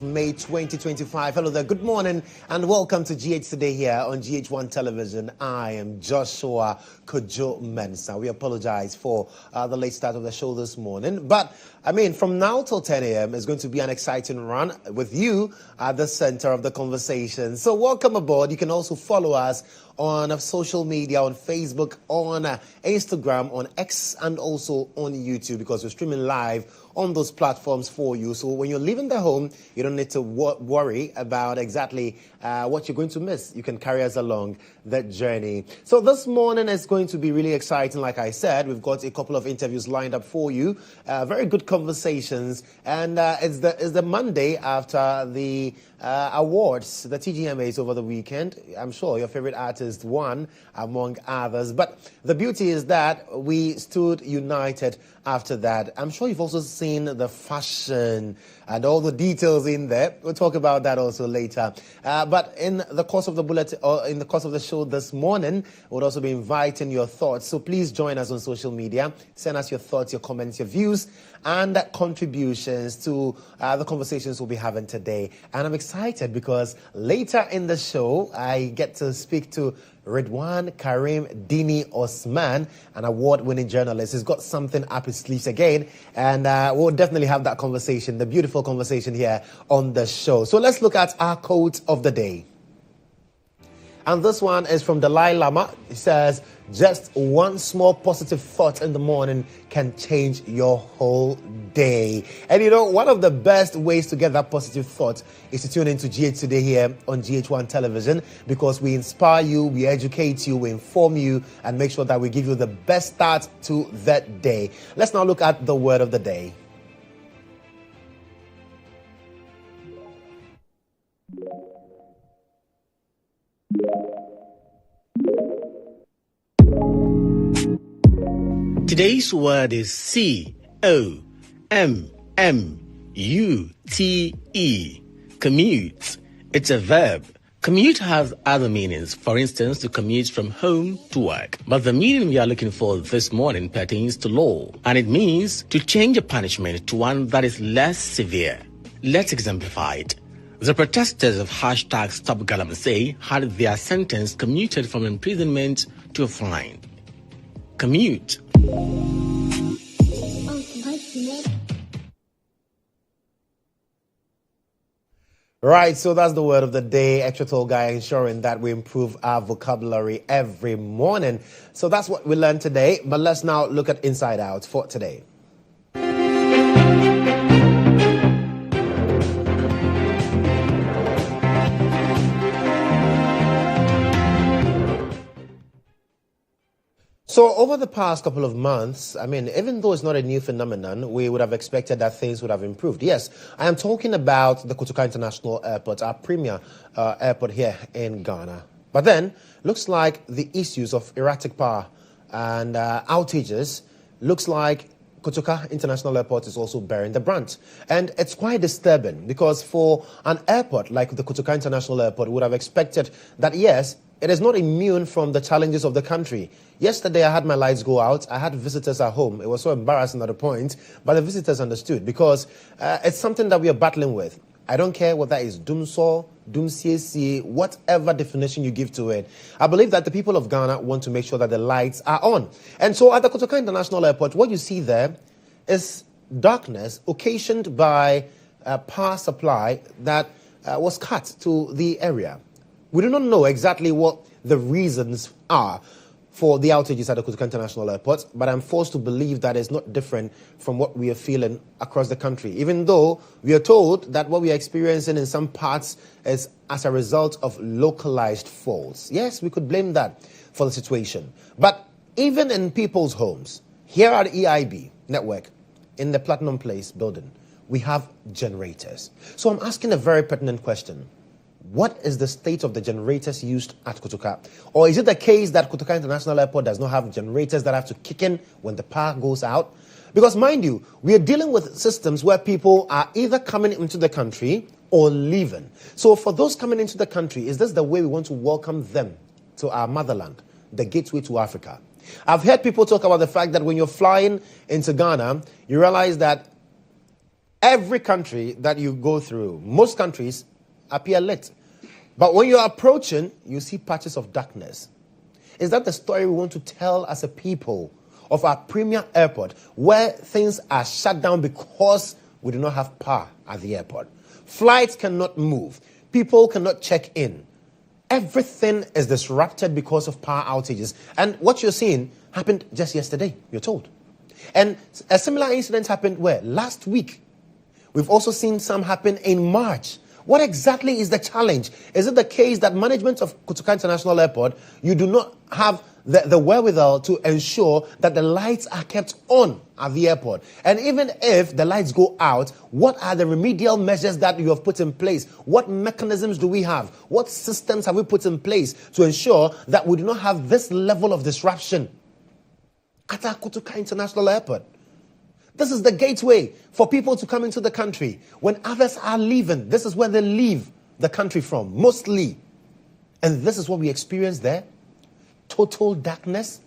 May 2025. Hello there, good morning and welcome to GH Today here on GHOne Television. I am Joshua Kodjo Mensah. We apologize for the late start of the show this morning, but from now till 10 a.m. is going to be an exciting run with you at the center of the conversation. So welcome aboard. You can also follow us on social media, on Facebook, on Instagram, on X, and also on YouTube, because we're streaming live on those platforms for you. So when you're leaving the home, you don't need to worry about exactly what you're going to miss. You can carry us along that journey. So this morning is going to be really exciting. Like I said, we've got a couple of interviews lined up for you. Very good conversations. And it's the Monday after the awards, the TGMAs over the weekend. I'm sure your favorite artist won, among others. But the beauty is that we stood united after that. I'm sure you've also seen the fashion and all the details in there. We'll talk about that also later. But in the course of the bulletin, or in the course of the show this morning, we'll also be inviting your thoughts. So please join us on social media. Send us your thoughts, your comments, your views, and contributions to the conversations we'll be having today. And I'm excited because later in the show, I get to speak to Redwan Karim Dini Osman, an award-winning journalist. He's got something up his sleeves again, and we'll definitely have that conversation, the beautiful conversation here on the show. So let's look at our quote of the day. And this one is from Dalai Lama. He says, just one small positive thought in the morning can change your whole day. And you know, one of the best ways to get that positive thought is to tune into GH Today here on GHOne Television, because we inspire you, we educate you, we inform you, and make sure that we give you the best start to that day. Let's now look at the word of the day. Today's word is C-O-M-M-U-T-E. Commute. It's a verb. Commute has other meanings. For instance, to commute from home to work. But the meaning we are looking for this morning pertains to law, and it means to change a punishment to one that is less severe. Let's exemplify it. The protesters of #StopGalamsey had their sentence commuted from imprisonment to a fine. Commute. Right, so that's the word of the day. Extra Tall Guy, ensuring that we improve our vocabulary every morning. So that's what we learned today. But let's now look at Inside Out for today. So over the past couple of months, even though it's not a new phenomenon, we would have expected that things would have improved. Yes, I am talking about the Kotoka International Airport, our premier airport here in Ghana. But then, looks like the issues of erratic power and outages, looks like Kotoka International Airport is also bearing the brunt. And it's quite disturbing, because for an airport like the Kotoka International Airport, we would have expected that, yes, it is not immune from the challenges of the country. Yesterday, I had my lights go out. I had visitors at home. It was so embarrassing at a point, but the visitors understood, because it's something that we are battling with. I don't care whether it's Dumso, Dumsiesi, whatever definition you give to it. I believe that the people of Ghana want to make sure that the lights are on. And so at the Kotoka International Airport, what you see there is darkness occasioned by power supply that was cut to the area. We do not know exactly what the reasons are for the outages at the Kotoka International Airport, but I'm forced to believe that it's not different from what we are feeling across the country, even though we are told that what we are experiencing in some parts is as a result of localized faults. Yes, we could blame that for the situation. But even in people's homes, here at EIB Network, in the Platinum Place building, we have generators. So I'm asking a very pertinent question. What is the state of the generators used at Kotoka? Or is it the case that Kotoka International Airport does not have generators that have to kick in when the power goes out? Because mind you, we are dealing with systems where people are either coming into the country or leaving. So for those coming into the country, is this the way we want to welcome them to our motherland, the gateway to Africa? I've heard people talk about the fact that when you're flying into Ghana, you realize that Every country that you go through, most countries appear lit. But when you're approaching, you see patches of darkness. Is that the story we want to tell as a people of our premier airport, where things are shut down because we do not have power at the airport? Flights cannot move. People cannot check in. Everything is disrupted because of power outages. And what you're seeing happened just yesterday, you're told. And a similar incident happened where? Last week. We've also seen some happen in March. What exactly is the challenge? Is it the case that management of Kotoka International Airport, you do not have the wherewithal to ensure that the lights are kept on at the airport? And even if the lights go out, what are the remedial measures that you have put in place? What mechanisms do we have? What systems have we put in place to ensure that we do not have this level of disruption at our Kotoka International Airport? This is the gateway for people to come into the country. When others are leaving, this is where they leave the country from, mostly. And this is what we experience there. Total darkness.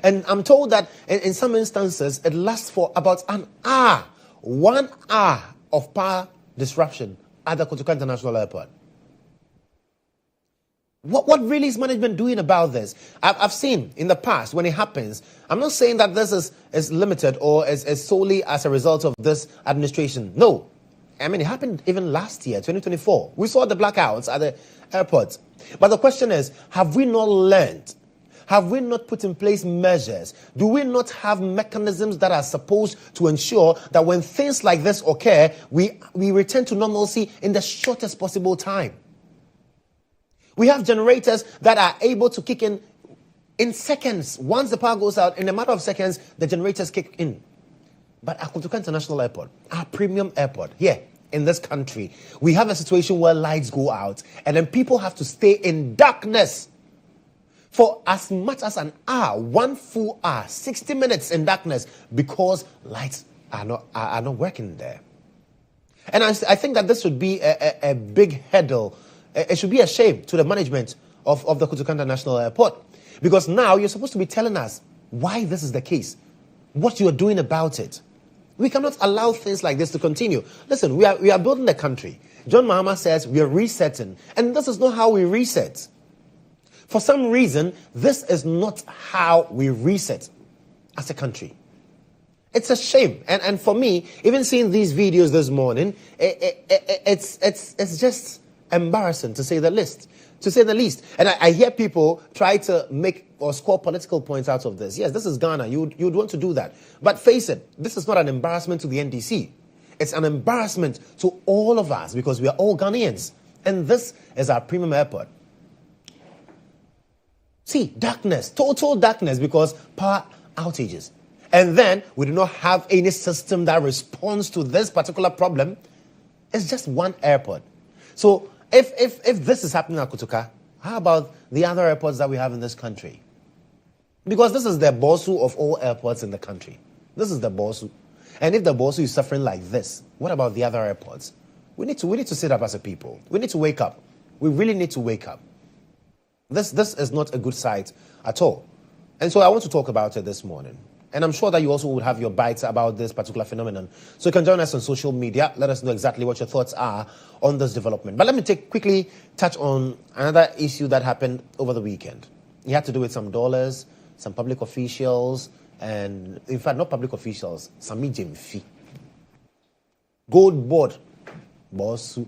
And I'm told that in some instances, it lasts for about an hour. 1 hour of power disruption at the Kotoka International Airport. What really is management doing about this? I've seen in the past when it happens, I'm not saying that this is limited or is solely as a result of this administration. No. I mean, it happened even last year, 2024. We saw the blackouts at the airports. But the question is, have we not learned? Have we not put in place measures? Do we not have mechanisms that are supposed to ensure that when things like this occur, we return to normalcy in the shortest possible time? We have generators that are able to kick in seconds. Once the power goes out, in a matter of seconds, the generators kick in. But at Kotoka International Airport, our premium airport, here in this country, we have a situation where lights go out and then people have to stay in darkness for as much as an hour, 1 full hour, 60 minutes in darkness because lights are not working there. And I think that this should be a big hurdle. It should be a shame to the management of the Kotoka International Airport, because now you're supposed to be telling us why this is the case, what you are doing about it. We cannot allow things like this to continue. Listen, we are building the country. John Mahama says we are resetting, and this is not how we reset. For some reason, this is not how we reset as a country. It's a shame, and for me, even seeing these videos this morning, it's just embarrassing to say the least. And I hear people try to make or score political points out of this. Yes, this is Ghana. You'd want to do that. But face it, this is not an embarrassment to the NDC. It's an embarrassment to all of us because we are all Ghanaians. And this is our premium airport. See, darkness, total darkness because power outages. And then we do not have any system that responds to this particular problem. It's just one airport. So if this is happening at Kotoka, how about the other airports that we have in this country? Because this is the bosu of all airports in the country. This is the bosu. And if the bosu is suffering like this, what about the other airports? We need to sit up as a people. We need to wake up. We really need to wake up. This is not a good sight at all. And so I want to talk about it this morning. And I'm sure that you also would have your bites about this particular phenomenon. So you can join us on social media. Let us know exactly what your thoughts are on this development. But let me quickly touch on another issue that happened over the weekend. It had to do with some dollars, some public officials, and in fact, not public officials, Sammy Jemfi. Gold board, Bossu.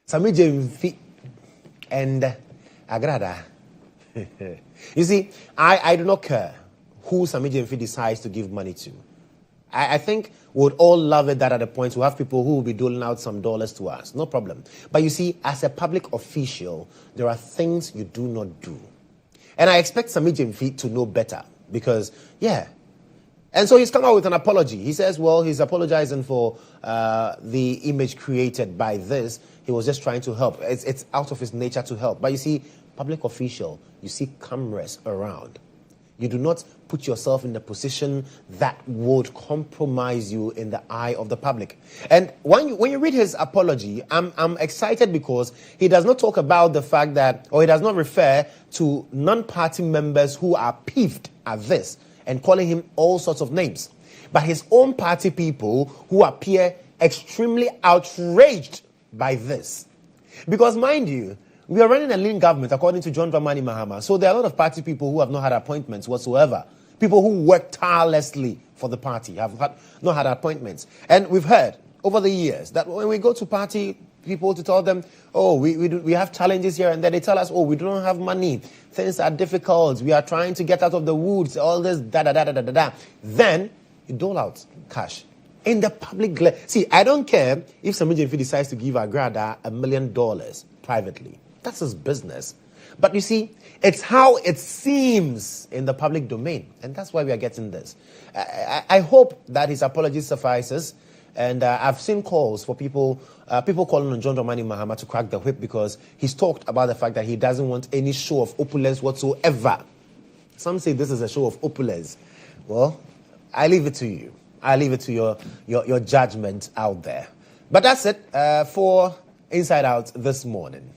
Sammy Jemfi and Agrada. You see, I do not care who Sammy Jemfi decides to give money to. I think we would all love it that at a point we have people who will be doling out some dollars to us. No problem. But you see, as a public official, there are things you do not do. And I expect Sammy Jemfi to know better because, yeah. And so he's come out with an apology. He says, well, he's apologizing for the image created by this. He was just trying to help. It's out of his nature to help. But you see, public official, you see cameras around. You do not put yourself in a position that would compromise you in the eye of the public. And when you read his apology, I'm excited because he does not talk about the fact that, or he does not refer to non-party members who are peeved at this. and calling him all sorts of names. But his own party people who appear extremely outraged by this. Because mind you, we are running a lean government according to John Dramani Mahama. So there are a lot of party people who have not had appointments whatsoever. People who work tirelessly for the party have not had appointments. And we've heard over the years that when we go to party people to tell them, oh, we have challenges here, and then they tell us, oh, we don't have money. Things are difficult. We are trying to get out of the woods. All this da-da-da-da-da-da. Then you dole out cash. In the public glare. See, I don't care if Sammy decides to give Agrada $1 million privately. That's his business. But you see, it's how it seems in the public domain. And that's why we are getting this. I hope that his apology suffices. And I've seen calls for people calling on John Dramani Mahama to crack the whip because he's talked about the fact that he doesn't want any show of opulence whatsoever. Some say this is a show of opulence. Well, I leave it to you. I leave it to your judgment out there. But that's it for Inside Out this morning.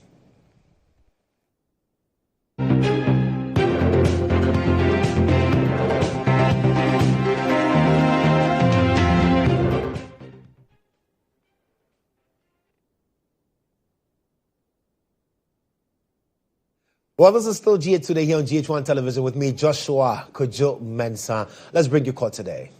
Well, this is still GH Today here on GHOne Television with me, Joshua Kodjo Mensah. Let's bring you caught today.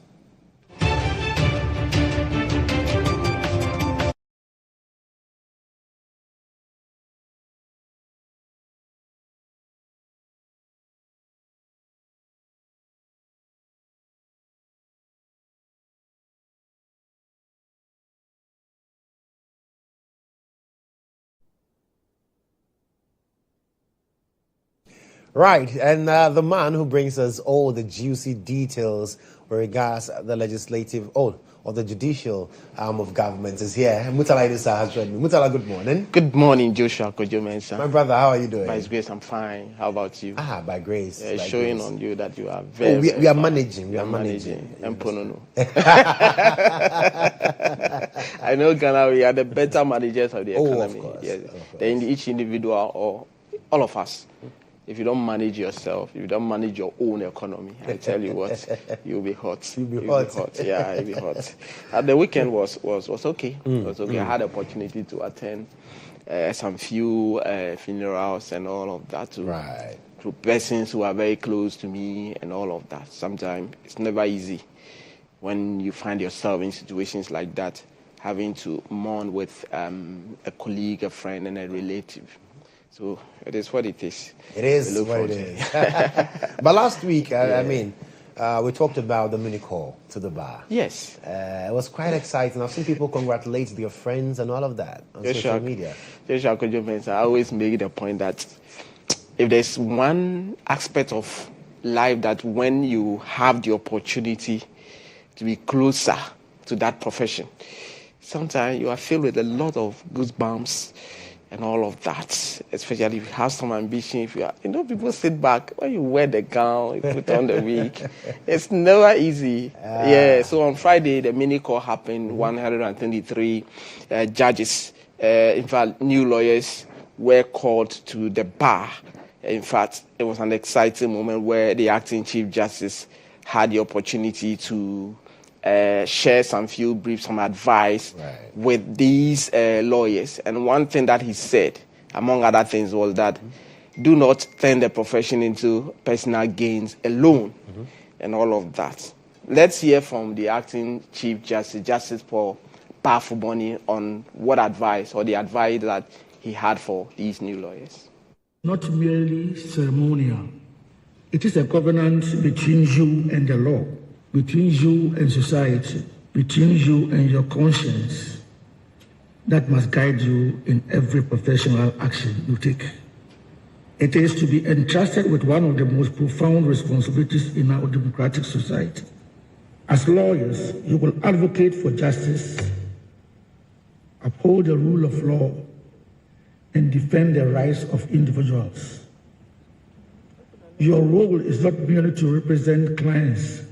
Right, and the man who brings us all the juicy details with regards the legislative, or the judicial arm of government is here. Mutala Idrissa has joined me. Mutala, good morning. Good morning, Joshua Kodjo Mensah. My brother, how are you doing? By His grace, I'm fine. How about you? By grace. It's by showing grace. on you that you are very, we are fine. managing. We are managing. I know Ghana, we are the better managers of the economy. Of course. Yes. Of course. Then each individual or all of us. If you don't manage yourself, if you don't manage your own economy, I tell you what, you'll be hot. You'll be hot. Yeah, you'll be hot. The weekend was okay. It was okay. I had the opportunity to attend some few funerals and all of that to persons who are very close to me and all of that. Sometimes it's never easy when you find yourself in situations like that, having to mourn with a colleague, a friend, and a relative. So it is what it is. It is what it is. But last week, we talked about the mini call to the bar. Yes. It was quite exciting. I've seen people congratulate their friends and all of that on social media. I always make the point that if there's one aspect of life that when you have the opportunity to be closer to that profession, sometimes you are filled with a lot of goosebumps and all of that, especially if you have some ambition. If you are, people sit back when you wear the gown, you put on the wig. It's never easy. Yeah. So on Friday, the mini call happened. 123 judges, in fact, new lawyers were called to the bar. In fact, it was an exciting moment where the acting Chief Justice had the opportunity to share some few briefs, some advice with these lawyers. And one thing that he said, among other things, was that do not turn the profession into personal gains alone and all of that. Let's hear from the acting Chief Justice, Justice Paul Bafuboni, on what advice or the advice that he had for these new lawyers. Not merely ceremonial. It is a covenant between you and the law, between you and society, between you and your conscience, that must guide you in every professional action you take. It is to be entrusted with one of the most profound responsibilities in our democratic society. As lawyers, you will advocate for justice, uphold the rule of law, and defend the rights of individuals. Your role is not merely to represent clients,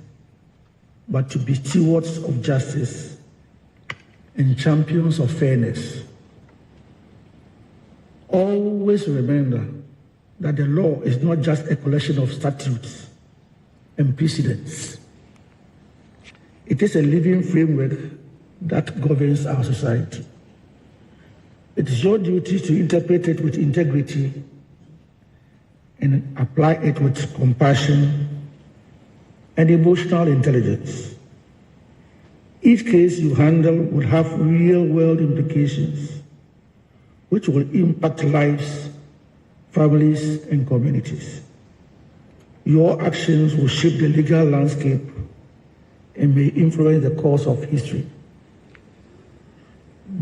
but to be stewards of justice and champions of fairness. Always remember that the law is not just a collection of statutes. and precedents. It is a living framework that governs our society. It is your duty to interpret it with integrity and apply it with compassion and emotional intelligence. Each case you handle will have real-world implications, which will impact lives, families, and communities. Your actions will shape the legal landscape and may influence the course of history.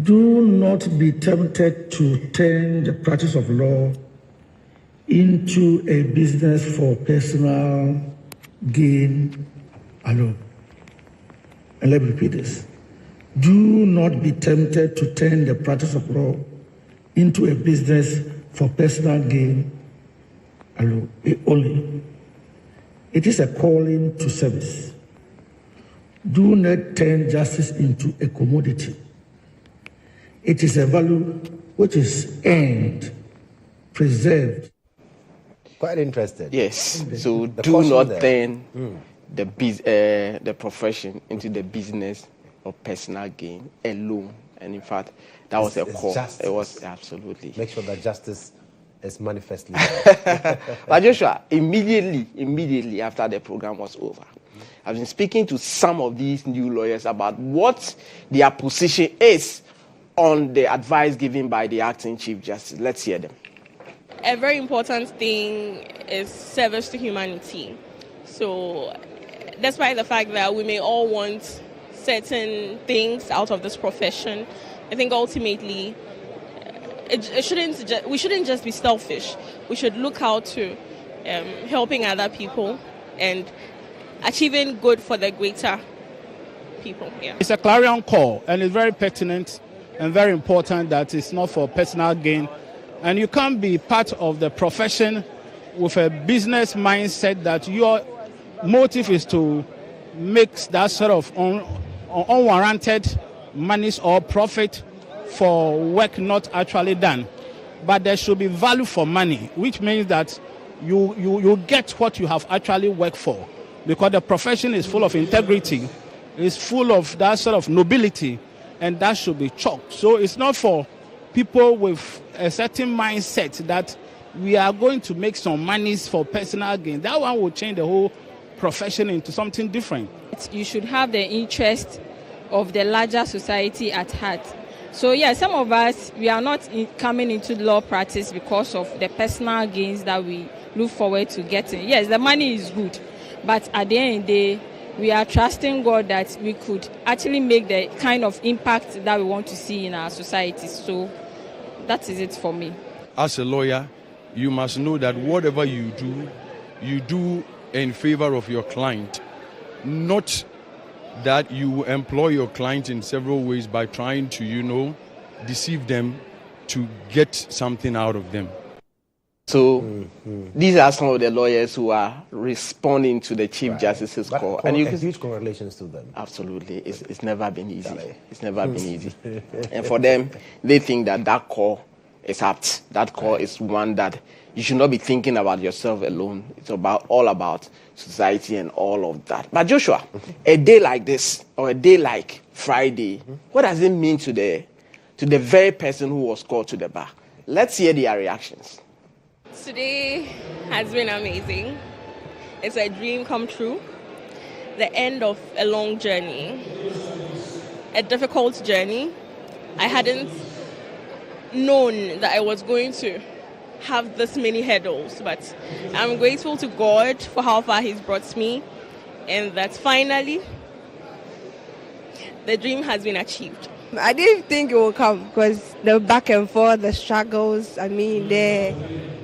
Do not be tempted to turn the practice of law into a business for personal gain alone. And let me repeat this. Do not be tempted to turn the practice of law into a business for personal gain alone, only. It is a calling to service. Do not turn justice into a commodity. It is a value which is earned, preserved. Quite interested. Yes. So do not turn the profession into the business of personal gain alone. And in fact, that was a call. It was absolutely. Make sure that justice is manifestly. But Joshua, immediately after the program was over, I've been speaking to some of these new lawyers about what their position is on the advice given by the acting Chief Justice. Let's hear them. A very important thing is service to humanity. So, despite the fact that we may all want certain things out of this profession, I think ultimately we shouldn't just be selfish. We should look out to helping other people and achieving good for the greater people. Yeah. It's a clarion call, and it's very pertinent and very important that it's not for personal gain. And you can't be part of the profession with a business mindset that your motive is to make that sort of unwarranted monies or profit for work not actually done. But there should be value for money, which means that you get what you have actually worked for. Because the profession is full of integrity, it's full of that sort of nobility, and that should be chalked. So it's not for people with a certain mindset that we are going to make some monies for personal gain. That one will change the whole profession into something different. You should have the interest of the larger society at heart. So yeah, some of us, we are not coming into law practice because of the personal gains that we look forward to getting. Yes, the money is good, but at the end of the day, we are trusting God that we could actually make the kind of impact that we want to see in our society. So that is it for me. As a lawyer, you must know that whatever you do in favor of your client, not that you employ your client in several ways by trying to, deceive them to get something out of them. So these are some of the lawyers who are responding to the Chief Justice's call. And huge congratulations to them. Absolutely. It's never been easy. It's never been easy. And for them, they think that call is apt. That call is one that you should not be thinking about yourself alone. It's all about society and all of that. But Joshua, a day like this, or a day like Friday, what does it mean to the very person who was called to the bar? Let's hear their reactions. Today has been amazing. It's a dream come true. The end of a long journey, a difficult journey. I hadn't known that I was going to have this many hurdles, but I'm grateful to God for how far He's brought me, and that finally the dream has been achieved. I didn't think it would come because the back and forth, the struggles, the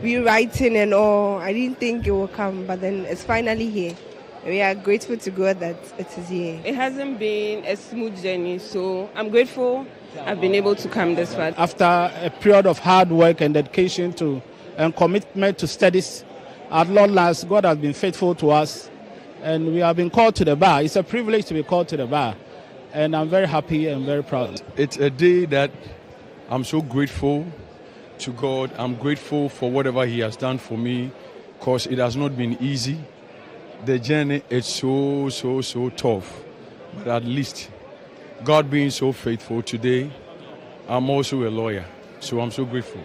rewriting and all, I didn't think it would come, but then it's finally here. We are grateful to God that it is here. It hasn't been a smooth journey, so I'm grateful I've been able to come this far. After a period of hard work and dedication and commitment to studies, at long last, God has been faithful to us, and we have been called to the bar. It's a privilege to be called to the bar, and I'm very happy and very proud. It's a day that I'm so grateful to God. I'm grateful for whatever He has done for me, because it has not been easy. the journey is so tough. But at least, God being so faithful today, I'm also a lawyer. So I'm so grateful.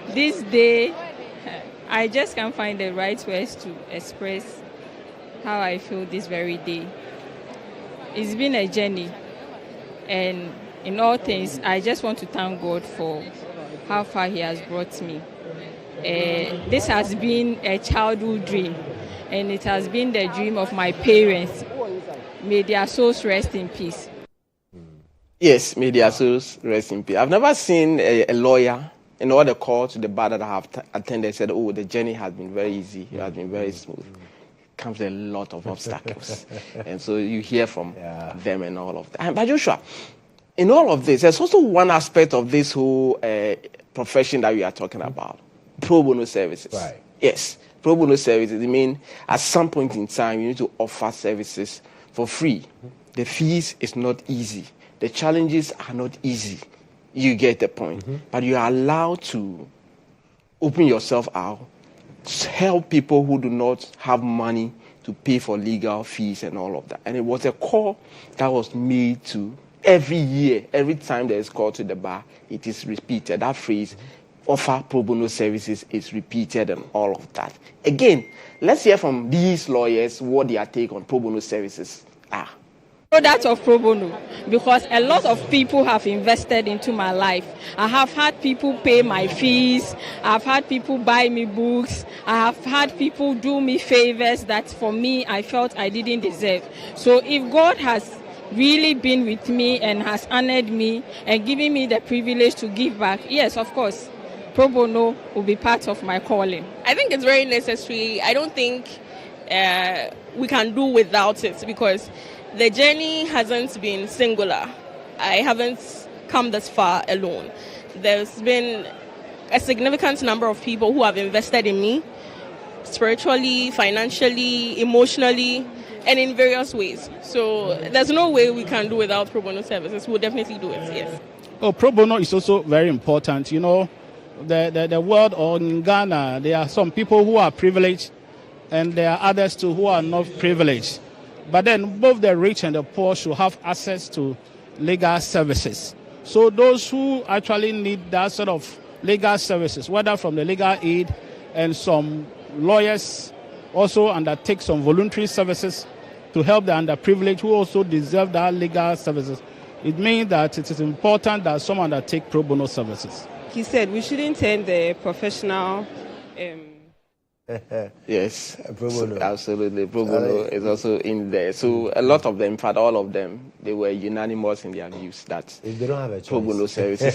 This day, I just can't find the right words to express how I feel this very day. It's been a journey. And in all things, I just want to thank God for how far He has brought me. This has been a childhood dream, and it has been the dream of my parents. May their souls rest in peace. Yes, may their souls rest in peace. I've never seen a lawyer in all the courts, the bar that I have attended, said, oh, the journey has been very easy, it has been very smooth. Comes a lot of obstacles. And so you hear from them and all of that. But Joshua, in all of this, there's also one aspect of this whole profession that we are talking about, pro bono services. Right. Yes, pro bono services. I mean, at some point in time, you need to offer services for free. The fees is not easy. The challenges are not easy. You get the point. But you are allowed to open yourself out, help people who do not have money to pay for legal fees and all of that. And it was a call that was made to every year, every time there is call to the bar, it is repeated. That phrase, offer pro bono services, is repeated and all of that. Again, let's hear from these lawyers what their take on pro bono services are. Product of pro bono, because a lot of people have invested into my life. I have had people pay my fees. I've had people buy me books. I have had people do me favors that for me I felt I didn't deserve. So if God has really been with me and has honored me and given me the privilege to give back, yes, of course, pro bono will be part of my calling. I think it's very necessary. I don't think we can do without it, because the journey hasn't been singular. I haven't come this far alone. There's been a significant number of people who have invested in me, spiritually, financially, emotionally, and in various ways. So there's no way we can do without pro bono services. We'll definitely do it, yes. Oh, pro bono is also very important. You know, the world, or in Ghana, there are some people who are privileged, and there are others too who are not privileged. But then both the rich and the poor should have access to legal services. So those who actually need that sort of legal services, whether from the legal aid, and some lawyers also undertake some voluntary services to help the underprivileged who also deserve that legal services. It means that it is important that some undertake pro bono services. He said we shouldn't turn the professional... Yes, pro bono. Absolutely. Pro bono is also in there. So a lot of them, in fact, all of them, they were unanimous in their views that If they don't have a choice. pro bono services.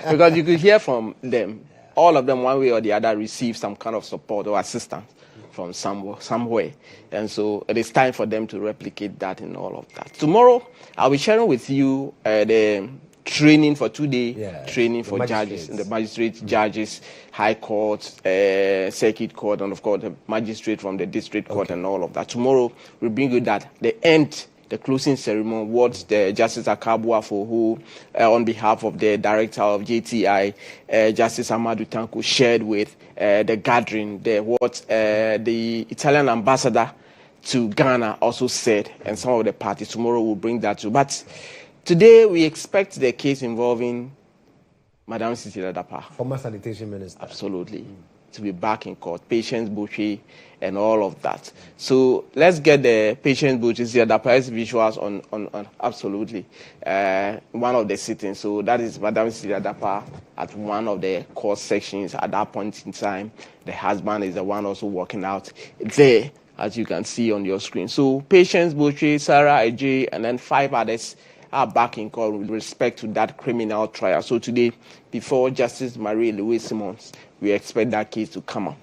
Because you could hear from them, all of them, one way or the other, receive some kind of support or assistance from somewhere. And so it is time for them to replicate that in all of that. Tomorrow, I'll be sharing with you the training for 2-day training for judges, and the magistrate judges, high court, circuit court, and of course the magistrate from the district court and all of that. Tomorrow we'll bring you that, the closing ceremony, what the Justice Akabua, for who, on behalf of the director of JTI, Justice Amadou Tanko, shared with the gathering, what the Italian ambassador to Ghana also said, and some of the parties. Tomorrow we'll bring that to. But today we expect the case involving Madam Cecilia Dapaah, former sanitation minister. Absolutely. To be back in court, Patience Boucher and all of that. So let's get the Patience Boucher, Cecilia Dapaah's visuals on absolutely one of the sittings. So that is Madam Cecilia Dapaah at one of the court sections at that point in time. The husband is the one also walking out there, as you can see on your screen. So Patience Boucher, Sarah Ayeh, and then 5 others are back in court with respect to that criminal trial. So today, before Justice Marie Louise Simmons, we expect that case to come up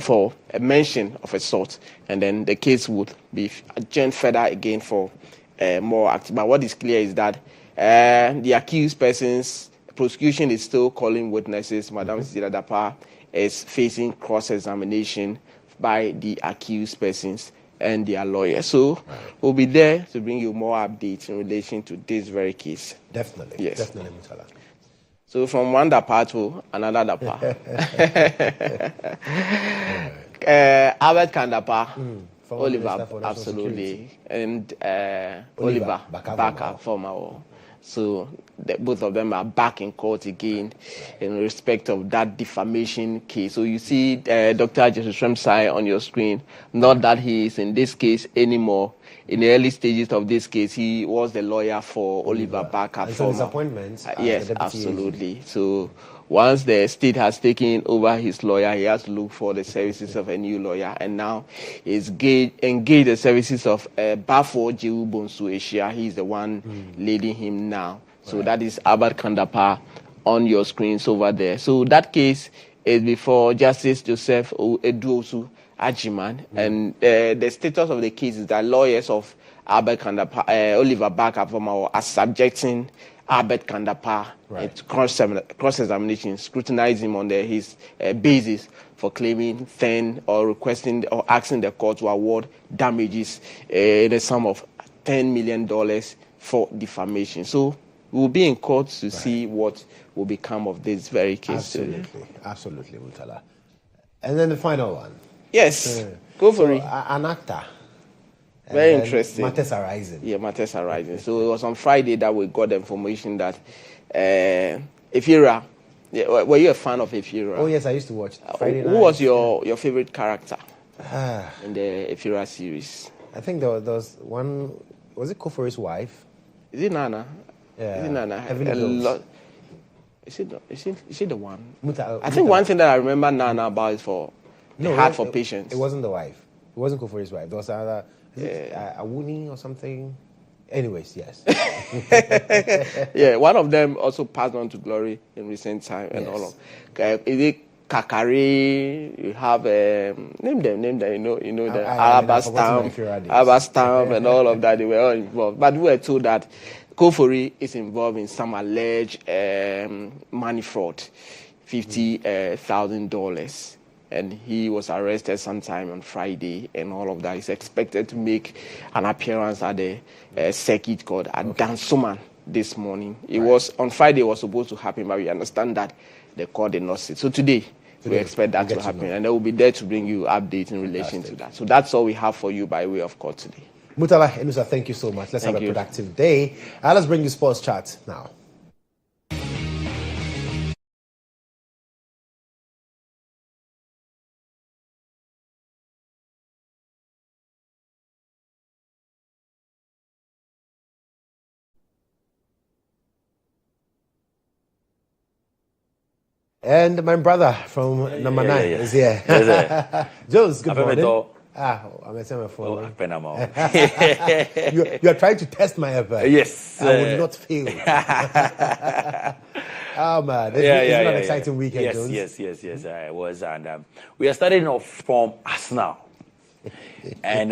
for a mention of a sort, and then the case would be adjourned further again for more act. But what is clear is that the accused persons, prosecution is still calling witnesses. Madam Cecilia Dapaah is facing cross-examination by the accused persons and their lawyers. So we'll be there to bring you more updates in relation to this very case. Definitely. Yes. Definitely, Mutala. So from one Dapaah to another Dapaah. Albert Dapaah Minister for National absolutely, Security. and Oliver Oliver Baka Baka, former. So both of them are back in court again in respect of that defamation case. So you see Dr. Jesus Remsai on your screen. Not that he is in this case anymore. In the early stages of this case, he was the lawyer for Oliver Baka. And so his appointment as yes, the deputy absolutely. So once the state has taken over his lawyer, he has to look for the services of a new lawyer. And now he's engaged the services of Bafo Jehu Bonsu Asia. He's the one leading him now. So that is Albert Kandapa on your screens over there. So that case is before Justice Joseph Eduosu Ajiman. And the status of the case is that lawyers of Albert Kandapa, Oliver Baka are subjecting Albert Kandapa to cross-examination, scrutinizing him on his basis for claiming or requesting or asking the court to award damages in the sum of $10 million for defamation. So we'll be in court to see what will become of this very case. Absolutely, Mutala. And then the final one. Yes, Koo Fori. An actor. Very interesting. Matters are rising. Yeah, matters are rising. So it was on Friday that we got the information that Efira. Yeah, were you a fan of Efira? Oh yes, I used to watch Friday Who was your favorite character in the Efira series? I think there was one. Was it Koo Fori's wife? Is it Nana? Yeah. Is it Nana? Is she the one? I think one thing that I remember Nana about is for the heart for patience. It wasn't the wife. It wasn't Koo Fori's wife. There was another. Awuni or something. Anyways, yes. Yeah, one of them also passed on to glory in recent time and all of. Is it Kakari? You have name them. You know the Alabastam and all of that. They were all involved, but we were told that Koo Fori is involved in some alleged money fraud, $50,000. And he was arrested sometime on Friday and all of that. He's expected to make an appearance at the circuit court at Dansoman this morning. It was on Friday, it was supposed to happen, but we understand that the court did not sit. So today we expect that to happen. And they will be there to bring you updates in relation to that. So that's all we have for you by way of court today. Mutala Enusa, thank you so much. Let's have a productive day. Let's bring you sports chat now. And my brother from number 9 is here. Jones, good morning. I'm a phone. You are trying to test my effort. Yes. I will not fail. Oh man, this is an exciting weekend, Jones. Yes. It was, and we are starting off from Arsenal. And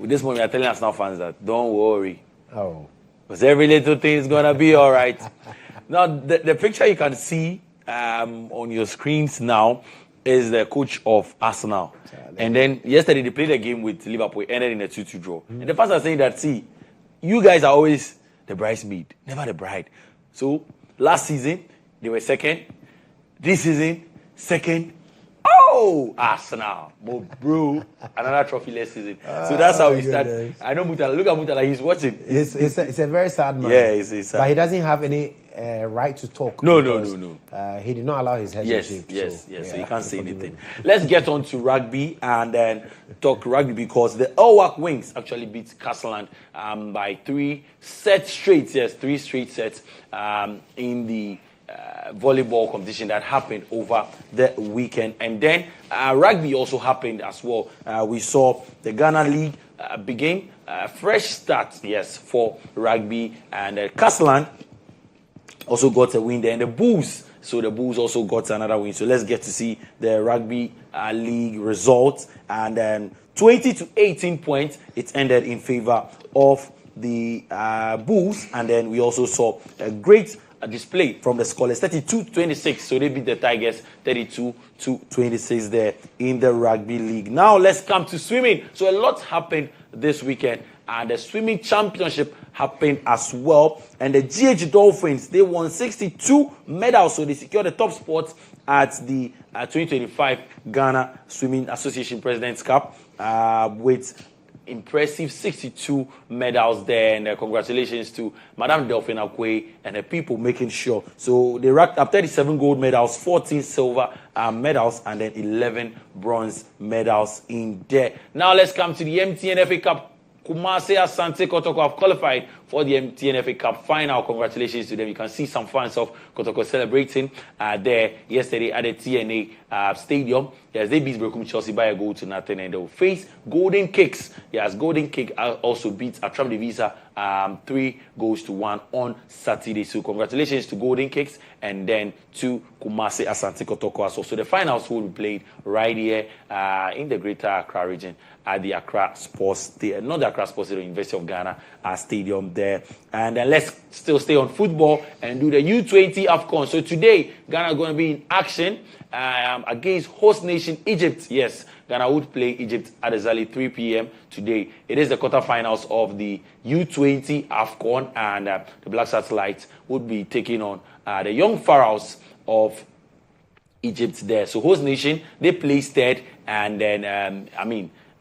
this morning we are telling Arsenal fans that don't worry. Because every little thing is gonna be all right. Now the picture you can see on your screens now is the coach of Arsenal. And then yesterday they played a game with Liverpool, ended in a 2-2 draw. And the fans are saying that, see, you guys are always the bridesmaid, never the bride. So last season they were second, this season second. Oh, Arsenal, bro, another trophy last season. So that's how we start. I know Mutala. Look at Mutala. He's watching. It's a very sad man. Yeah, it's sad. But he doesn't have any right to talk. No. He did not allow his head to shake. Yes. So he can't say anything. Let's get on to rugby and then talk rugby because the Elwak Wings actually beat Castleland by 3 sets straight. Yes, 3 straight sets in the volleyball competition that happened over the weekend. And then rugby also happened as well. We saw the Ghana League begin. Fresh start, yes, for rugby. And Castleland also got a win there. And the Bulls also got another win. So let's get to see the rugby league results. And then 20-18 points, it ended in favor of the Bulls. And then we also saw a great display from the scholars, 32-26. So they beat the Tigers 32-26 there in the rugby league. Now let's come to swimming. So a lot happened this weekend. And the swimming championship happened as well. And the GH Dolphins, they won 62 medals. So they secured the top spot at the 2025 Ghana Swimming Association President's Cup with impressive 62 medals there, and congratulations to Madame Delphine Akwe and the people making sure. So they racked up 37 gold medals, 14 silver medals, and then 11 bronze medals in there. Now let's come to the MTN FA Cup. Kumasi Asante Kotoko have qualified for the MTN FA Cup final. Congratulations to them. You can see some fans of Kotoko celebrating there yesterday at the TNA Stadium. Yes, they beat Brokum Chelsea by a goal to nothing, and they will face Golden Kicks. Yes, Golden Kick also beats Atram Divisa 3-1 on Saturday. So congratulations to Golden Kicks, and then to Kumasi Asante Kotoko as well. So the finals will be played right here in the Greater Accra region at the Accra Sports Stadium, not the Accra Sports Stadium, University of Ghana Stadium there. And then let's still stay on football and do the U20 AFCON. So today, Ghana is going to be in action against host nation Egypt. Yes, Ghana would play Egypt at exactly 3 p.m. today. It is the quarterfinals of the U20 AFCON, and the Black Satellites would be taking on the young pharaohs of Egypt there. So host nation, they place third, and then,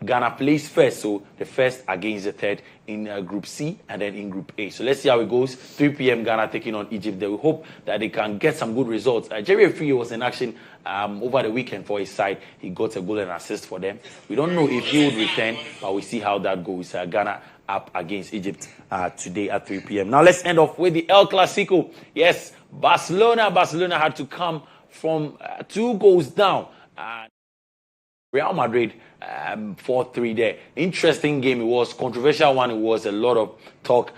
Ghana plays first, so the first against the third in Group C and then in Group A. So let's see how it goes. 3 p.m. Ghana taking on Egypt. They will hope that they can get some good results. Jerry Efriye was in action over the weekend for his side. He got a goal and assist for them. We don't know if he would return, but we'll see how that goes. Ghana up against Egypt today at 3 p.m. Now let's end off with the El Clasico. Yes, Barcelona had to come from 2 goals down. Real Madrid 4-3 there. Interesting game it was. Controversial one. It was a lot of talk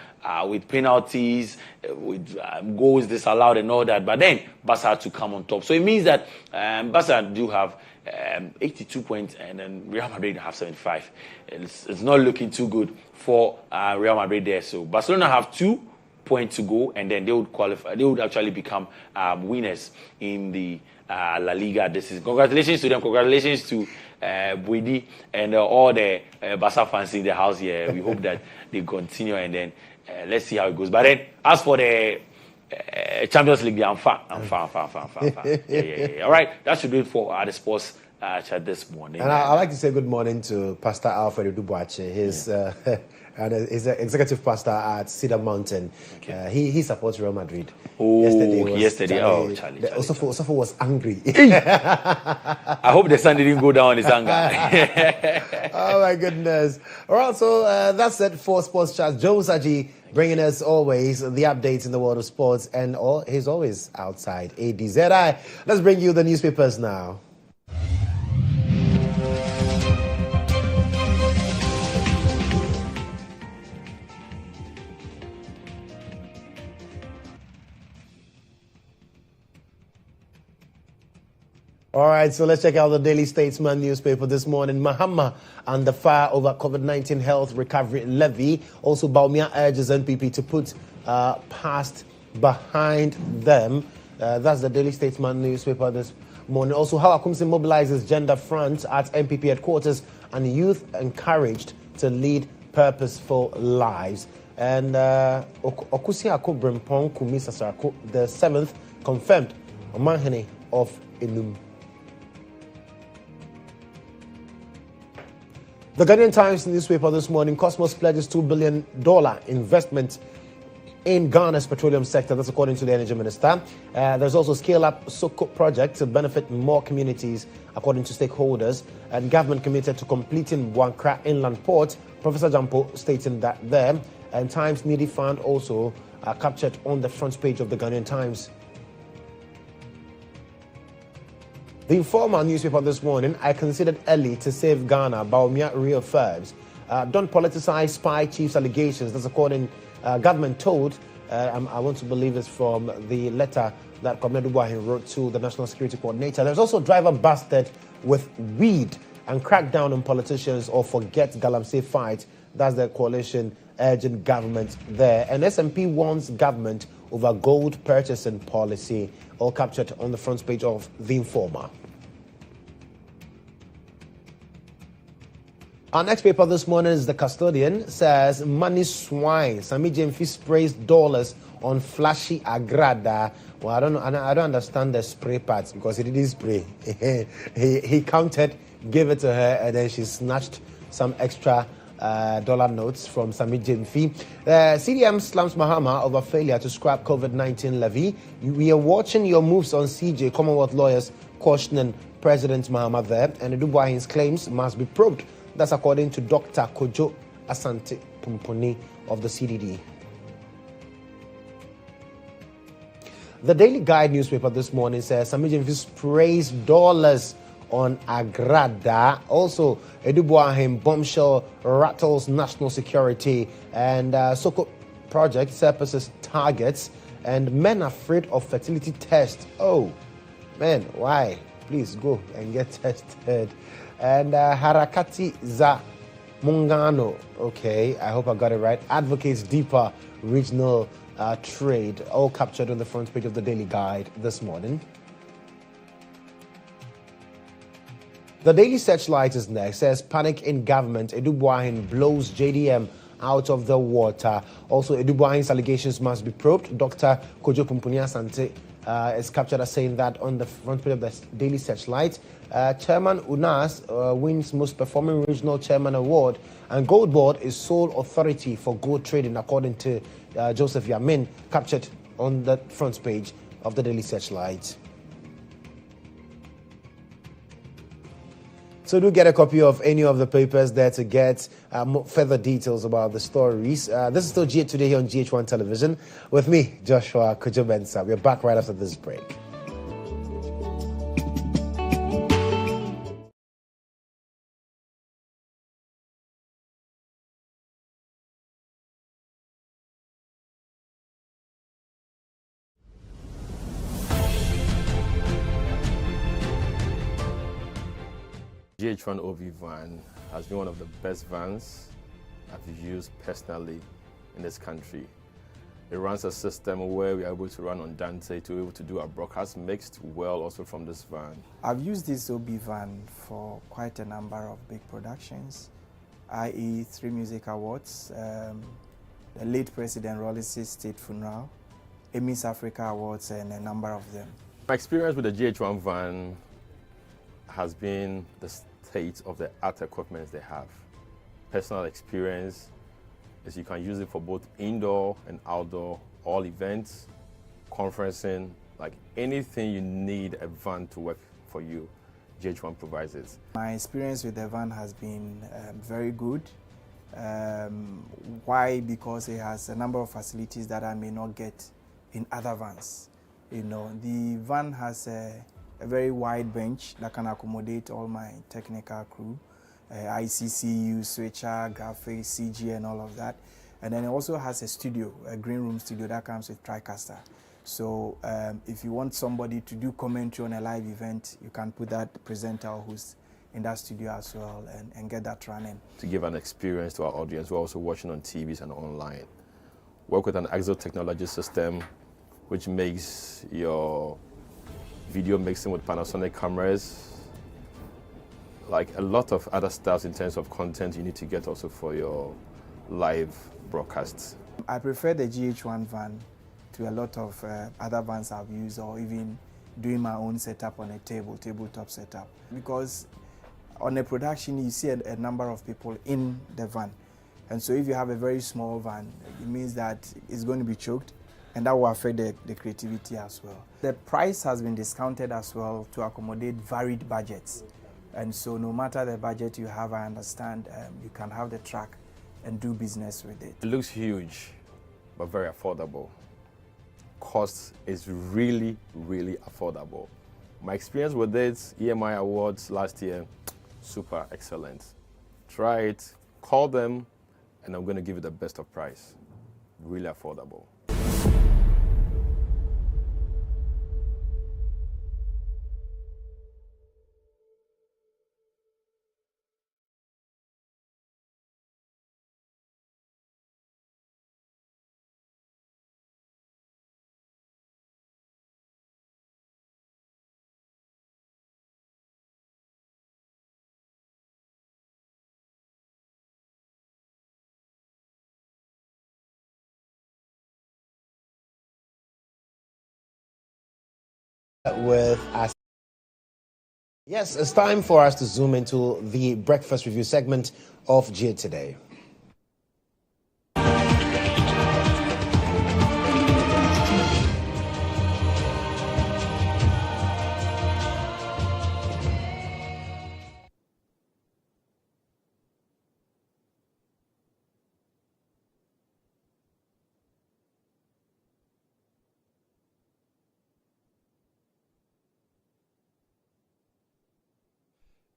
with penalties, with goals disallowed and all that. But then Barca had to come on top. So it means that Barca do have 82 points and then Real Madrid have 75. It's not looking too good for Real Madrid there. So Barcelona have 2 points to go, and then they would qualify. They would actually become winners in the La Liga this season. Congratulations to them. Congratulations to Buidi and all the Barca fans in the house here. We hope that they continue, and then let's see how it goes. But then, as for the Champions League, I'm far. Yeah. All right, that should do it for the sports chat this morning. And I'd like to say good morning to Pastor Alfred Dubuache. He's he's an executive pastor at Cedar Mountain. Okay. He supports Real Madrid. Oh, yesterday. Charlie. Osofo was angry. I hope the sun didn't go down on his anger. Oh my goodness. All right, so that's it for Sports Chat. Joe Saji bringing us always the updates in the world of sports, and he's always outside ADZI. Let's bring you the newspapers now. All right, so let's check out the Daily Statesman newspaper this morning. Mahama under fire over COVID-19 health recovery levy. Also, Bawumia urges NPP to put past behind them. That's the Daily Statesman newspaper this morning. Also, how Akumsi mobilizes gender front at NPP headquarters, and youth encouraged to lead purposeful lives. And Okusi Ako Brempong Kumi Sasarako, the 7th, confirmed Boahene of Enum. The Ghanaian Times newspaper this morning, Cosmos pledges $2 billion investment in Ghana's petroleum sector. That's according to the energy minister. There's also scale-up Soko project to benefit more communities, according to stakeholders. And government committed to completing Buankra Inland Port. Professor Jampo stating that there. And Times Needy Fund also captured on the front page of the Ghanaian Times. The Informer newspaper this morning, I considered early to save Ghana, Bawumia reaffirms. Don't politicize spy chief's allegations. That's according government told. I want to believe it's from the letter that Commander Boahene wrote to the National Security Coordinator. There's also driver busted with weed, and crackdown on politicians or forget Galamsey fight. That's the coalition urging government there. And SMP warns government over gold purchasing policy, all captured on the front page of The Informer. Our next paper this morning is The Custodian. Says money swine. Sammy Jemfi sprays dollars on flashy agrada. Well, I don't understand the spray parts because he didn't spray. he counted, gave it to her, and then she snatched some extra dollar notes from Sammy Jimfi. CDM slams Mahama over failure to scrap COVID-19 levy. We are watching your moves on CJ. Commonwealth lawyers questioning President Mahama there, and Boahene's claims must be probed. That's according to Dr. Kodjo Asante Pumponi of the CDD. The Daily Guide newspaper this morning says Sammy Jimfi sprays dollars on Agrada. Also, Boahene bombshell rattles national security, and Soko project surpasses targets, and men afraid of fertility test. Oh, man, why? Please go and get tested. And Harakati za Mungano. Okay, I hope I got it right. Advocates deeper regional trade, all captured on the front page of the Daily Guide this morning. The Daily Searchlight is next. Says panic in government. Boahene blows JDM out of the water. Also, Boahene's allegations must be probed. Dr. Kodjo Asante is captured as saying that on the front page of the Daily Searchlight. Chairman Unas wins Most Performing Regional Chairman Award, and Gold Board is sole authority for gold trading, according to Joseph Yamin, captured on the front page of the Daily Searchlight. So do get a copy of any of the papers there to get further details about the stories. This is still GH Today here on GHOne Television with me, Joshua Kodjo Mensah. We're back right after this break. GHOne OV van has been one of the best vans I've used personally in this country. It runs a system where we are able to run on Dante to be able to do our broadcast mixed well also from this van. I've used this OB van for quite a number of big productions, i.e. 3 music awards, the late President Rollis' state funeral, Emmys Africa Awards, and a number of them. My experience with the GHOne van has been the state of the art equipment they have. Personal experience is you can use it for both indoor and outdoor, all events, conferencing, like anything you need a van to work for you, GHOne provides it. My experience with the van has been very good. Why? Because it has a number of facilities that I may not get in other vans. You know, the van has a very wide bench that can accommodate all my technical crew, ICCU, switcher, graphics, CG, and all of that. And then it also has a studio, a green room studio that comes with TriCaster. So if you want somebody to do commentary on a live event, you can put that presenter who's in that studio as well and get that running. To give an experience to our audience, we're also watching on TVs and online. Work with an Exo technology system, which makes your video mixing with Panasonic cameras, like a lot of other stuff in terms of content you need to get also for your live broadcasts. I prefer the GHOne van to a lot of other vans I've used, or even doing my own setup on a tabletop setup. Because on a production, you see a number of people in the van. And so if you have a very small van, it means that it's going to be choked, and that will affect the creativity as well. The price has been discounted as well to accommodate varied budgets. And so no matter the budget you have, I understand you can have the truck and do business with it. It looks huge, but very affordable. Cost is really, really affordable. My experience with it, EMI Awards last year, super excellent. Try it, call them, and I'm going to give you the best of price. Really affordable. With us. Yes, it's time for us to zoom into the breakfast review segment of GH Today.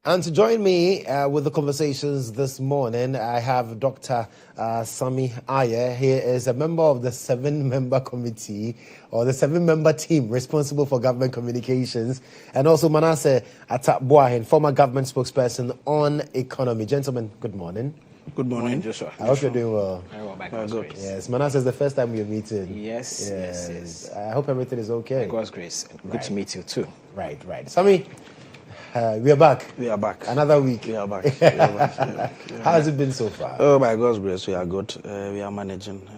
And to join me with the conversations this morning, I have Dr. Sammy Ayeh. He is a member of the 7-member committee or the 7-member team responsible for government communications, and also Manasseh Atta Boahene, former government spokesperson on economy. Gentlemen, good morning. Good morning, Joshua. I hope you're doing well. Very well, by God's grace. Yes, Manasseh, is the first time we're meeting. Yes. I hope everything is okay. By God's grace. Good to meet you too. Right. Sammy, we are back. We are back. Another week. We are back. How has it been so far? Oh, by God's grace, we are good. We are managing.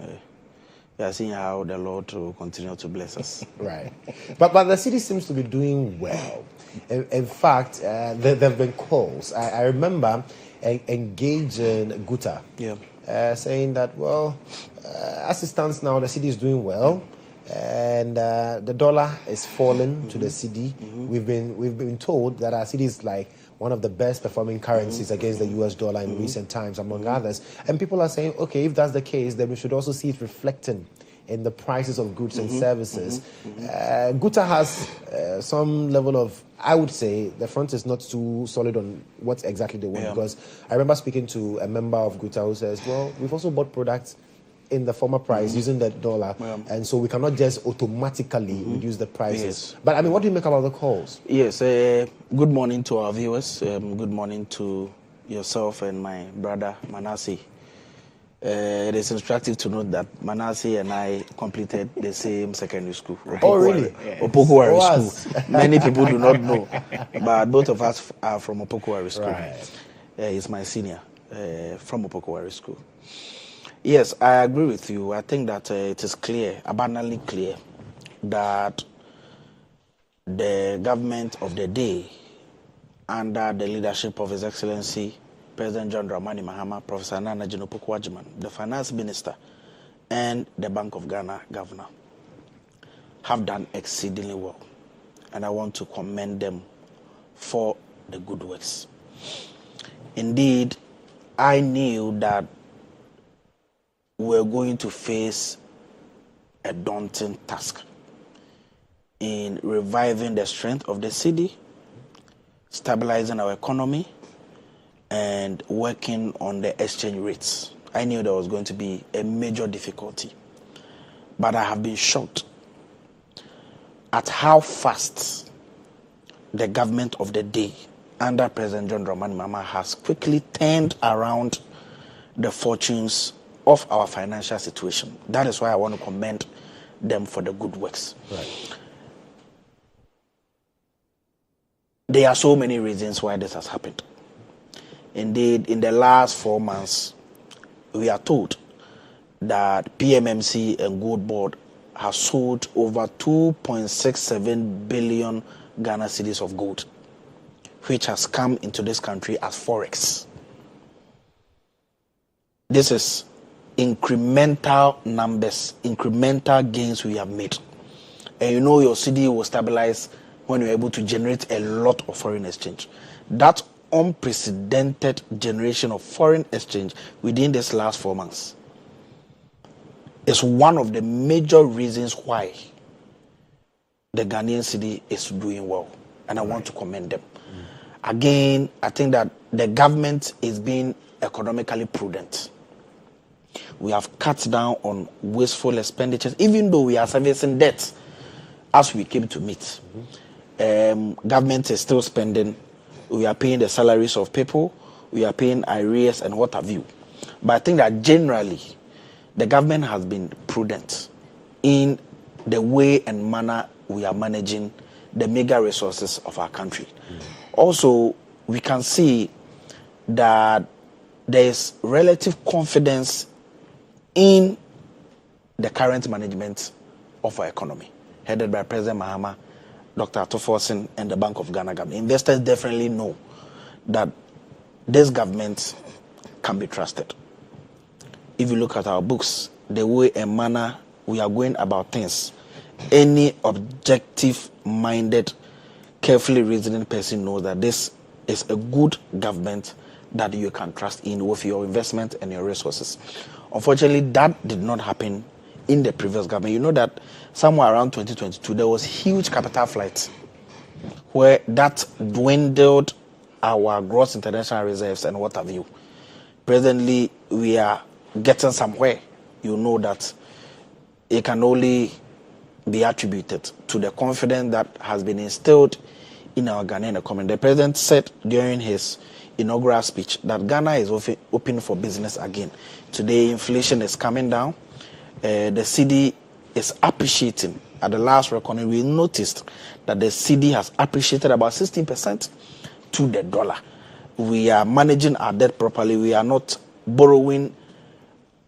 We are seeing how the Lord will continue to bless us. Right. But the city seems to be doing well. In fact, there have been calls. I remember engaging Gutta, saying that, well, as it stands now, the city is doing well. And the dollar is falling to the cedi. We've been told that our cedi is like one of the best performing currencies against the US dollar in recent times, among others. And people are saying, okay, if that's the case, then we should also see it reflecting in the prices of goods and services. Gutta has some level of, I would say, the front is not too solid on what exactly they want, because I remember speaking to a member of Gutta who says, well, we've also bought products in the former price using the dollar, and so we cannot just automatically reduce the prices. Yes. But I mean, what do you make about the calls? Yes, good morning to our viewers. Good morning to yourself and my brother Manasseh. It is instructive to note that Manasseh and I completed the same secondary school. Oh, really? Opokuwari School. Many people do not know, but both of us are from Opokuwari School. Right. He's my senior from Opokuwari School. Yes, I agree with you. I think that it is clear, abundantly clear, that the government of the day, under the leadership of His Excellency President John Dramani Mahama, Professor Nana Opokuwari, the Finance Minister, and the Bank of Ghana Governor, have done exceedingly well. And I want to commend them for the good works. Indeed, I knew that we're going to face a daunting task in reviving the strength of the cedi, stabilizing our economy, and working on the exchange rates. I knew there was going to be a major difficulty, but I have been shocked at how fast the government of the day under President John Dramani Mahama has quickly turned around the fortunes of our financial situation. That is why I want to commend them for the good works. Right. There are so many reasons why this has happened. Indeed, in the last 4 months, we are told that PMMC and Gold Board have sold over 2.67 billion Ghana cedis of gold, which has come into this country as forex. This is incremental numbers, incremental gains we have made. And you know your cedi will stabilize when you're able to generate a lot of foreign exchange. That unprecedented generation of foreign exchange within this last 4 months is one of the major reasons why the Ghanaian cedi is doing well. And I want to commend them. Again, I think that the government is being economically prudent. We have cut down on wasteful expenditures, even though we are servicing debt as we came to meet. Government is still spending. We are paying the salaries of people. We are paying arrears and what have you. But I think that generally, the government has been prudent in the way and manner we are managing the mega resources of our country. Also, we can see that there is relative confidence in the current management of our economy, headed by President Mahama Dr. Atoforsen and the Bank of Ghana government. Investors definitely know that this government can be trusted. If you look at our books, the way and manner we are going about things, any objective-minded, carefully reasoning person knows that this is a good government that you can trust in with your investment and your resources. Unfortunately, that did not happen in the previous government. You know that somewhere around 2022, there was huge capital flight where that dwindled our gross international reserves and what have you. Presently, we are getting somewhere. You know that it can only be attributed to the confidence that has been instilled in our Ghanaian economy. The president said during his inaugural speech that Ghana is open for business again. Today, inflation is coming down. The Cedi is appreciating. At the last reckoning, we noticed that the Cedi has appreciated about 16% to the dollar. We are managing our debt properly. We are not borrowing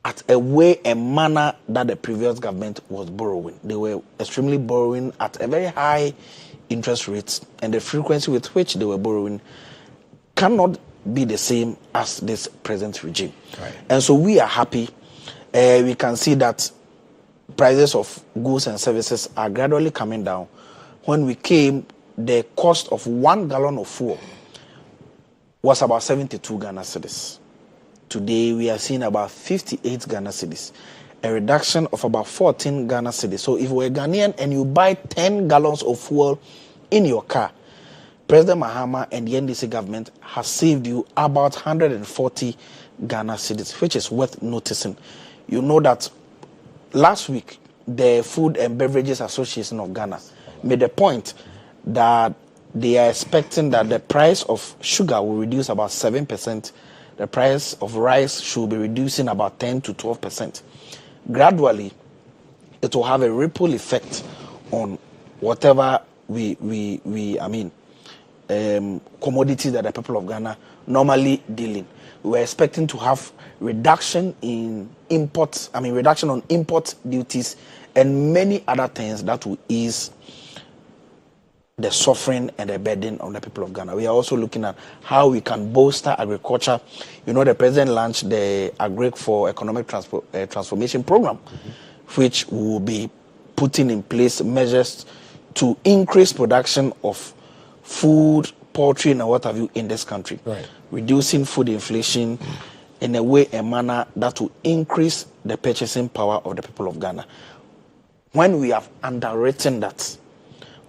at a way and manner that the previous government was borrowing. They were extremely borrowing at a very high interest rates, and the frequency with which they were borrowing cannot be the same as this present regime. Right. And so we are happy. We can see that prices of goods and services are gradually coming down. When we came, the cost of 1 gallon of fuel was about 72 Ghana cedis. Today, we are seeing about 58 Ghana cedis, a reduction of about 14 Ghana cedis. So if you're a Ghanaian and you buy 10 gallons of fuel in your car, President Mahama and the NDC government has saved you about 140 Ghana cedis, which is worth noticing. You know that last week, the Food and Beverages Association of Ghana made the point that they are expecting that the price of sugar will reduce about 7%. The price of rice should be reducing about 10 to 12%. Gradually, it will have a ripple effect on whatever commodities that the people of Ghana normally deal in. We're expecting to have reduction on import duties and many other things that will ease the suffering and the burden on the people of Ghana. We are also looking at how we can bolster agriculture. You know, the president launched the Agri for Economic Transformation Program, which will be putting in place measures to increase production of food, poultry, and what have you in this country. Right. Reducing food inflation in a way and manner that will increase the purchasing power of the people of Ghana. When we have underwritten that,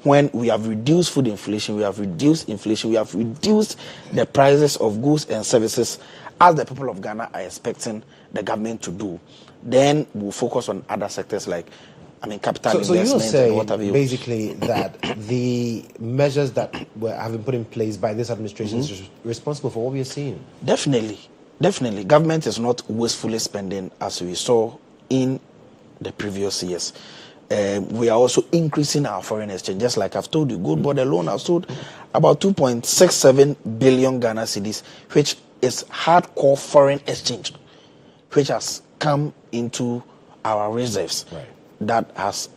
when we have reduced food inflation, we have reduced inflation, we have reduced the prices of goods and services as the people of Ghana are expecting the government to do, then we'll focus on other sectors like capital investment. So you say and basically that the measures that have been put in place by this administration is responsible for what we are seeing? Definitely. Government is not wastefully spending as we saw in the previous years. We are also increasing our foreign exchange. Just like I've told you, gold board alone has sold about 2.67 billion Ghana cedis, which is hardcore foreign exchange, which has come into our reserves. Right. That has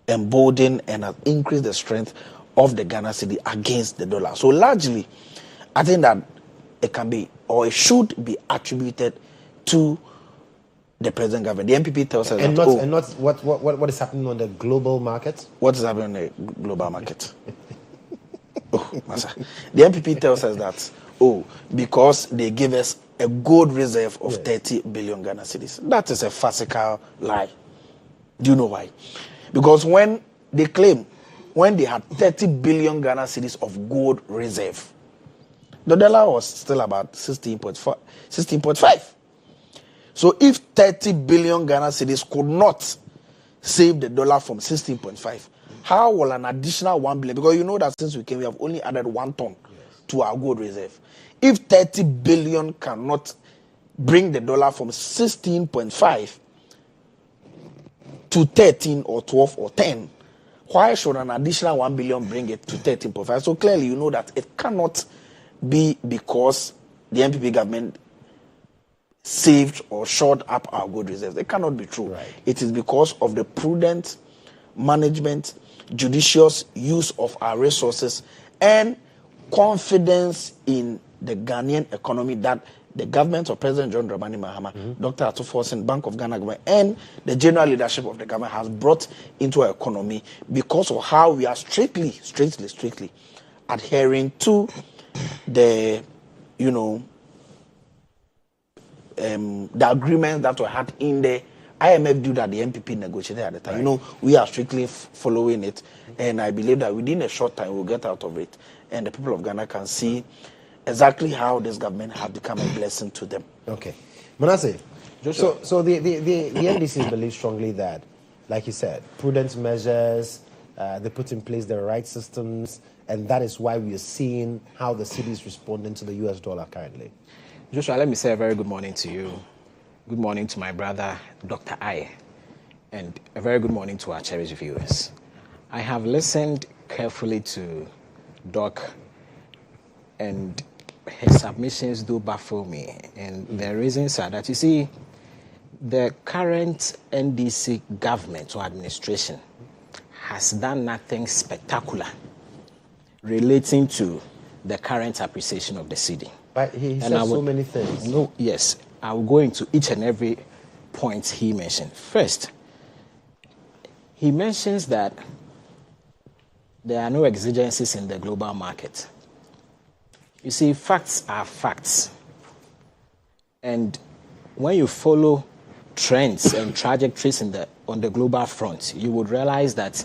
emboldened and has increased the strength of the Ghana cedi against the dollar. So largely, I think that it can be, or it should be attributed to the present government. The MPP tells us what is happening on the global market? What is happening on the global market? The MPP tells us that, because they give us a gold reserve of 30 billion Ghana cedis. That is a farcical lie. Do you know why? Because when they claim, when they had 30 billion Ghana cedis of gold reserve, the dollar was still about 16.5. So if 30 billion Ghana cedis could not save the dollar from 16.5, how will an additional 1 billion? Because you know that since we came, we have only added 1 ton to our gold reserve. If 30 billion cannot bring the dollar from 16.5 to 13 or 12 or 10, why should an additional 1 billion bring it to 13.5? So clearly you know that it cannot be because the MPP government saved or shored up our gold reserves. It cannot be true. Right. It is because of the prudent management judicious use of our resources, and confidence in the Ghanaian economy that the government of President John Dramani Mahama, Dr. Atta Forson, Bank of Ghana government, and the general leadership of the government has brought into our economy because of how we are strictly adhering to the, the agreements that were had in the IMF deal that the MPP negotiated at the time. Right. We are strictly following it, and I believe that within a short time we'll get out of it, and the people of Ghana can see exactly how this government has become a blessing to them. Okay. Manasseh, so the NDC believes strongly that, like you said, prudent measures, they put in place the right systems, and that is why we are seeing how the city is responding to the US dollar currently. Joshua, let me say a very good morning to you. Good morning to my brother, Dr. Ayeh, and a very good morning to our cherished viewers. I have listened carefully to Doc, and his submissions do baffle me. And the reasons are that, you see, the current NDC government or administration has done nothing spectacular relating to the current appreciation of the cedi. But he said so many things. No, yes. I will go into each and every point he mentioned. First, he mentions that there are no exigencies in the global market. You see, facts are facts. And when you follow trends and trajectories on the global front, you would realize that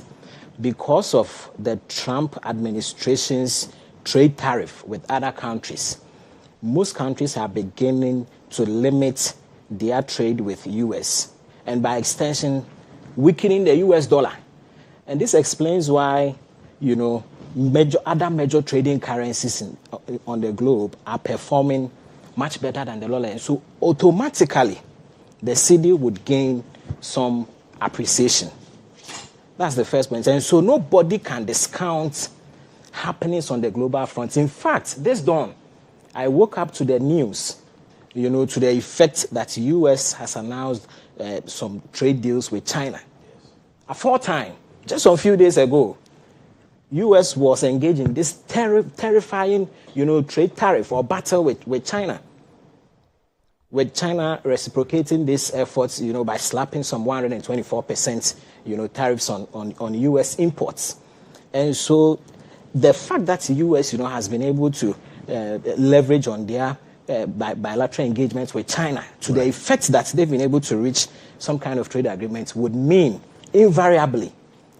because of the Trump administration's trade tariff with other countries, most countries are beginning to limit their trade with U.S. and by extension, weakening the U.S. dollar. And this explains why, other major trading currencies on the globe are performing much better than the dollar. And so automatically, the cedi would gain some appreciation. That's the first point. And so nobody can discount happenings on the global front. In fact, this dawn, I woke up to the news, to the effect that the U.S. has announced some trade deals with China. A fourth time, just a few days ago, U.S. was engaged in this terrifying, trade tariff or battle with China. With China reciprocating these efforts, by slapping some 124%, tariffs on U.S. imports. And so the fact that the U.S., has been able to leverage on their bilateral engagements with China to the effect that they've been able to reach some kind of trade agreement would mean invariably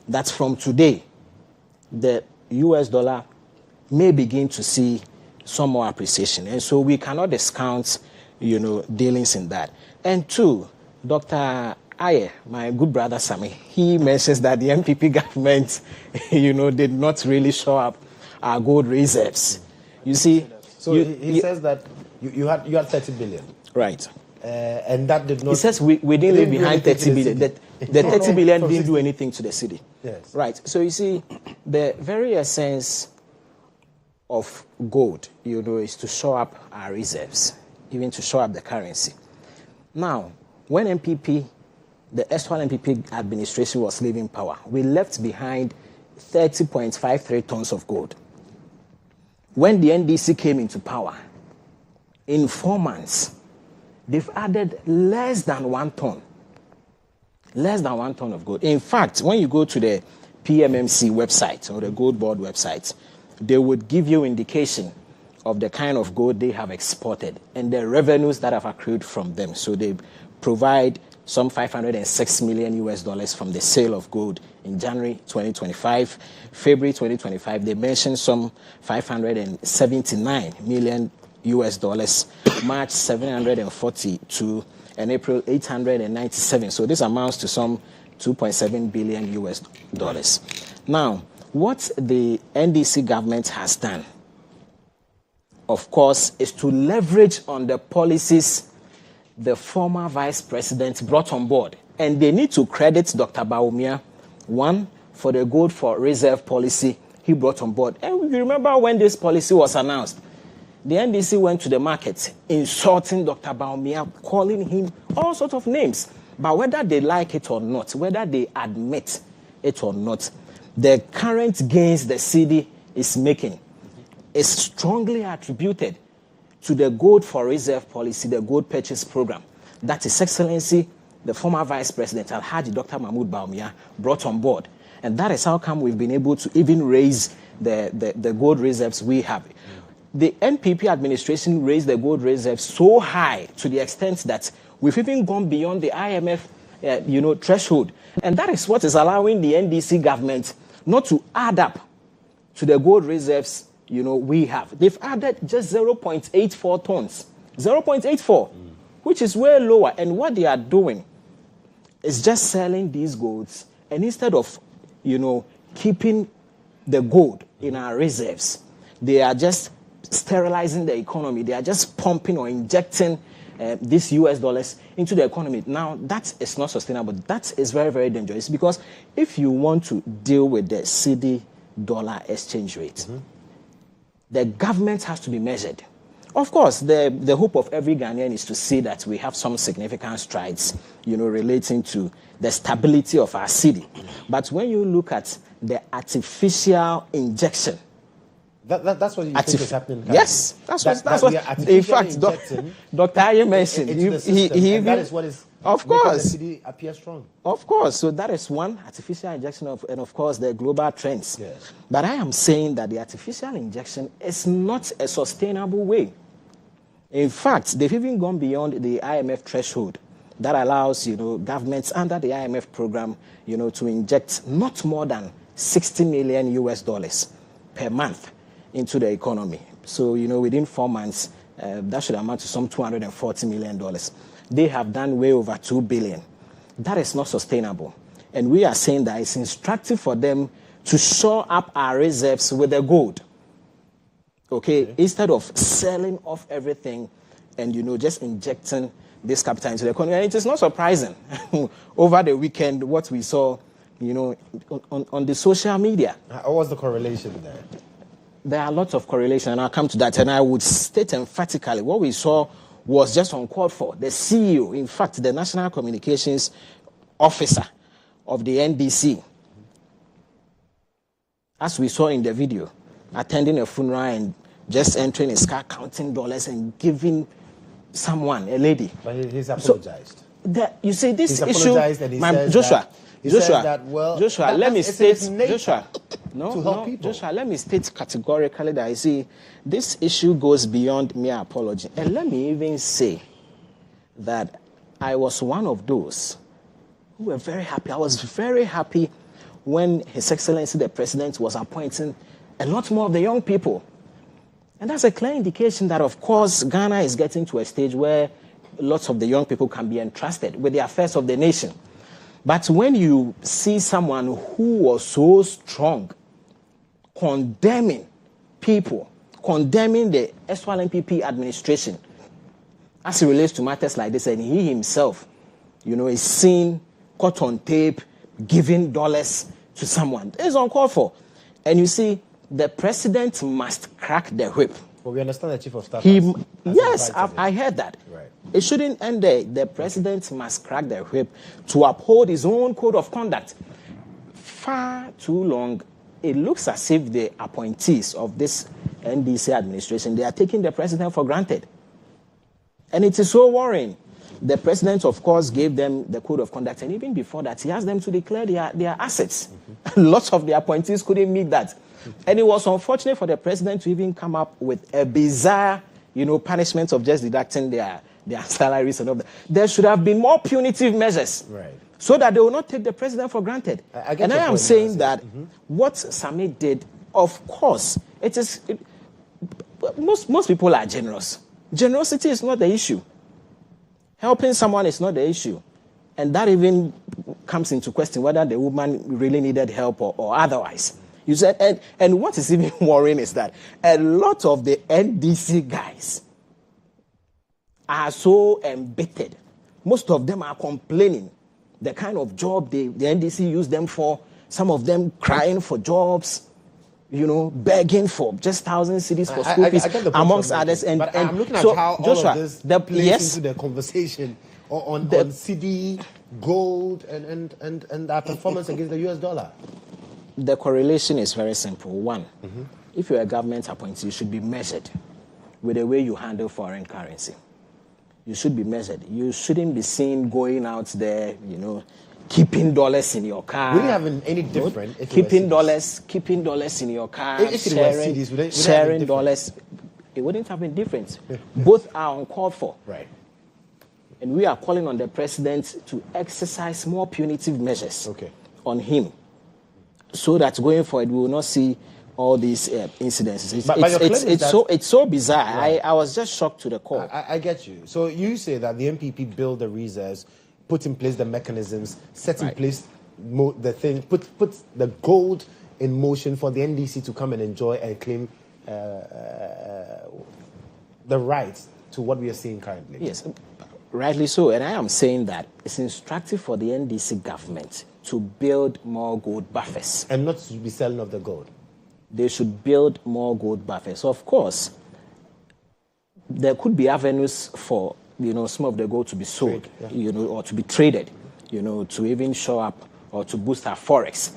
that from today, the US dollar may begin to see some more appreciation. And so we cannot discount, dealings in that. And two, Dr. Ayeh, my good brother Sammy, he mentions that the MPP government, did not really show up our gold reserves. You see, so he says that you had 30 billion, right? And that did not. He says we didn't leave behind 30 billion. The 30 billion didn't do anything to the city. Yes. Right. So you see, the very essence of gold, is to show up our reserves, even to show up the currency. Now, when the actual MPP administration was leaving power, we left behind 30.53 tons of gold. When the NDC came into power, in 4 months, they've added less than 1 ton. Less than 1 ton of gold. In fact, when you go to the PMMC website or the Gold Board website, they would give you indication of the kind of gold they have exported and the revenues that have accrued from them. So they provide some $506 million US from the sale of gold in January 2025. February 2025, they mentioned some $579 million US, March 742, and April 897. So this amounts to some $2.7 billion US. Now, what the NDC government has done, of course, is to leverage on the policies the former vice president brought on board. And they need to credit Dr. Bawumia, one, for the gold for reserve policy he brought on board. And you remember when this policy was announced, the NDC went to the market insulting Dr. Bawumia, calling him all sorts of names. But whether they like it or not, whether they admit it or not, the current gains the Cedi is making is strongly attributed to the gold for reserve policy, the gold purchase program that His Excellency, the former Vice President, Alhaji Dr. Mahmoud Bawumia, brought on board. And that is how come we've been able to even raise the gold reserves we have. The NPP administration raised the gold reserves so high to the extent that we've even gone beyond the IMF threshold. And that is what is allowing the NDC government not to add up to the gold reserves we have. They've added just 0.84 tons. 0.84, which is way lower. And what they are doing is just selling these golds. And instead of, keeping the gold in our reserves, they are just sterilizing the economy. They are just pumping or injecting these US dollars into the economy. Now, that is not sustainable. That is very, very dangerous, because if you want to deal with the Cedi dollar exchange rate, the government has to be measured. Of course, the hope of every Ghanaian is to see that we have some significant strides, relating to the stability of our Cedi. But when you look at the artificial injection, that's what you think is happening. Yes, that's what. In fact, Dr. Ayeh mentioned. That is what is. Of course, the Cedi appear strong. Of course, so that is one artificial injection and of course the global trends. Yes. But I am saying that the artificial injection is not a sustainable way. In fact, they've even gone beyond the IMF threshold that allows governments under the IMF program to inject not more than $60 million US per month into the economy. So, within 4 months, that should amount to some $240 million. They have done way over $2 billion. That is not sustainable. And we are saying that it's instructive for them to shore up our reserves with the gold. Okay? Instead of selling off everything and, just injecting this capital into the economy. And it is not surprising over the weekend what we saw, on the social media. What was the correlation there? There are lots of correlation, and I'll come to that. And I would state emphatically what we saw was just uncalled for. The CEO, in fact, the National Communications Officer of the NDC, as we saw in the video, attending a funeral and just entering his car, counting dollars and giving someone, a lady. But he's apologized. So, you see, this he's issue, apologized and he says Joshua, let me state, Joshua, Joshua, let me state categorically that I see this issue goes beyond mere apology. And let me even say that I was one of those who were very happy. I was very happy when His Excellency the President was appointing a lot more of the young people. And that's a clear indication that, of course, Ghana is getting to a stage where lots of the young people can be entrusted with the affairs of the nation. But when you see someone who was so strong, condemning people, condemning the SYLMPP administration, as it relates to matters like this, and he himself, is seen, caught on tape, giving dollars to someone, it's uncalled for. And you see, the president must crack the whip. But we understand the chief of staff. Yes, I heard that. Right. It shouldn't end there. The president must crack the whip to uphold his own code of conduct. Far too long, it looks as if the appointees of this NDC administration, they are taking the president for granted. And it is so worrying. The president, of course, gave them the code of conduct, and even before that, he asked them to declare their assets. Lots of the appointees couldn't meet that. And it was unfortunate for the president to even come up with a bizarre, punishment of just deducting their salaries and all that. There should have been more punitive measures, right, so that they will not take the president for granted. I am saying that what Sammy did, of course, most people are generous. Generosity is not the issue. Helping someone is not the issue. And that even comes into question whether the woman really needed help or otherwise. You said, and what is even worrying is that a lot of the NDC guys are so embittered. Most of them are complaining the kind of job the NDC used them for. Some of them crying for jobs, begging for just 1,000 cedis for school fees, amongst others. But I'm looking at how Joshua, all of this plays into the conversation on Cedi, gold, and our performance against the US dollar. the correlation is very simple. One, if you're a government appointee, you should be measured with the way you handle foreign currency. You should be measured. You shouldn't be seen going out there, keeping dollars in your car. Would it have been any different if keeping dollars in your car, sharing dollars? It wouldn't have been different. Both are uncalled for. Right. And we are calling on the president to exercise more punitive measures on him, so that going forward we will not see all these incidences. It's so bizarre. Right. I was just shocked to the core. I get you. So you say that the MPP build the reserves, put in place the mechanisms, set in place the thing, put the gold in motion for the NDC to come and enjoy and claim the rights to what we are seeing currently. Yes, rightly so. And I am saying that it's instructive for the NDC government to build more gold buffers. And not to be selling off the gold. They should build more gold buffers. So of course, there could be avenues for some of the gold to be sold, or to be traded, to even show up or to boost our forex.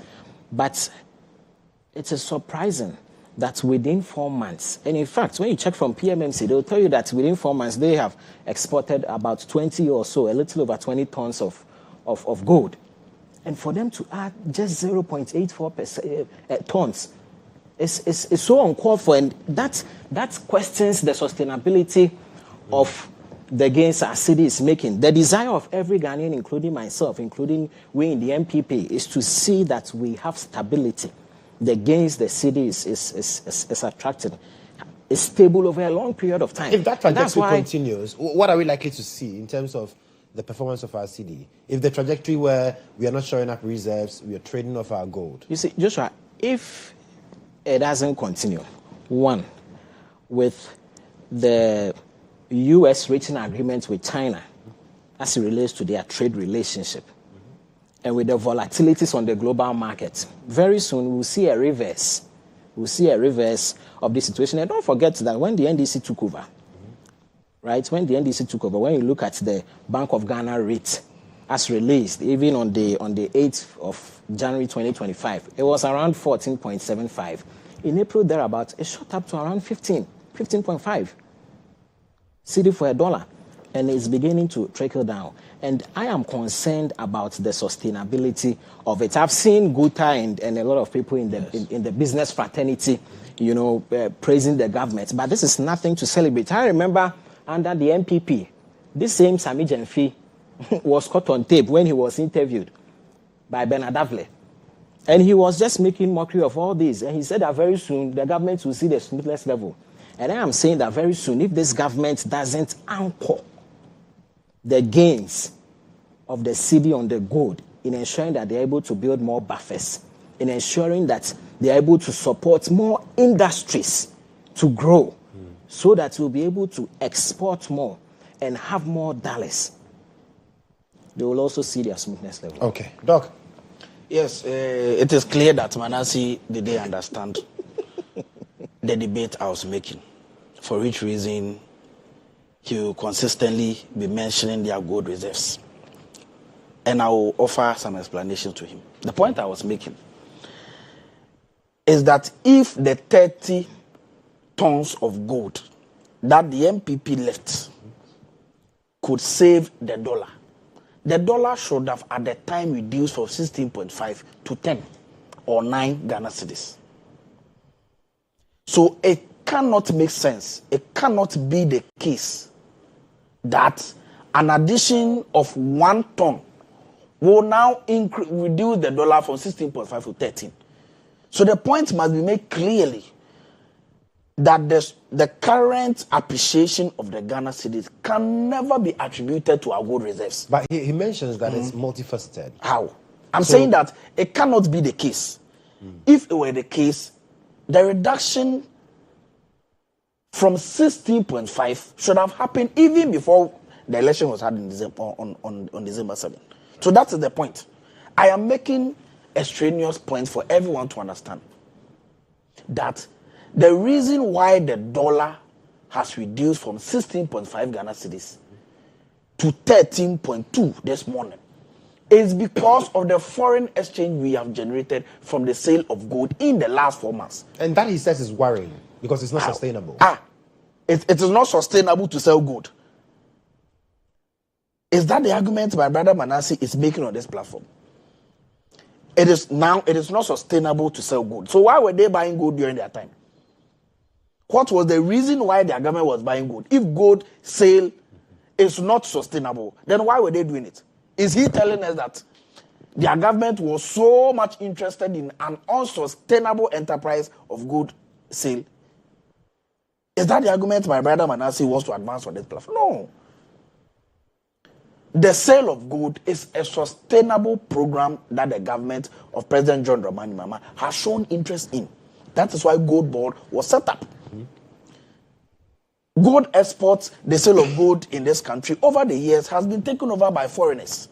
But it is surprising that within 4 months, and in fact, when you check from PMMC, they'll tell you that within 4 months they have exported about 20 or so, a little over 20 tons of gold, and for them to add just 0.84% tons. It's so uncalled for, and that questions the sustainability of the gains our city is making. The desire of every Ghanaian, including myself, including we in the MPP, is to see that we have stability. The gains the city is attracting is stable over a long period of time. If that trajectory continues, what are we likely to see in terms of the performance of our city? If the trajectory where we are not showing up reserves, we are trading off our gold. You see, Joshua, if it doesn't continue, one, with the U.S. reaching agreement with China as it relates to their trade relationship, and with the volatilities on the global market, very soon we'll see a reverse. We'll see a reverse of the situation. And don't forget that when the NDC took over, right, when you look at the Bank of Ghana rate as released, even on the 8th of January 2025, it was around 14.75. In April, thereabouts, it shot up to around 15.5 Cedi for $1, and it's beginning to trickle down. And I am concerned about the sustainability of it. I've seen Guta and a lot of people in the business fraternity, praising the government, but this is nothing to celebrate. I remember under the MPP, this same Sammy Jenfi was caught on tape when he was interviewed by Benadavle. And he was just making mockery of all this. And he said that very soon the government will see the smoothness level. And I am saying that very soon, if this government doesn't anchor the gains of the city on the gold in ensuring that they're able to build more buffers, in ensuring that they're able to support more industries to grow, so that we'll be able to export more and have more dollars, they will also see their smoothness level. Okay. Doc? Yes, it is clear that Manasseh didn't understand the debate I was making, for which reason he will consistently be mentioning their gold reserves. And I will offer some explanation to him. The point I was making is that if the 30 tons of gold that the MPP left could save the dollar should have at the time reduced from 16.5 to 10 or 9 Ghana cedis. So it cannot make sense. It cannot be the case that an addition of 1 ton will now reduce the dollar from 16.5 to 13. So the point must be made clearly that the current appreciation of the Ghana cedis can never be attributed to our gold reserves. But he mentions that it's multifaceted. How? I'm saying that it cannot be the case. If it were the case, the reduction from 16.5 should have happened even before the election was had in December, on December 7th. So that is the point. I am making a strenuous point for everyone to understand that the reason why the dollar has reduced from 16.5 Ghana cedis to 13.2 this morning is because of the foreign exchange we have generated from the sale of gold in the last 4 months. And that, he says, is worrying because it's not sustainable. It is not sustainable to sell gold. Is that the argument my brother Manasseh is making on this platform? It is not sustainable to sell gold. So why were they buying gold during their time? What was the reason why their government was buying gold? If gold sale is not sustainable, then why were they doing it? Is he telling us that their government was so much interested in an unsustainable enterprise of gold sale? Is that the argument my brother Manasseh wants to advance on this platform? No. The sale of gold is a sustainable program that the government of President John Dramani Mahama has shown interest in. That is why Gold Board was set up. Gold exports, the sale of gold in this country over the years has been taken over by foreigners.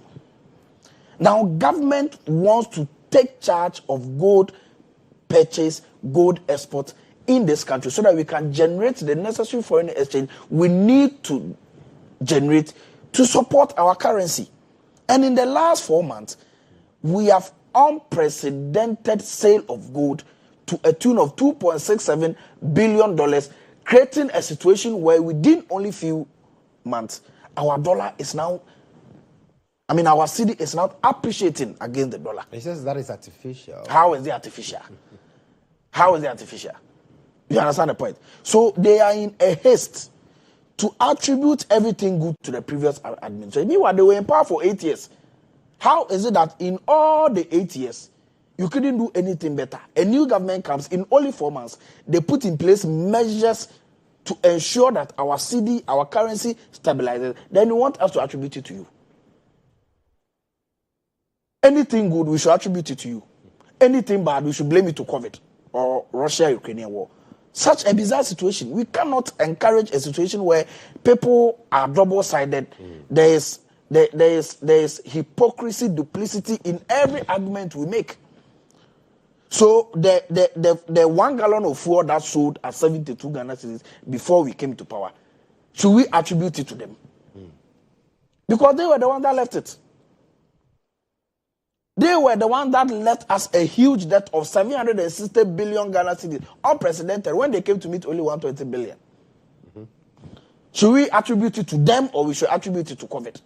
Now, government wants to take charge of gold purchase, gold export in this country so that we can generate the necessary foreign exchange we need to generate to support our currency. And in the last 4 months, we have unprecedented sale of gold to a tune of $2.67 billion, creating a situation where within only few months, our dollar is now, our cedi is now appreciating against the dollar. He says that is artificial. How is it artificial? How is it artificial? You understand the point? So they are in a haste to attribute everything good to the previous administration. Meanwhile, they were in power for 8 years. How is it that in all the 8 years, you couldn't do anything better? A new government comes in only 4 months. They put in place measures to ensure that our cedi, our currency stabilizes. Then you want us to attribute it to you. Anything good, we should attribute it to you. Anything bad, we should blame it to COVID or Russia-Ukrainian war. Such a bizarre situation. We cannot encourage a situation where people are double-sided. There is hypocrisy, duplicity in every argument we make. So the 1 gallon of fuel that sold at 72 Ghana cedis before we came to power, should we attribute it to them? Because they were the ones that left it. They were the ones that left us a huge debt of 760 billion Ghana cedis, unprecedented, when they came to meet only 120 billion. Should we attribute it to them or we should attribute it to COVID?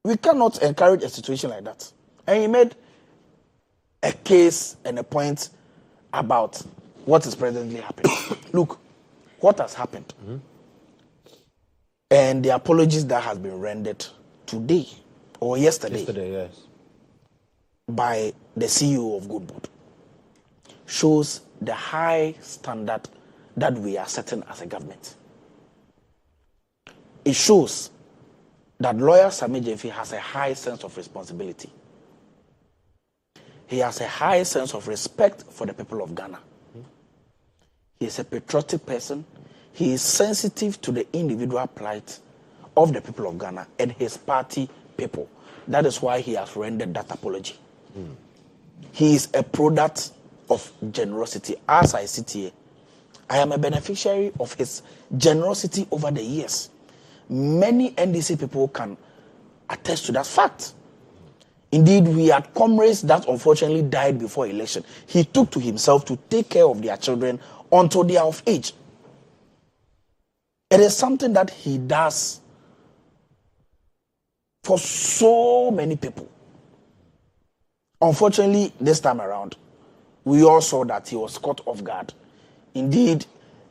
We cannot encourage a situation like that. And he made a case and a point about what is presently happening. Look, what has happened and the apologies that has been rendered today or yesterday, yes, by the CEO of Gold Board shows the high standard that we are setting as a government. It shows that lawyer Sammy has a high sense of responsibility. He has a high sense of respect for the people of Ghana. He is a patriotic person. He is sensitive to the individual plight of the people of Ghana and his party people. That is why he has rendered that apology. He is a product of generosity. As I sit here, I am a beneficiary of his generosity over the years. Many NDC people can attest to that fact. Indeed, we had comrades that unfortunately died before election. He took to himself to take care of their children until they are of age. It is something that he does for so many people. Unfortunately, this time around, we all saw that he was caught off guard. Indeed,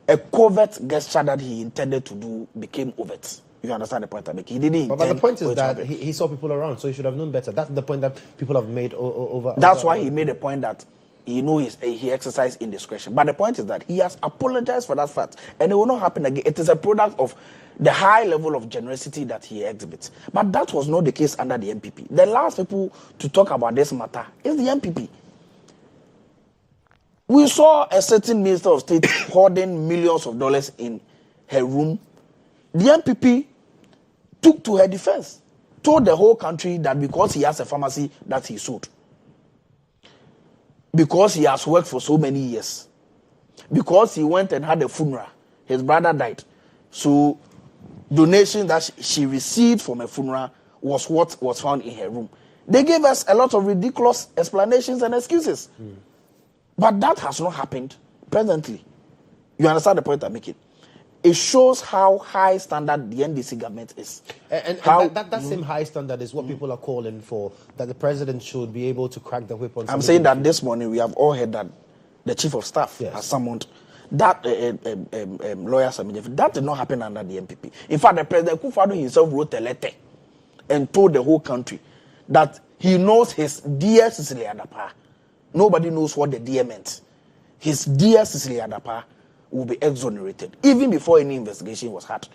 a covert gesture that he intended to do became overt. You understand the point I make? He didn't. But the point is that he saw people around, so he should have known better. That's the point that people have made over. That's why he made a point that he exercised indiscretion. But the point is that he has apologized for that fact, and it will not happen again. It is a product of the high level of generosity that he exhibits. But that was not the case under the MPP. The last people to talk about this matter is the MPP. We saw a certain Minister of State hoarding millions of dollars in her room. The MPP took to her defense, told the whole country that because he has a pharmacy that he sold, because he has worked for so many years, because he went and had a funeral, his brother died, so donations that she received from a funeral was what was found in her room. They gave us a lot of ridiculous explanations and excuses. But that has not happened presently. You understand the point I'm making? It shows how high standard the NDC government is. And that same high standard is what people are calling for, that the president should be able to crack the whip on. I'm saying that this morning we have all heard that the chief of staff has summoned that lawyer Sammy. That did not happen under the MPP. In fact, the president Koo Fori himself wrote a letter and told the whole country that he knows his dear Cecilia Dapaah. Nobody knows what the dear meant. His dear Cecilia Dapaah will be exonerated even before any investigation was had.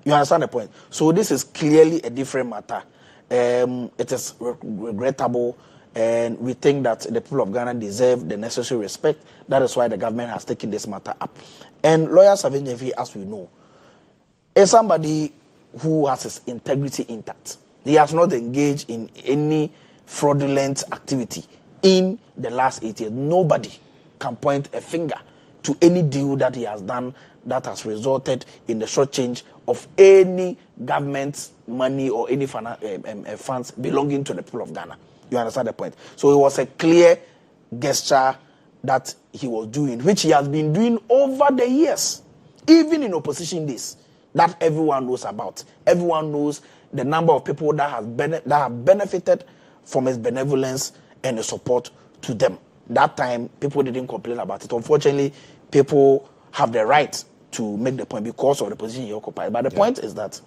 You understand the point? So this is clearly a different matter. It is regrettable, and we think that the people of Ghana deserve the necessary respect. That is why the government has taken this matter up. And lawyer Savinjevi, as we know, is somebody who has his integrity intact. He has not engaged in any fraudulent activity in the last 8 years. Nobody can point a finger to any deal that he has done that has resulted in the short change of any government money or any funds belonging to the people of Ghana. You understand the point? So it was a clear gesture that he was doing, which he has been doing over the years, even in opposition days, that everyone knows about. Everyone knows the number of people that have benefited from his benevolence and his support to them. That time, people didn't complain about it. Unfortunately, people have the right to make the point because of the position he occupies. But the point is that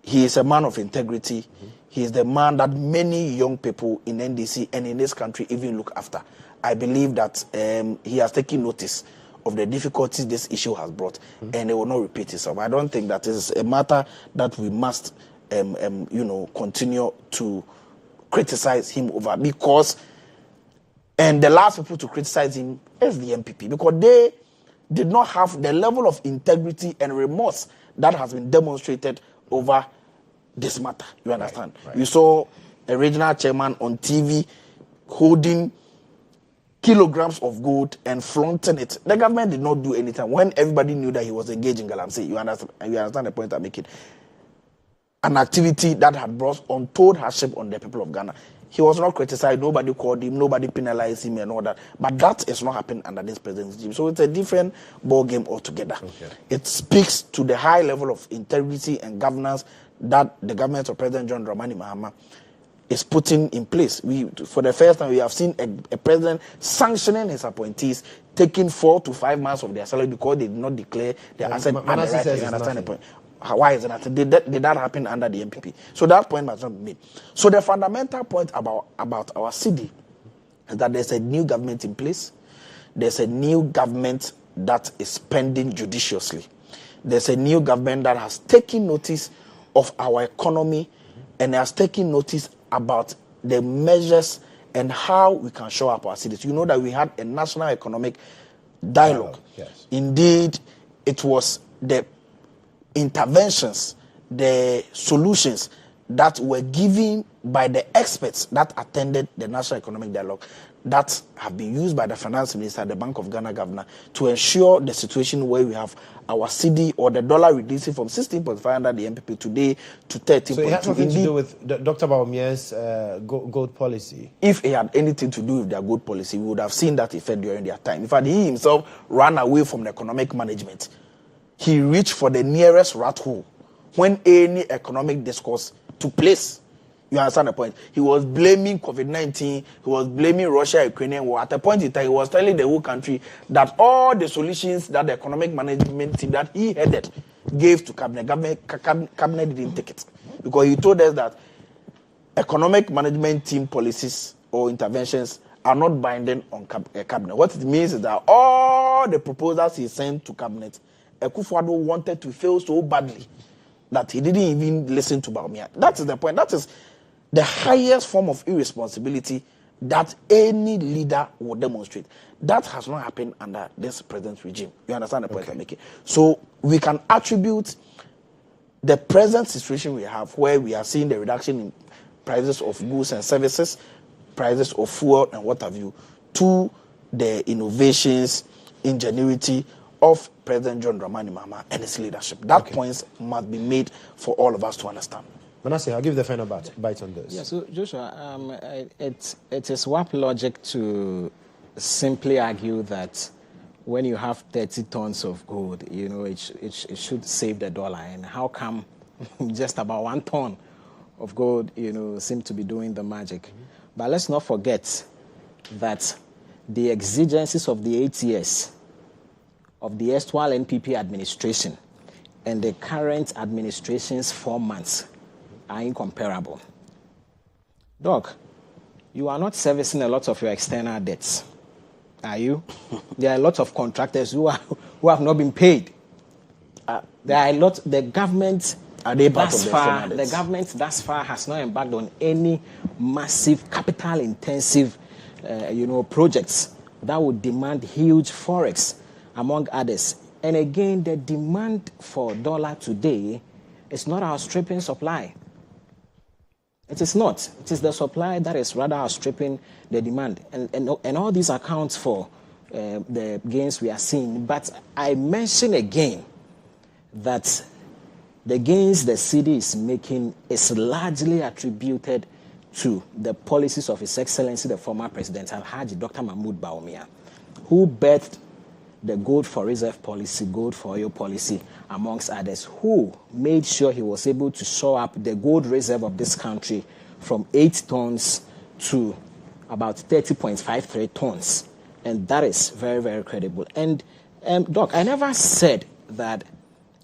he is a man of integrity. He is the man that many young people in NDC and in this country even look after. I believe that he has taken notice of the difficulties this issue has brought, and it will not repeat itself. I don't think that is a matter that we must, continue to criticize him over, because, and the last people to criticize him is the MPP, because they did not have the level of integrity and remorse that has been demonstrated over this matter. You understand? Right. You saw a regional chairman on TV holding kilograms of gold and flaunting it. The government did not do anything when everybody knew that he was engaged in galamsey. You understand the point I'm making? An activity that had brought untold hardship on the people of Ghana. He was not criticized, nobody called him, nobody penalized him and all that. But that is not happening under this president's regime. So it's a different ball game altogether. Okay. It speaks to the high level of integrity and governance that the government of President John Dramani Mahama is putting in place. For the first time, we have seen a president sanctioning his appointees, taking 4 to 5 months of their salary because they did not declare their asset. Manasseh says you understand the point? Why is it? Did that happen under the MPP? So that point must not be made. So the fundamental point about our Cedi is that there's a new government in place. There's a new government that is spending judiciously. There's a new government that has taken notice of our economy and has taken notice about the measures and how we can show up our cities. You know that we had a national economic dialogue. Yes. Indeed, it was the interventions, the solutions that were given by the experts that attended the National Economic Dialogue that have been used by the Finance Minister, the Bank of Ghana governor, to ensure the situation where we have our Cedi or the dollar reducing from 16.5 under the MPP today to 13.2. So it has nothing to do with Dr. Bawumia's gold policy? If it had anything to do with their gold policy, we would have seen that effect during their time. In fact, he himself ran away from the economic management. He reached for the nearest rat hole when any economic discourse took place. You understand the point? He was blaming COVID-19. He was blaming Russia-Ukrainian war. At a point in time, he was telling the whole country that all the solutions that the economic management team that he headed gave to cabinet, cabinet didn't take it. Because he told us that economic management team policies or interventions are not binding on cabinet. What it means is that all the proposals he sent to cabinet, Koo Fori wanted to fail so badly that he didn't even listen to Bawumia. That is the point. That is the highest form of irresponsibility that any leader would demonstrate. That has not happened under this present regime. You understand the point I'm making? So we can attribute the present situation we have, where we are seeing the reduction in prices of goods and services, prices of fuel and what have you, to the innovations, ingenuity of President John Dramani Mahama and his leadership. That points must be made for all of us to understand. Manasseh, I'll give the final bite on this. Yeah, so Joshua, it is WAP logic to simply argue that when you have 30 tons of gold, it should save the dollar. And how come just about 1 ton of gold, seem to be doing the magic? Mm-hmm. But let's not forget that the exigencies of the 8 years of the erstwhile NPP administration and the current administration's 4 months are incomparable. Doc, you are not servicing a lot of your external debts, are you? There are a lot of contractors who have not been paid. There are a lot. The government, the government thus far has not embarked on any massive capital-intensive, projects that would demand huge forex, among others. And again, the demand for dollar today is not outstripping supply. It is not. It is the supply that is rather outstripping the demand. And all these accounts for the gains we are seeing. But I mention again that the gains the Cedi is making is largely attributed to the policies of His Excellency, the former President Alhaji Dr. Mahmoud Bawumia, who birthed the gold for reserve policy, gold for oil policy, amongst others, who made sure he was able to shore up the gold reserve of this country from 8 tons to about 30.53 tons. And that is very, very credible. And, Doc, I never said that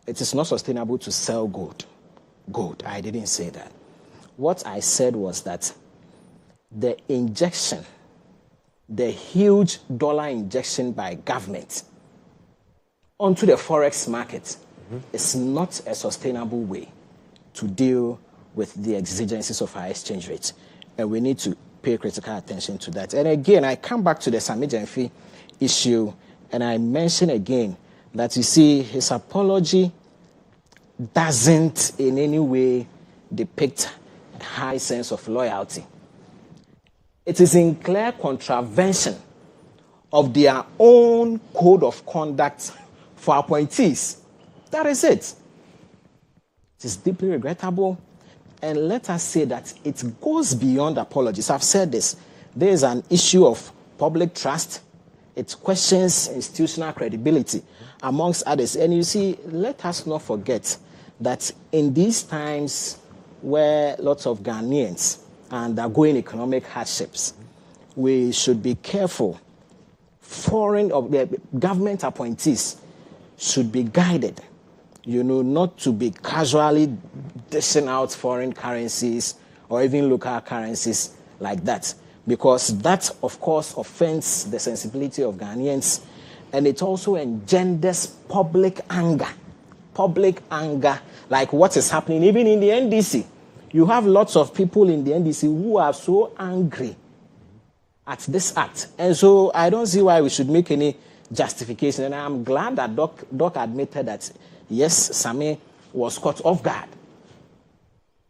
it is not sustainable to sell gold. I didn't say that. What I said was that the injection, the huge dollar injection by government onto the forex market is not a sustainable way to deal with the exigencies of our exchange rate. And we need to pay critical attention to that. And again, I come back to the Sammy Gyamfi issue, and I mention again that, you see, his apology doesn't in any way depict a high sense of loyalty. It is in clear contravention of their own code of conduct for appointees. That is it. It is deeply regrettable. And let us say that it goes beyond apologies. I've said this. There is an issue of public trust. It questions institutional credibility, amongst others. And you see, let us not forget that in these times where lots of Ghanaians are undergoing economic hardships, we should be careful. Foreign or government appointees should be guided, not to be casually dishing out foreign currencies or even local currencies like that, because that, of course, offends the sensibility of Ghanaians, and it also engenders public anger, like what is happening even in the NDC. You have lots of people in the NDC who are so angry at this act. And so I don't see why we should make any justification. And I'm glad that Doc admitted that, yes, Sammy was caught off guard.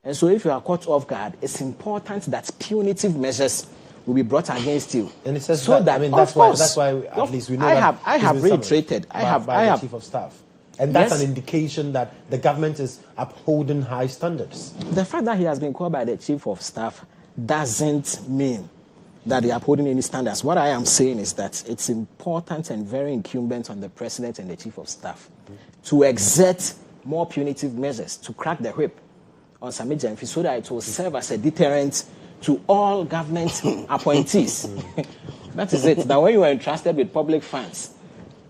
And so if you are caught off guard, it's important that punitive measures will be brought against you. And it says so that's why at least we know I have reiterated. I have the Chief of Staff. And that's an indication that the government is upholding high standards. The fact that he has been called by the Chief of Staff doesn't mean that they are upholding any standards. What I am saying is that it's important and very incumbent on the President and the Chief of Staff to exert more punitive measures to crack the whip on Sammy Gyamfi so that it will serve as a deterrent to all government appointees. That is it. That when you are entrusted with public funds,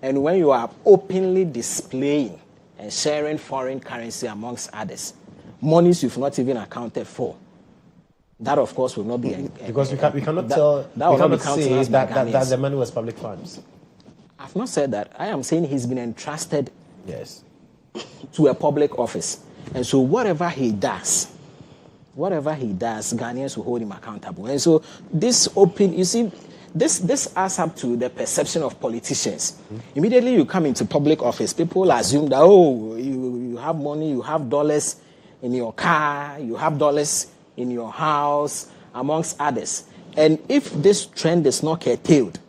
and when you are openly displaying and sharing foreign currency amongst others, monies you've not even accounted for, that of course will not be... Because we cannot say that the money was public funds. I've not said that. I am saying he's been entrusted to a public office. And so whatever he does, Ghanaians will hold him accountable. And so this this adds up to the perception of politicians. Immediately you come into public office, people assume that, you have money, you have dollars in your car, you have dollars in your house, amongst others. And if this trend is not curtailed,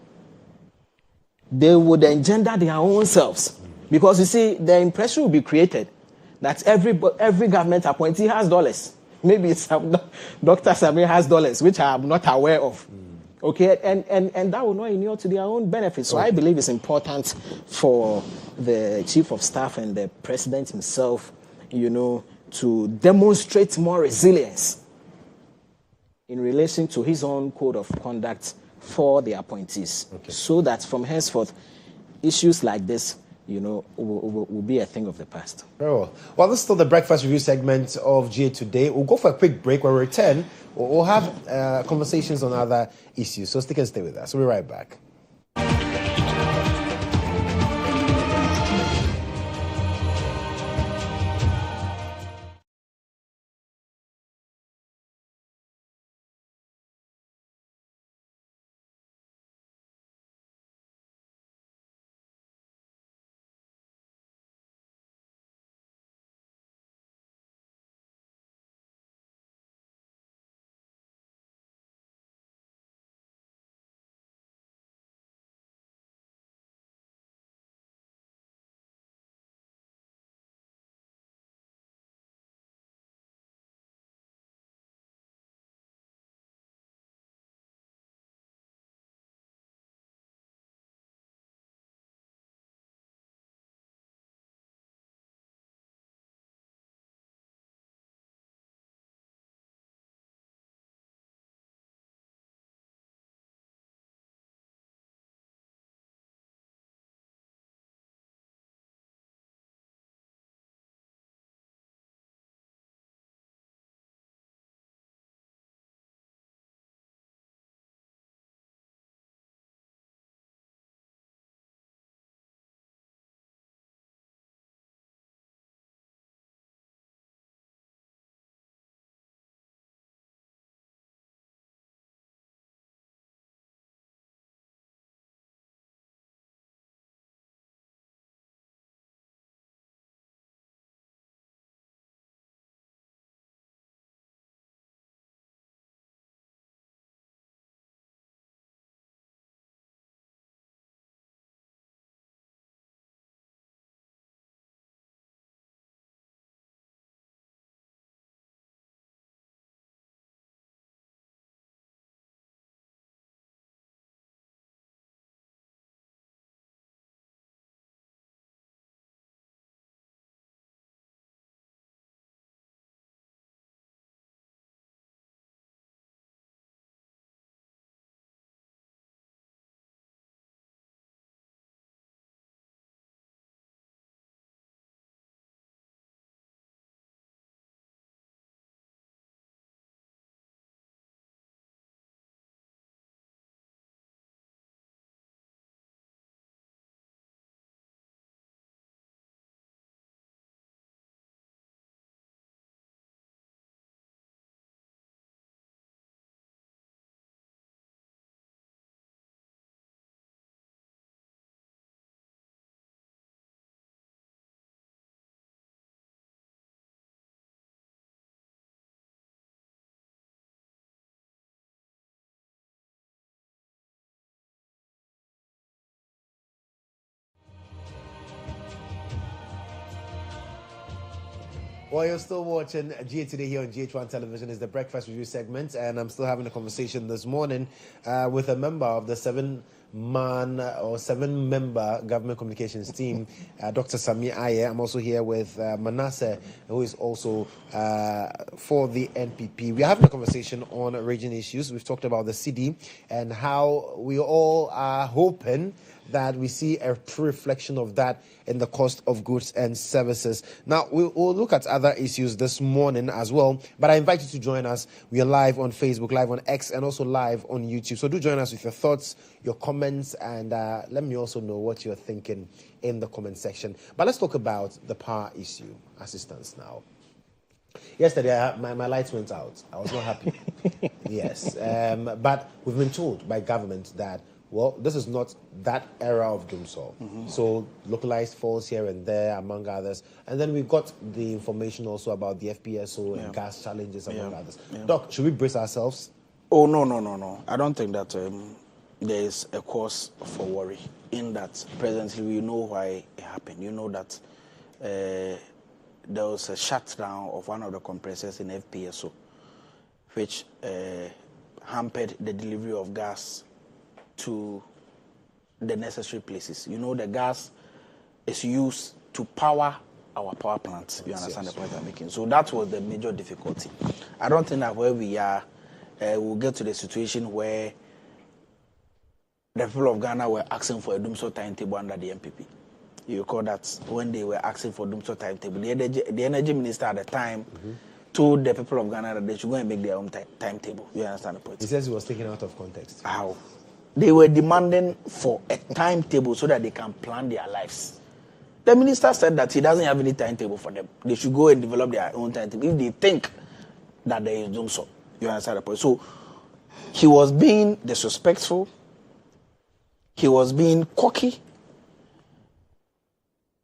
they would engender their own selves. Because you see, the impression will be created that every government appointee has dollars. maybe Dr. Sammy has dollars which I'm not aware of. Okay, and that will not inure to their own benefit. So I believe it's important for the chief of staff and the president himself, to demonstrate more resilience in relation to his own code of conduct for the appointees, so that from henceforth, issues like this, will be a thing of the past. Very well. Well, this is still the breakfast review segment of GA Today. We'll go for a quick break. When we return, we'll have conversations on other issues. So stick and stay with us. We'll be right back. Well, you're still watching GA Today here on GHOne Television. Is the breakfast review segment, and I'm still having a conversation this morning with a member of the seven-member government communications team, Dr. Sammy Ayeh. I'm also here with Manasseh, who is also for the NPP. We are having a conversation on region issues. We've talked about the Cedi and how we all are hoping that we see a true reflection of that in the cost of goods and services. Now, we'll look at other issues this morning as well, but I invite you to join us. We are live on Facebook, live on X, and also live on YouTube. So do join us with your thoughts, your comments, and let me also know what you're thinking in the comment section. But let's talk about the power issue assistance now. Yesterday, my lights went out. I was not happy. Yes. But we've been told by government that, well, this is not that era of doomsday. So localized faults here and there, among others. And then we've got the information also about the FPSO and gas challenges, among others. Doc, should we brace ourselves? Oh, no. I don't think that there is a cause for worry in that presently we know why it happened. You know that there was a shutdown of one of the compressors in FPSO, which hampered the delivery of gas to the necessary places. You know, the gas is used to power our power plants. You understand the point I'm making? So that was the major difficulty. I don't think that where we are, we'll get to the situation where the people of Ghana were asking for a doomsday timetable under the MPP. You recall that when they were asking for doomsday timetable, the energy minister at the time told the people of Ghana that they should go and make their own timetable. You understand the point? He says it was taken out of context. How? They were demanding for a timetable so that they can plan their lives. The minister said that he doesn't have any timetable for them. They should go and develop their own timetable if they think that there is doomsday. You understand the point? So he was being disrespectful. He was being cocky.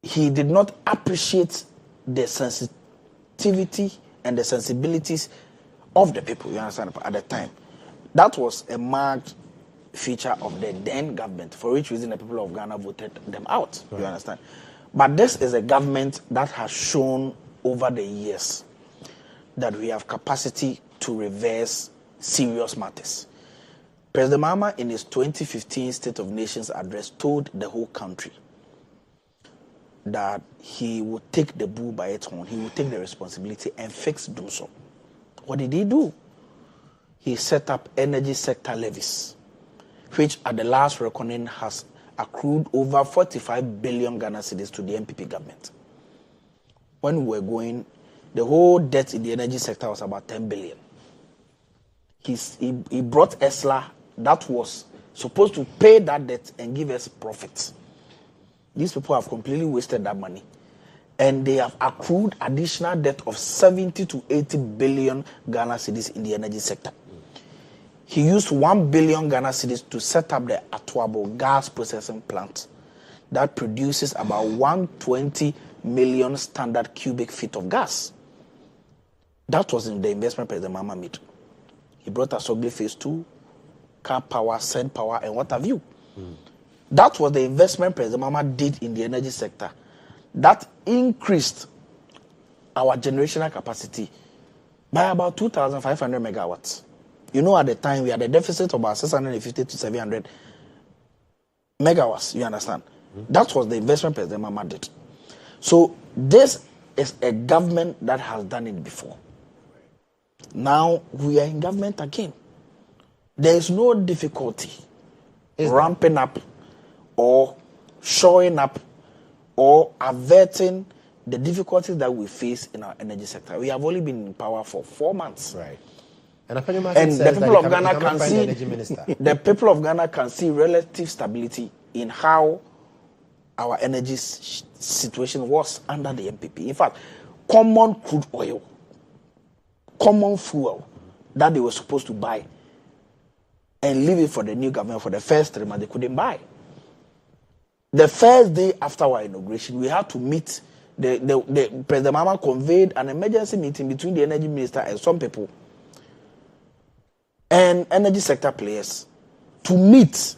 He did not appreciate the sensitivity and the sensibilities of the people, you understand, at the time. That was a marked feature of the then government, for which reason the people of Ghana voted them out, you understand. But this is a government that has shown over the years that we have capacity to reverse serious matters. President Mahama, in his 2015 State of Nations address, told the whole country that he would take the bull by its horn, he would take the responsibility and fix doomsday. What did he do? He set up energy sector levies, which at the last reckoning has accrued over 45 billion Ghana cedis to the MPP government. When we were going, the whole debt in the energy sector was about 10 billion. He brought ESLA that was supposed to pay that debt and give us profits. These people have completely wasted that money. And they have accrued additional debt of 70 to 80 billion Ghana cedis in the energy sector. He used 1 billion Ghana cedis to set up the Atuabo gas processing plant that produces about 120 million standard cubic feet of gas. That was in the investment President Mahama made. He brought Asobli Phase 2, Car Power, Send Power, and what have you. That was the investment President Mahama did in the energy sector. That increased our generational capacity by about 2,500 megawatts. You know, at the time, we had a deficit of about 650 to 700 megawatts, you understand? That was the investment President Mahama did. So this is a government that has done it before. Now we are in government again. There is no difficulty ramping up or showing up or averting the difficulties that we face in our energy sector. We have only been in power for 4 months. Right. And the people of Ghana can see the people of Ghana can see relative stability in how our energy situation was under the MPP. In fact, common crude oil, common fuel that they were supposed to buy and leave it for the new government for the first 3 months, they couldn't buy. The first day after our inauguration, we had to meet. The President Mahama convened an emergency meeting between the energy minister and some people and energy sector players to meet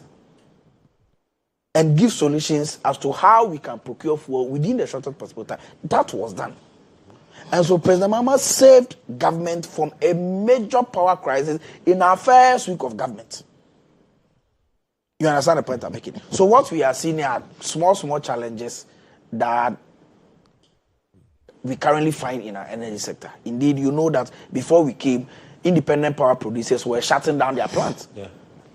and give solutions as to how we can procure fuel within the shortest possible time. That was done. And so President Mahama saved government from a major power crisis in our first week of government. You understand the point I'm making? So what we are seeing are small challenges that we currently find in our energy sector. Indeed, you know that before we came, independent power producers were shutting down their plants.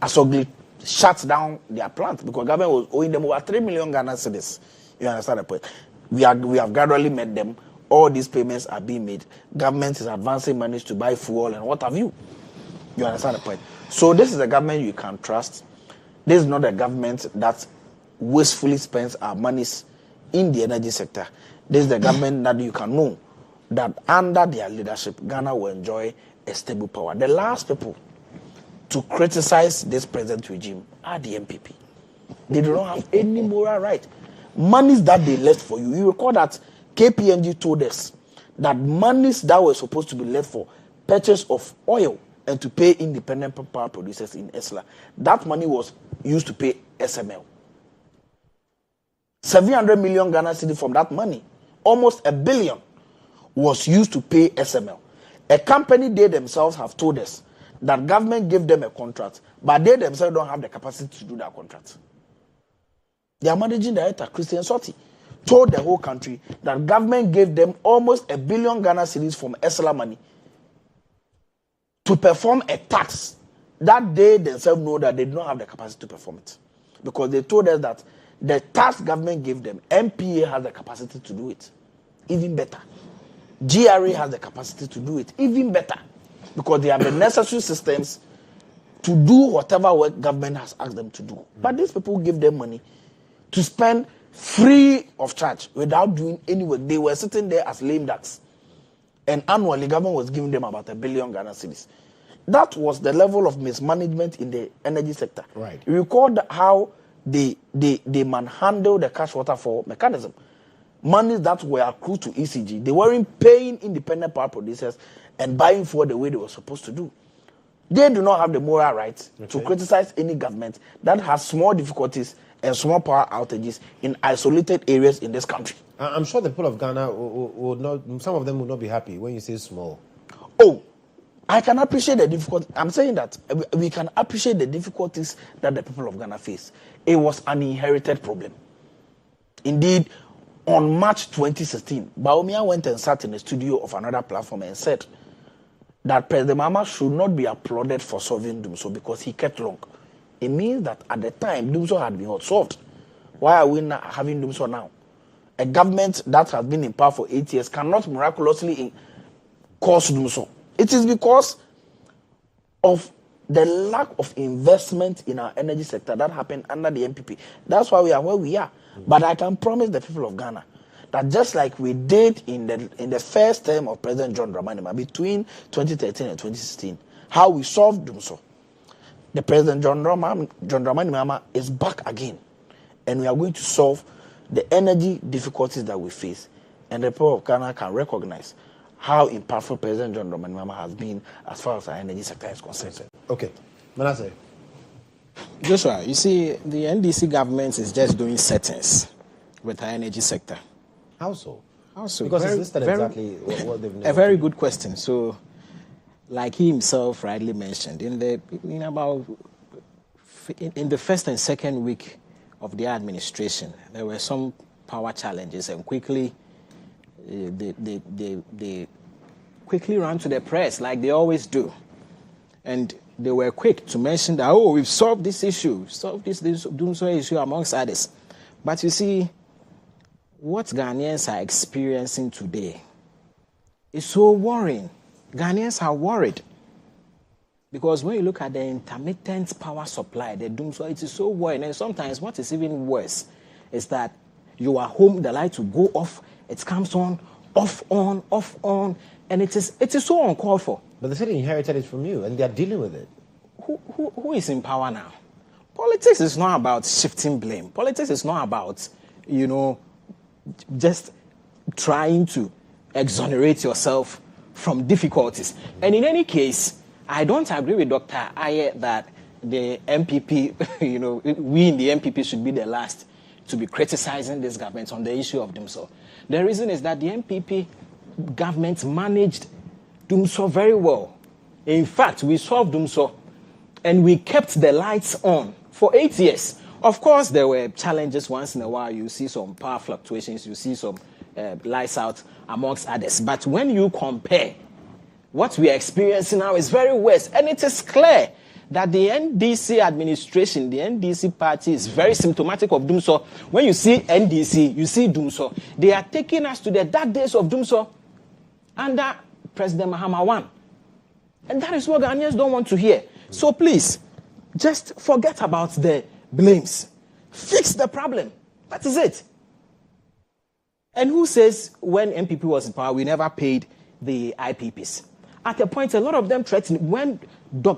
Asogli shut down their plant because government was owing them over 3 million Ghana cedis. You understand the point? We have gradually met them. All these payments are being made. Government is advancing money to buy fuel and what have you. You understand the point? So this is a government you can trust. This is not a government that wastefully spends our monies in the energy sector. This is the government that you can know that under their leadership, Ghana will enjoy a stable power. The last people to criticize this present regime are the MPP. They do not have any moral right. Monies that they left for you. You recall that KPMG told us that monies that were supposed to be left for purchase of oil and to pay independent power producers in ESLA, that money was used to pay SML. 700 million Ghana cedi from that money, almost $1 billion, was used to pay SML. A company, they themselves have told us that government gave them a contract, but they themselves don't have the capacity to do that contract. Their managing director, Christian Soti, told the whole country that government gave them almost 1 billion Ghana cedis from ESLA money to perform a tax that they themselves know that they don't have the capacity to perform it. Because they told us that the tax government gave them, MPA has the capacity to do it. Even better. GRA has the capacity to do it. Even better. Because they have the necessary systems to do whatever work government has asked them to do. But these people give them money to spend free of charge without doing any work. They were sitting there as lame ducks. And annually, government was giving them about 1 billion Ghana cedis. That was the level of mismanagement in the energy sector. Right. You recall how they manhandled the cash waterfall mechanism. Money that were accrued to ECG, they weren't paying independent power producers and buying for the way they were supposed to do. They do not have the moral right to criticize any government that has small difficulties and small power outages in isolated areas in this country. I'm sure the people of Ghana would not, some of them would not be happy when you say small. Oh, I can appreciate the difficulty. I'm saying that we can appreciate the difficulties that the people of Ghana face. It was an inherited problem. Indeed, on March 2016, Baumia went and sat in the studio of another platform and said that President Mahama should not be applauded for solving Dumso because he kept long. It means that at the time, Dumso had been solved. Why are we not having Dumso now? A government that has been in power for 8 years cannot miraculously cause Dumso. It is because of the lack of investment in our energy sector that happened under the MPP. That's why we are where we are. But I can promise the people of Ghana that just like we did in the first term of President John Dramani Mahama between 2013 and 2016, how we solved Dumso, the President John Dramani Mahama is back again. And we are going to solve the energy difficulties that we face. And the people of Ghana can recognize how impactful President John Dramani Mahama has been as far as our energy sector is concerned. Okay. Manasseh. Joshua, you see, the NDC government is just doing settings with our energy sector. How so? How so? Because it's listed exactly what they've a very good question. So, like he himself rightly mentioned, in the first and second week of the administration, there were some power challenges, and quickly they quickly ran to the press like they always do. And they were quick to mention that, oh, we've solved this issue, solved this Dumso issue, amongst others. But you see, what Ghanaians are experiencing today is so worrying. Ghanaians are worried. Because when you look at the intermittent power supply, the Dumso, it is so worrying. And sometimes what is even worse is that you are home, the light will go off, it comes on, off on, and it is so uncalled for. But they said they inherited it from you, and they are dealing with it. Who is in power now? Politics is not about shifting blame. Politics is not about, just trying to exonerate yourself from difficulties. And in any case, I don't agree with Dr. Ayeh that the MPP, we in the MPP should be the last to be criticizing this government on the issue of Dumso. The reason is that the MPP government managed Dumso very well. In fact, we solved Dumso and we kept the lights on for 8 years. Of course, there were challenges once in a while. You see some power fluctuations, you see some lights out amongst others. But when you compare, what we are experiencing now is very worse. And it is clear that the NDC administration, the NDC party is very symptomatic of Dumso. When you see NDC, you see Dumso. They are taking us to the dark days of Dumso under President Mahama 1. And that is what Ghanaians don't want to hear. So please, just forget about the blames. Fix the problem. That is it. And who says when MPP was in power, we never paid the IPPs? At a point, a lot of them threatened when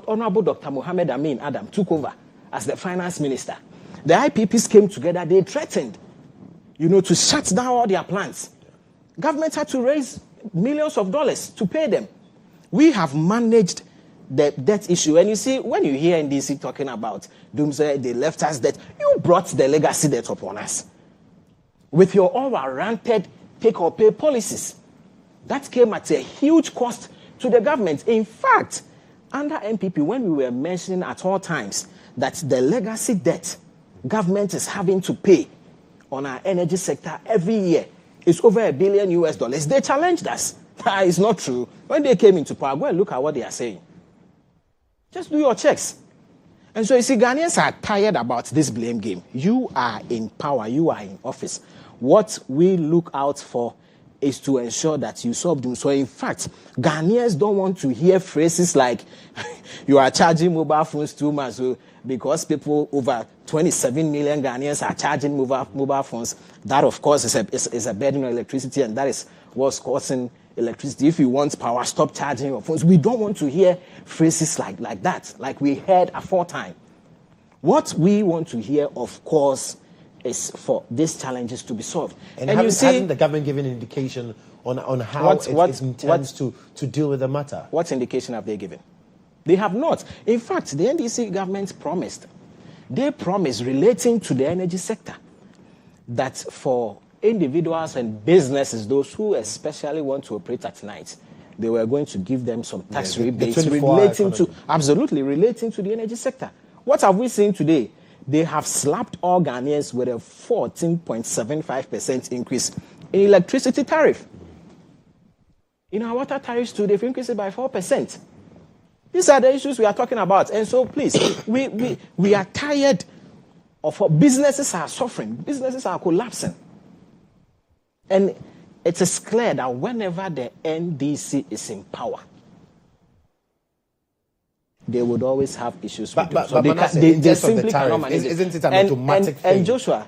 Honorable Dr. Mohamed Amin Adam took over as the finance minister. The IPPs came together, they threatened, to shut down all their plants. Government had to raise millions of dollars to pay them. We have managed the debt issue. And you see, when you hear NDC talking about Dumso, they left us debt, you brought the legacy debt upon us with your all-warranted take-or-pay policies. That came at a huge cost to the government. In fact, under MPP, when we were mentioning at all times that the legacy debt government is having to pay on our energy sector every year is over $1 billion, they challenged us. That is not true. When they came into power, go and look at what they are saying. Just do your checks. And so you see, Ghanaians are tired about this blame game. You are in power. You are in office. What we look out for is to ensure that you solve them. So in fact, Ghanaians don't want to hear phrases like, you are charging mobile phones too much, so because people over 27 million Ghanaians are charging mobile phones. That, of course, is a burden on electricity, and that is what's causing electricity. If you want power, stop charging your phones. We don't want to hear phrases like that, like we heard aforetime. What we want to hear, of course, is for these challenges to be solved. And hasn't the government given an indication on how it intends to deal with the matter? What indication have they given? They have not. In fact, the NDC government promised. They promised, relating to the energy sector, that for individuals and businesses, those who especially want to operate at night, they were going to give them some tax rebates relating to the energy sector. What have we seen today? They have slapped all Ghanaians with a 14.75% increase in electricity tariff. In our water tariffs too, they've increased it by 4%. These are the issues we are talking about. And so please, we are tired of businesses are suffering. Businesses are collapsing. And it is clear that whenever the NDC is in power, they would always have issues with them. So they simply cannot manage it. Isn't it an automatic thing? And Joshua,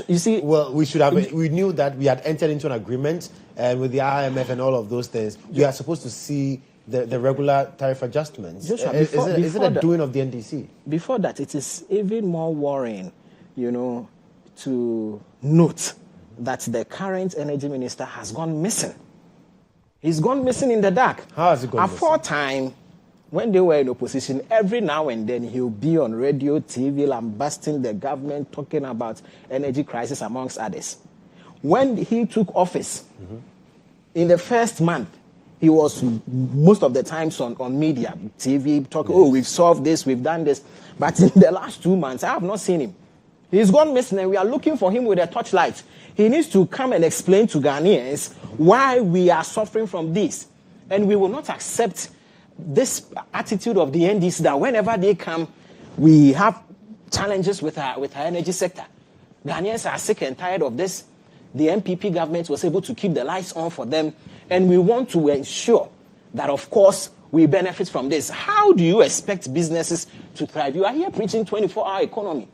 you see, well, we knew that we had entered into an agreement with the IMF and all of those things. We are supposed to see the regular tariff adjustments. Joshua, is it a doing of the NDC? Before that, it is even more worrying, to note that the current energy minister has gone missing. He's gone missing in the dark. How has he gone missing? Aforetime, when they were in opposition, every now and then he'll be on radio, TV, lambasting the government, talking about energy crisis, amongst others. When he took office, in the first month, he was most of the times on media, TV, talking, we've solved this, we've done this. But in the last 2 months, I have not seen him. He's gone missing, and we are looking for him with a torchlight. He needs to come and explain to Ghanaians why we are suffering from this. And we will not accept this attitude of the NDC that whenever they come, we have challenges with our energy sector. Ghanaians are sick and tired of this. The MPP government was able to keep the lights on for them, and we want to ensure that, of course, we benefit from this. How do you expect businesses to thrive? You are here preaching 24-hour economy,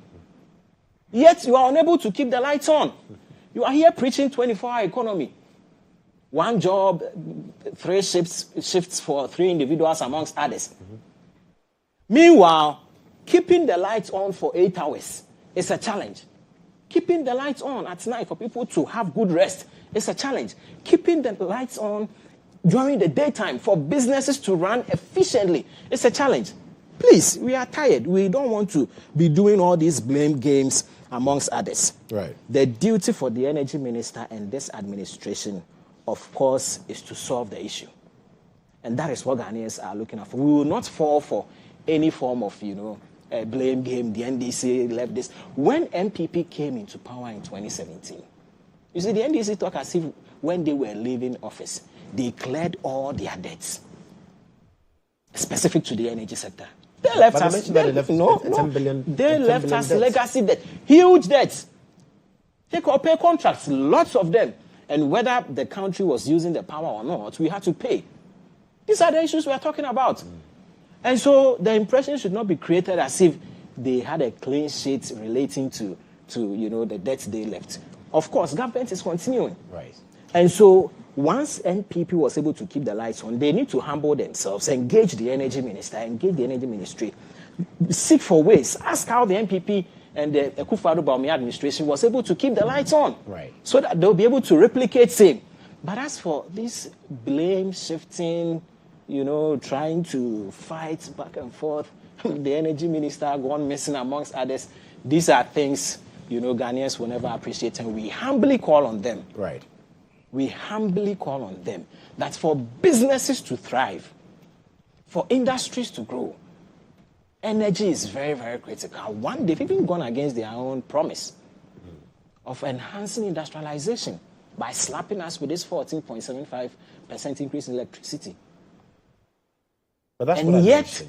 yet you are unable to keep the lights on. You are here preaching 24-hour economy. One job, 3 shifts for 3 individuals, amongst others. Meanwhile, keeping the lights on for 8 hours is a challenge. Keeping the lights on at night for people to have good rest is a challenge. Keeping the lights on during the daytime for businesses to run efficiently is a challenge. Please, we are tired. We don't want to be doing all these blame games, amongst others. Right. The duty for the energy minister and this administration, of course, is to solve the issue. And that is what Ghanaians are looking at. We will not fall for any form of, a blame game. The NDC left this. When MPP came into power in 2017, you see, the NDC talk as if when they were leaving office, they cleared all their debts, specific to the energy sector. They left us. They left us legacy debt, huge debts. Take or pay contracts, lots of them. And whether the country was using the power or not, we had to pay. These are the issues we are talking about. And so the impression should not be created as if they had a clean sheet relating to the debts they left. Of course, government is continuing. Right. And so once NPP was able to keep the lights on, they need to humble themselves, engage the energy minister, engage the energy ministry, seek for ways, ask how the NPP and the Koo Fori administration was able to keep the lights on. Right. So that they'll be able to replicate same. But as for this blame shifting, trying to fight back and forth, the energy minister gone missing, amongst others, these are things, Ghanaians will never appreciate, and we humbly call on them. Right. we humbly call on them that for businesses to thrive, for industries to grow, energy is very, very critical. One, they've even gone against their own promise of enhancing industrialization by slapping us with this 14.75% increase in electricity. But that's and what yet, is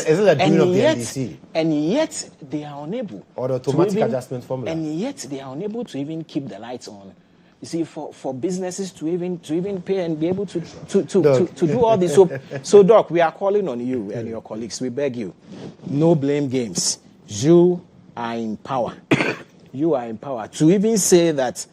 it a dream of the NDC? And yet they are unable. Or the automatic adjustment formula. And yet they are unable to even keep the lights on. You see, for businesses to even pay and be able to do all this. So, Doc, we are calling on you and your colleagues. We beg you, no blame games. You are in power. You are in power to even say that,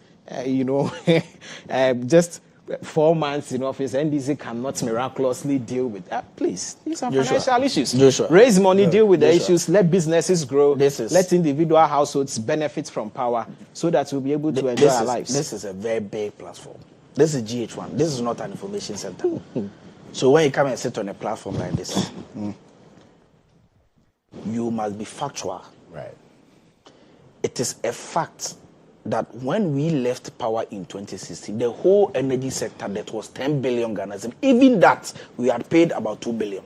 just 4 months in office, NDC cannot miraculously deal with that. Please, these are financial issues. Raise money, deal with the issues, let businesses grow, let individual households benefit from power so that we'll be able to enjoy our lives. This is a very big platform. This is GHOne. This is not an information center. So when you come and sit on a platform like this, you must be factual. Right. It is a fact that when we left power in 2016, the whole energy sector debt was 10 billion Ghana cedis. Even that, we had paid about 2 billion.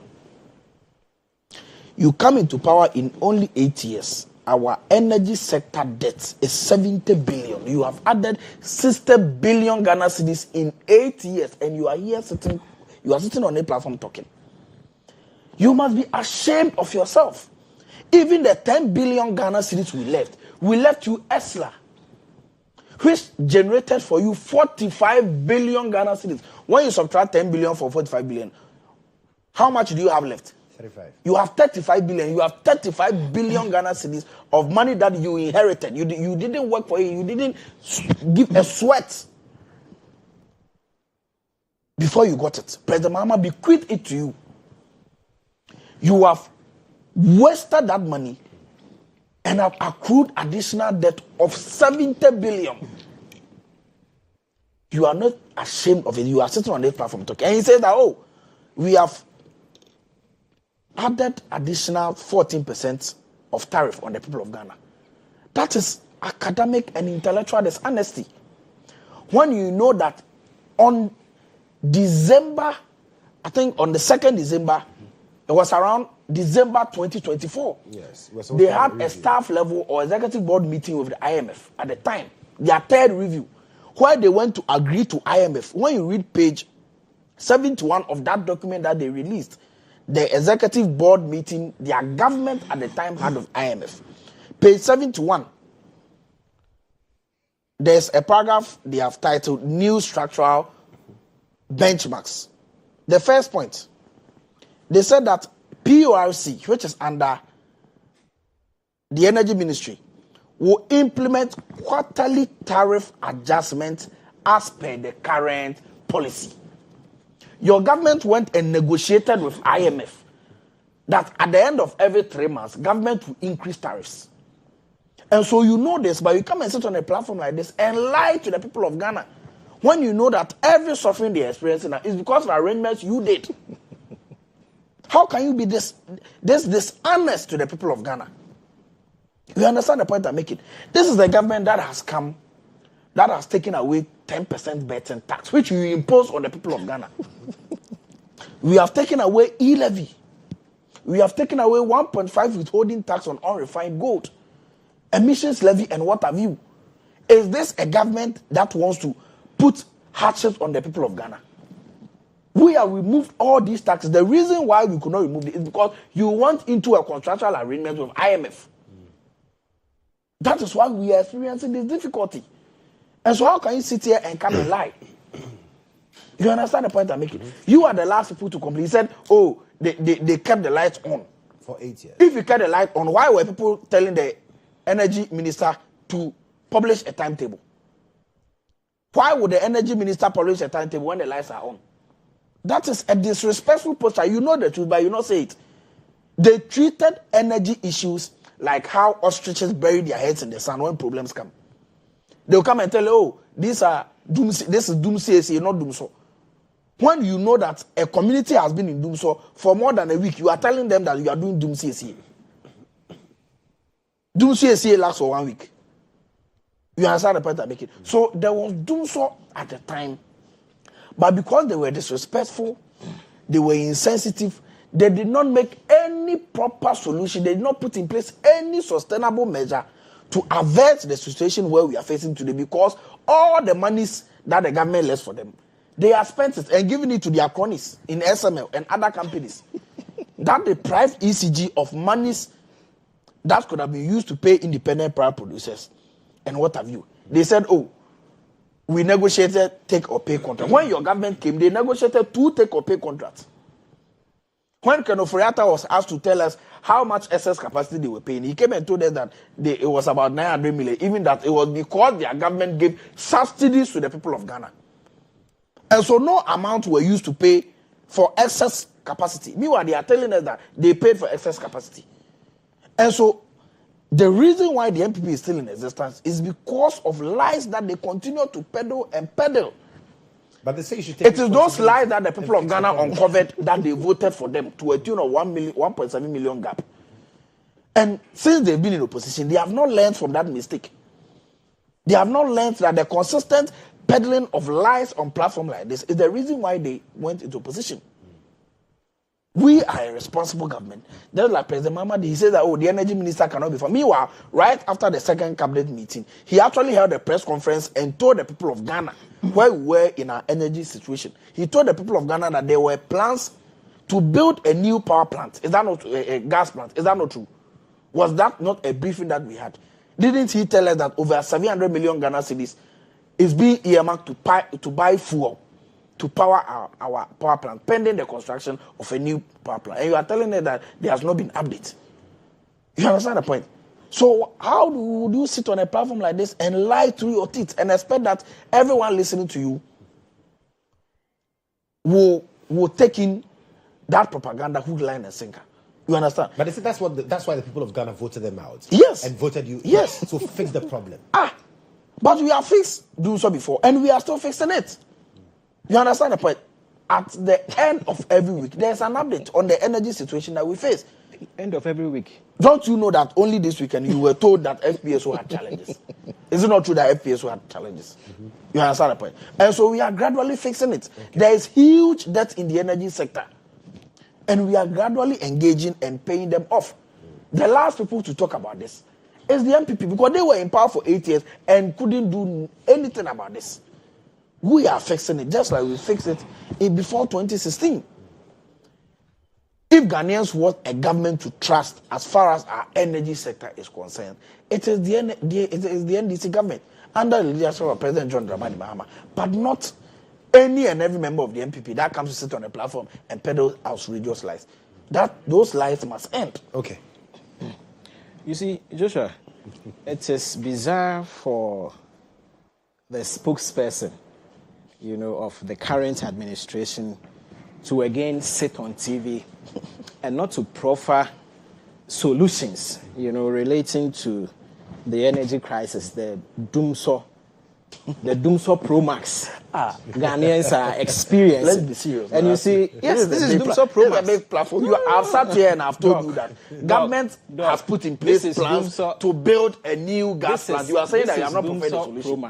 You come into power in only 8 years. Our energy sector debt is 70 billion. You have added 60 billion Ghana cedis in 8 years, and you are here sitting. You are sitting on a platform talking. You must be ashamed of yourself. Even the 10 billion Ghana cedis we left you ESLA, which generated for you 45 billion Ghana cedis. When you subtract 10 billion from 45 billion, how much do you have left? 35. You have 35 billion. You have 35 billion Ghana cedis of money that you inherited. You didn't work for it. You didn't give a sweat before you got it. President Mahama bequeathed it to you. You have wasted that money and have accrued additional debt of 70 billion. You are not ashamed of it. You are sitting on this platform talking. And he says that, we have added additional 14% of tariff on the people of Ghana. That is academic and intellectual dishonesty. When you know that on December, I think on the 2nd December, it was around December 2024. Yes. They had a staff level or executive board meeting with the IMF at the time, their third review, where they went to agree to IMF. When you read page 71 of that document that they released, the executive board meeting, their government at the time had of IMF. Page 71, there's a paragraph they have titled New Structural Benchmarks. The first point, they said that PORC, which is under the Energy Ministry, will implement quarterly tariff adjustments as per the current policy. Your government went and negotiated with IMF that at the end of every 3 months, government will increase tariffs. And so you know this, but you come and sit on a platform like this and lie to the people of Ghana when you know that every suffering they are experiencing now is because of arrangements you did. How can you be this dishonest to the people of Ghana? You understand the point I'm making? This is the government that has come, that has taken away 10% betting tax, which you impose on the people of Ghana. We have taken away e-levy. We have taken away 1.5 withholding tax on unrefined gold, emissions levy, and what have you. Is this a government that wants to put hardships on the people of Ghana? We have removed all these taxes. The reason why we could not remove it is because you went into a contractual arrangement with IMF. That is why we are experiencing this difficulty. And so how can you sit here and come and lie? You understand the point I'm making? You are the last people to complain. You said, they kept the lights on. For 8 years. If you kept the light on, why were people telling the energy minister to publish a timetable? Why would the energy minister publish a timetable when the lights are on? That is a disrespectful posture. You know the truth, but you not say it. They treated energy issues like how ostriches bury their heads in the sand when problems come. They'll come and tell you, this is doom CSA, not doom so. When you know that a community has been in doom so for more than a week, you are telling them that you are doing doom CSA. Doom CSA lasts for 1 week. You understand the point I'm making? So there was doom so at the time, but because they were disrespectful, they were insensitive, they did not make any proper solution. They did not put in place any sustainable measure to avert the situation where we are facing today, because all the monies that the government left for them, they have spent it and given it to their cronies in SML and other companies that deprived ECG of monies that could have been used to pay independent power producers and what have you. They said, oh, we negotiated take or pay contract. When your government came, they negotiated 2 take or pay contracts. When Koo Fori was asked to tell us how much excess capacity they were paying, he came and told us that it was about 900 million, even that it was because their government gave subsidies to the people of Ghana. And so no amount were used to pay for excess capacity. Meanwhile, they are telling us that they paid for excess capacity. And so the reason why the MPP is still in existence is because of lies that they continue to peddle and peddle. But they say you should take it is those lies that the people of Ghana uncovered that they voted for them to a tune of 1.7 million gap. And since they've been in opposition, they have not learned from that mistake. They have not learned that the consistent peddling of lies on platforms like this is the reason why they went into opposition. We are a responsible government. Just like President Mahama, he said that, oh, the energy minister cannot be found. Meanwhile, right after the second cabinet meeting, he actually held a press conference and told the people of Ghana where we were in our energy situation. He told the people of Ghana that there were plans to build a new power plant. Is that not a gas plant? Is that not true? Was that not a briefing that we had? Didn't he tell us that over 700 million Ghana cedis is being earmarked to buy fuel to power our power plant, pending the construction of a new power plant? And you are telling us that there has not been update. You understand the point? So how would you sit on a platform like this and lie through your teeth and expect that everyone listening to you will take in that propaganda hook, line, and sinker? You understand? But they say that's why the people of Ghana voted them out. Yes. And voted you. Yes. To fix the problem. But we have fixed doing so before, and we are still fixing it. You understand the point? At the end of every week, there's an update on the energy situation that we face. End of every week. Don't you know that only this weekend you were told that FPSO had challenges? Is it not true that FPSO had challenges? Mm-hmm. You understand the point? And so we are gradually fixing it. Okay. There is huge debt in the energy sector. And we are gradually engaging and paying them off. The last people to talk about this is the MPP, because they were in power for 8 years and couldn't do anything about this. We are fixing it just like we fixed it before 2016. If Ghanaians want a government to trust as far as our energy sector is concerned, it is the NDC government under the leadership of President John Dramani Mahama, but not any and every member of the MPP that comes to sit on a platform and peddle outrageous lies. Those lies must end. Okay. You see, Joshua, it is bizarre for the spokesperson, of the current administration to again sit on TV and not to proffer solutions, relating to the energy crisis, the Doomsaw Pro Max. Ghanaians are experienced. Let's be serious. And you see, yes, this is Doomsaw Pro Max. This is a big platform. I've sat here and I've told you that government has put in place plans to build a new gas plant. You are saying that you have not provided a solution.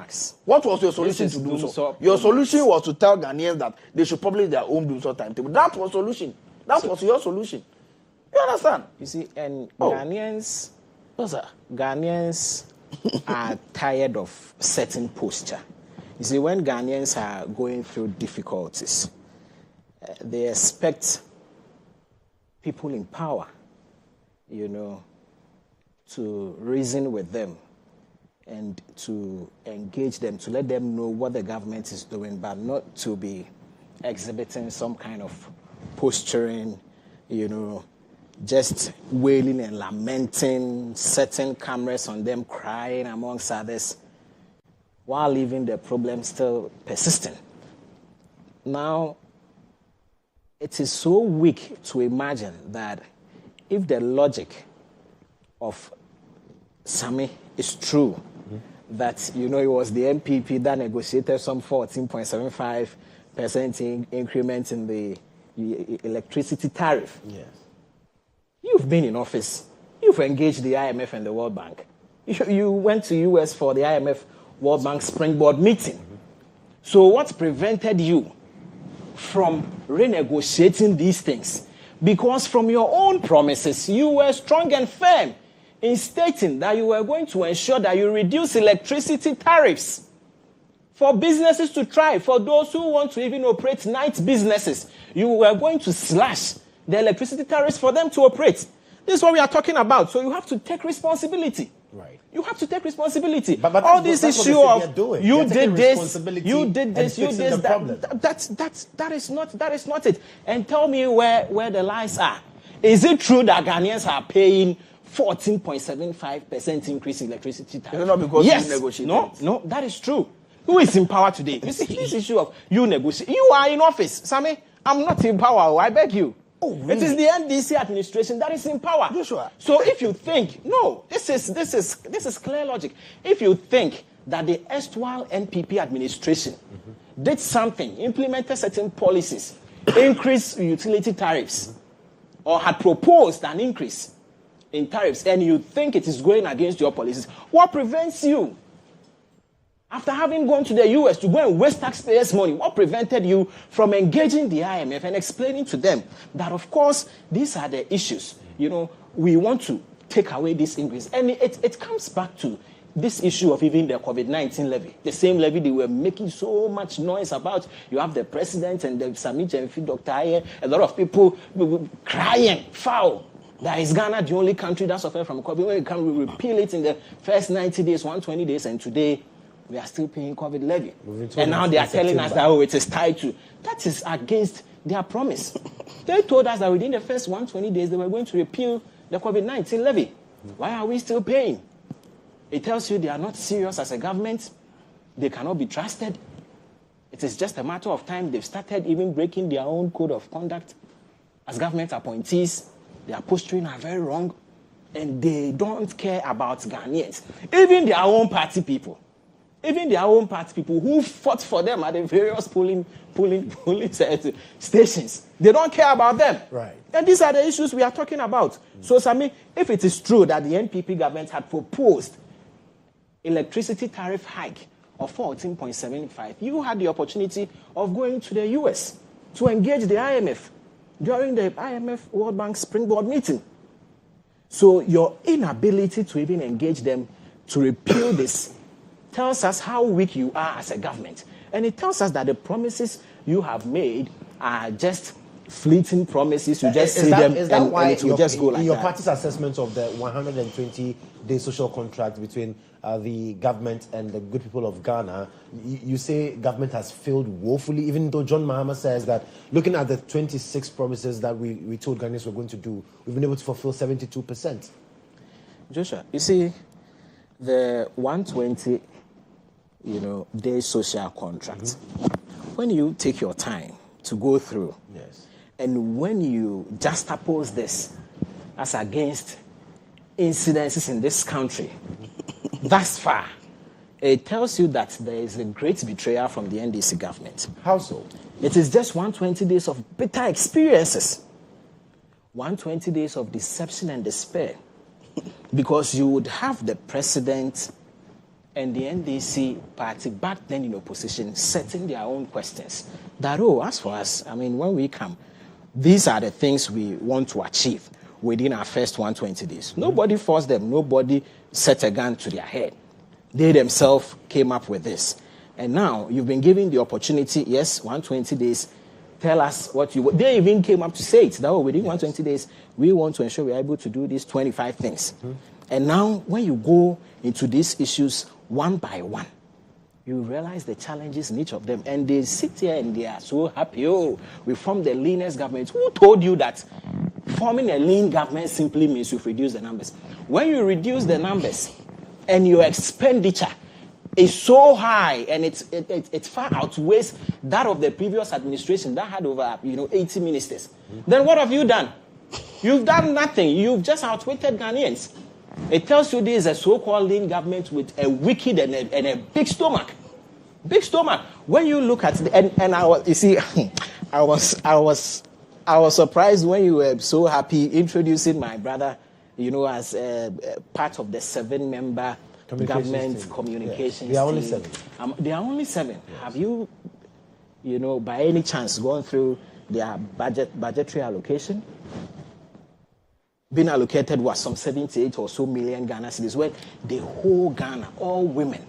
What was your solution to do so? Your solution was to tell Ghanaians that they should publish their own Doomsaw timetable. That was solution. That was your solution. You understand? You see, and Ghanaians are tired of certain posture. You see, when Ghanaians are going through difficulties, they expect people in power, to reason with them and to engage them, to let them know what the government is doing, but not to be exhibiting some kind of posturing, just wailing and lamenting, setting cameras on them, crying amongst others, while leaving the problem still persistent. Now, it is so weak to imagine that if the logic of Sammy is true, that, it was the MPP that negotiated some 14.75% increment in the electricity tariff. Yes. You've been in office. You've engaged the IMF and the World Bank. You went to US for the IMF World Bank Springboard meeting. So what prevented you from renegotiating these things? Because from your own promises, you were strong and firm in stating that you were going to ensure that you reduce electricity tariffs for businesses to thrive, for those who want to even operate night businesses. You were going to slash the electricity tariffs for them to operate. This is what we are talking about. So you have to take responsibility. Right. You have to take responsibility. But all this issue of you did this, you did that. That is not it. And tell me where the lies are. Is it true that Ghanaians are paying 14.75% increase in electricity tariff? Not because yes. you negotiate. No, that is true. Who is in power today? You see, this issue of you negotiate. You are in office, Sammy. I'm not in power. I beg you. Oh, really? It is the NDC administration that is in power. Joshua. So if you think, no, this is clear logic. If you think that the erstwhile NPP administration did something, implemented certain policies, increased utility tariffs, or had proposed an increase in tariffs, and you think it is going against your policies, what prevents you? After having gone to the US to go and waste taxpayers' money, what prevented you from engaging the IMF and explaining to them that, of course, these are the issues. You know, we want to take away this increase. And it comes back to this issue of even the COVID-19 levy, the same levy they were making so much noise about. You have the president and the Sammy, Dr. Ayeh, a lot of people crying foul. That is Ghana the only country that suffered from COVID. When we can repeal it in the first 90 days, 120 days, and today we are still paying COVID levy. And now they are telling us that, it is tied to. That is against their promise. They told us that within the first 120 days, they were going to repeal the COVID-19 levy. Why are we still paying? It tells you they are not serious as a government. They cannot be trusted. It is just a matter of time. They've started even breaking their own code of conduct. As government appointees, their posturing are very wrong. And they don't care about Ghanaians. Even their own party people. Even their own party people who fought for them at the various polling stations, they don't care about them. Right. And these are the issues we are talking about. So, Sammy, if it is true that the NPP government had proposed electricity tariff hike of 14.75, you had the opportunity of going to the US to engage the IMF during the IMF World Bank Springboard meeting. So your inability to even engage them to repeal this tells us how weak you are as a government. And it tells us that the promises you have made are just fleeting promises. You just say them and it will just go like that. In your party's assessment of the 120-day social contract between the government and the good people of Ghana, you say government has failed woefully, even though John Mahama says that looking at the 26 promises that we told Ghanaians were going to do, we've been able to fulfill 72%. Joshua, you see, the 120 day social contract, when you take your time to go through, yes, and when you juxtapose this as against incidences in this country, thus far, it tells you that there is a great betrayal from the NDC government. How so? It is just 120 days of bitter experiences, 120 days of deception and despair, because you would have the president and the NDC party back then in opposition setting their own questions. That, as for us, when we come, these are the things we want to achieve within our first 120 days. Nobody forced them. Nobody set a gun to their head. They themselves came up with this. And now you've been given the opportunity, yes, 120 days, tell us what you want. They even came up to say it, that within 120 days, we want to ensure we're able to do these 25 things. And now when you go into these issues one by one, you realize the challenges in each of them. And they sit here and they are so happy. We formed the leanest government. Who told you that forming a lean government simply means you've reduced the numbers? When you reduce the numbers and your expenditure is so high and it far outweighs that of the previous administration that had over 80 ministers, then what have you done? You've done nothing. You've just outwitted Ghanaians. It tells you this is a so-called lean government with a wicked and a big stomach. Big stomach. When you look at I was surprised when you were so happy introducing my brother, as part of the government communications. Yes. They are only team. 7. They are only 7. Yes. Have you, by any chance gone through their budgetary allocation? Been allocated was some 78 or so million Ghana cedis, where the whole Ghana, all women.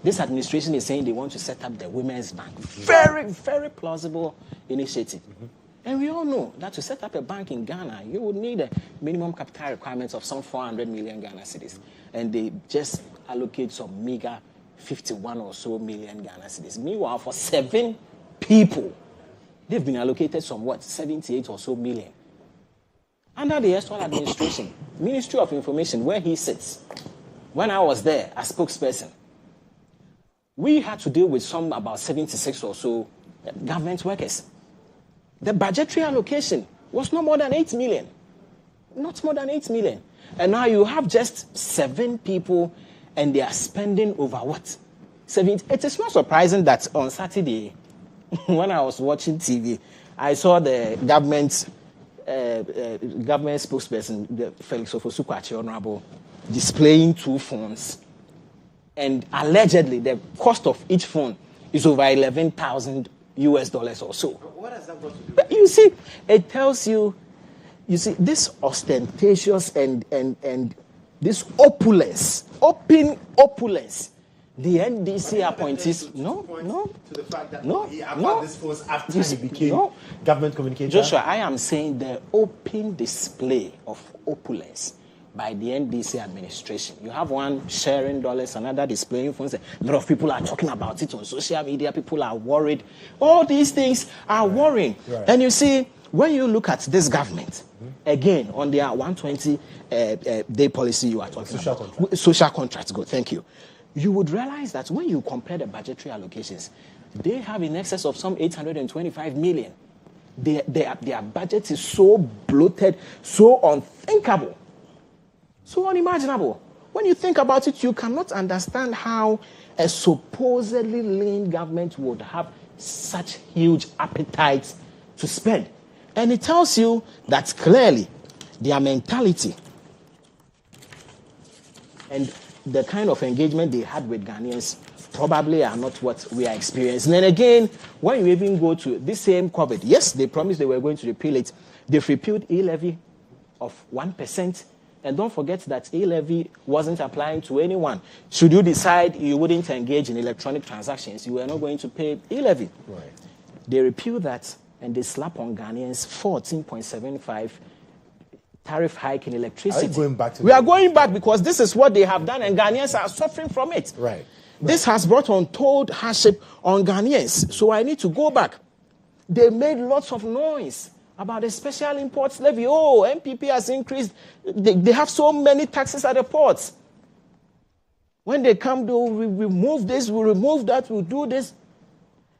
This administration is saying they want to set up the Women's Bank. Very, very plausible initiative. Mm-hmm. And we all know that to set up a bank in Ghana, you would need a minimum capital requirements of some 400 million Ghana cedis. And they just allocate some meager 51 or so million Ghana cedis. Meanwhile, for 7 people, they've been allocated some, 78 or so million. Under the Erstwhile administration, Ministry of Information, where he sits, when I was there as spokesperson, we had to deal with some about 76 or so government workers. The budgetary allocation was not more than 8 million. Not more than 8 million. And now you have just 7 people and they are spending over what? 70. It is not surprising that on Saturday, when I was watching TV, I saw the government spokesperson, Felix Ofosu-Kwakye, Honorable, displaying 2 phones. And allegedly, the cost of each phone is over $11,000 or so. What has that got to do? You see, it tells you, this ostentatious and this opulence, open opulence, the NDC appointees. To the fact that he acquired this force after he became government communicator. Joshua, I am saying the open display of opulence by the NDC administration. You have one sharing dollars, another displaying phones. A lot of people are talking about it on social media. People are worried. All these things are worrying. Right. And you see, when you look at this government, again, on their 120-day policy you are talking about. Social contracts. Good, thank you. You would realize that when you compare the budgetary allocations, they have in excess of some 825 million. Their budget is so bloated, so unthinkable. So unimaginable. When you think about it, you cannot understand how a supposedly lean government would have such huge appetites to spend. And it tells you that clearly their mentality and the kind of engagement they had with Ghanaians probably are not what we are experiencing. And again, when you even go to this same COVID, yes, they promised they were going to repeal it. They've repealed e-levy of 1%. And don't forget that e-levy wasn't applying to anyone. Should you decide you wouldn't engage in electronic transactions, you were not going to pay e-levy. Right. They repeal that and they slap on Ghanaians 14.75 tariff hike in electricity. Are you going back to we are going back because this is what they have done and Ghanaians are suffering from it. Right. This has brought untold hardship on Ghanaians. So I need to go back. They made lots of noise about the special imports levy. Oh, MPP has increased. They have so many taxes at the ports. When they come to, we remove this, we remove that, we do this.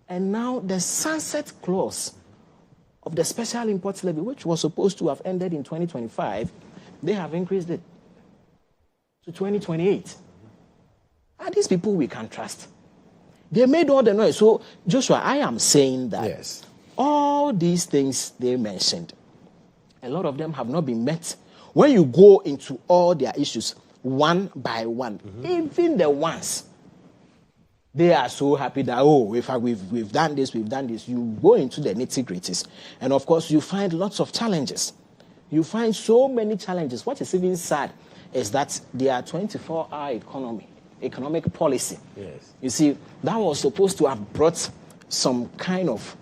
And now the sunset clause of the special imports levy, which was supposed to have ended in 2025, they have increased it to 2028. Are these people we can trust? They made all the noise. So, Joshua, I am saying that yes, all these things they mentioned, a lot of them have not been met. When you go into all their issues one by one, even the ones, they are so happy that, oh, in fact, we've done this, You go into the nitty-gritties. And, of course, you find lots of challenges. You find so many challenges. What is even sad is that their 24-hour economic policy, yes, you see, that was supposed to have brought some kind of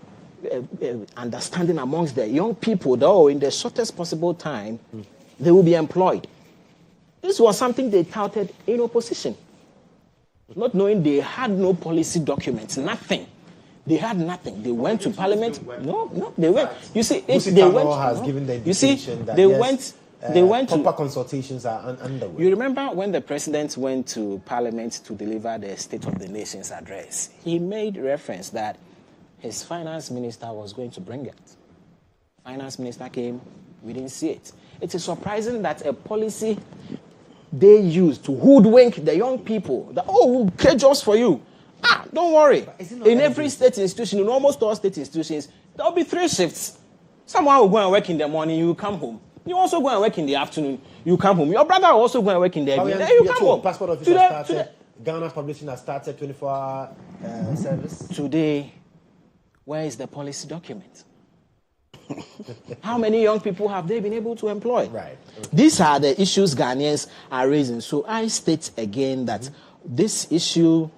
understanding amongst the young people that, oh, in the shortest possible time, they will be employed. This was something they touted in opposition, not knowing they had no policy documents, nothing. They had nothing. They went to Parliament. No, they went. You see, they went. Has given the indication that they went. Proper consultations are underway. You remember when the president went to Parliament to deliver the State of the Nation's address? He made reference that his finance minister was going to bring it. Finance minister came. We didn't see it. It is surprising that a policy they use to hoodwink the young people, that, oh, we'll create jobs for you. Don't worry. In every state institution, in almost all state institutions, there will be 3 shifts. Someone will go and work in the morning, you will come home. You also go and work in the afternoon. You come home. Your brother also go and work in the evening. Then you come home. Passport office started. Ghana's publishing has started 24-hour service. Today, where is the policy document? How many young people have they been able to employ? Right. Okay. These are the issues Ghanaians are raising. So I state again that this issue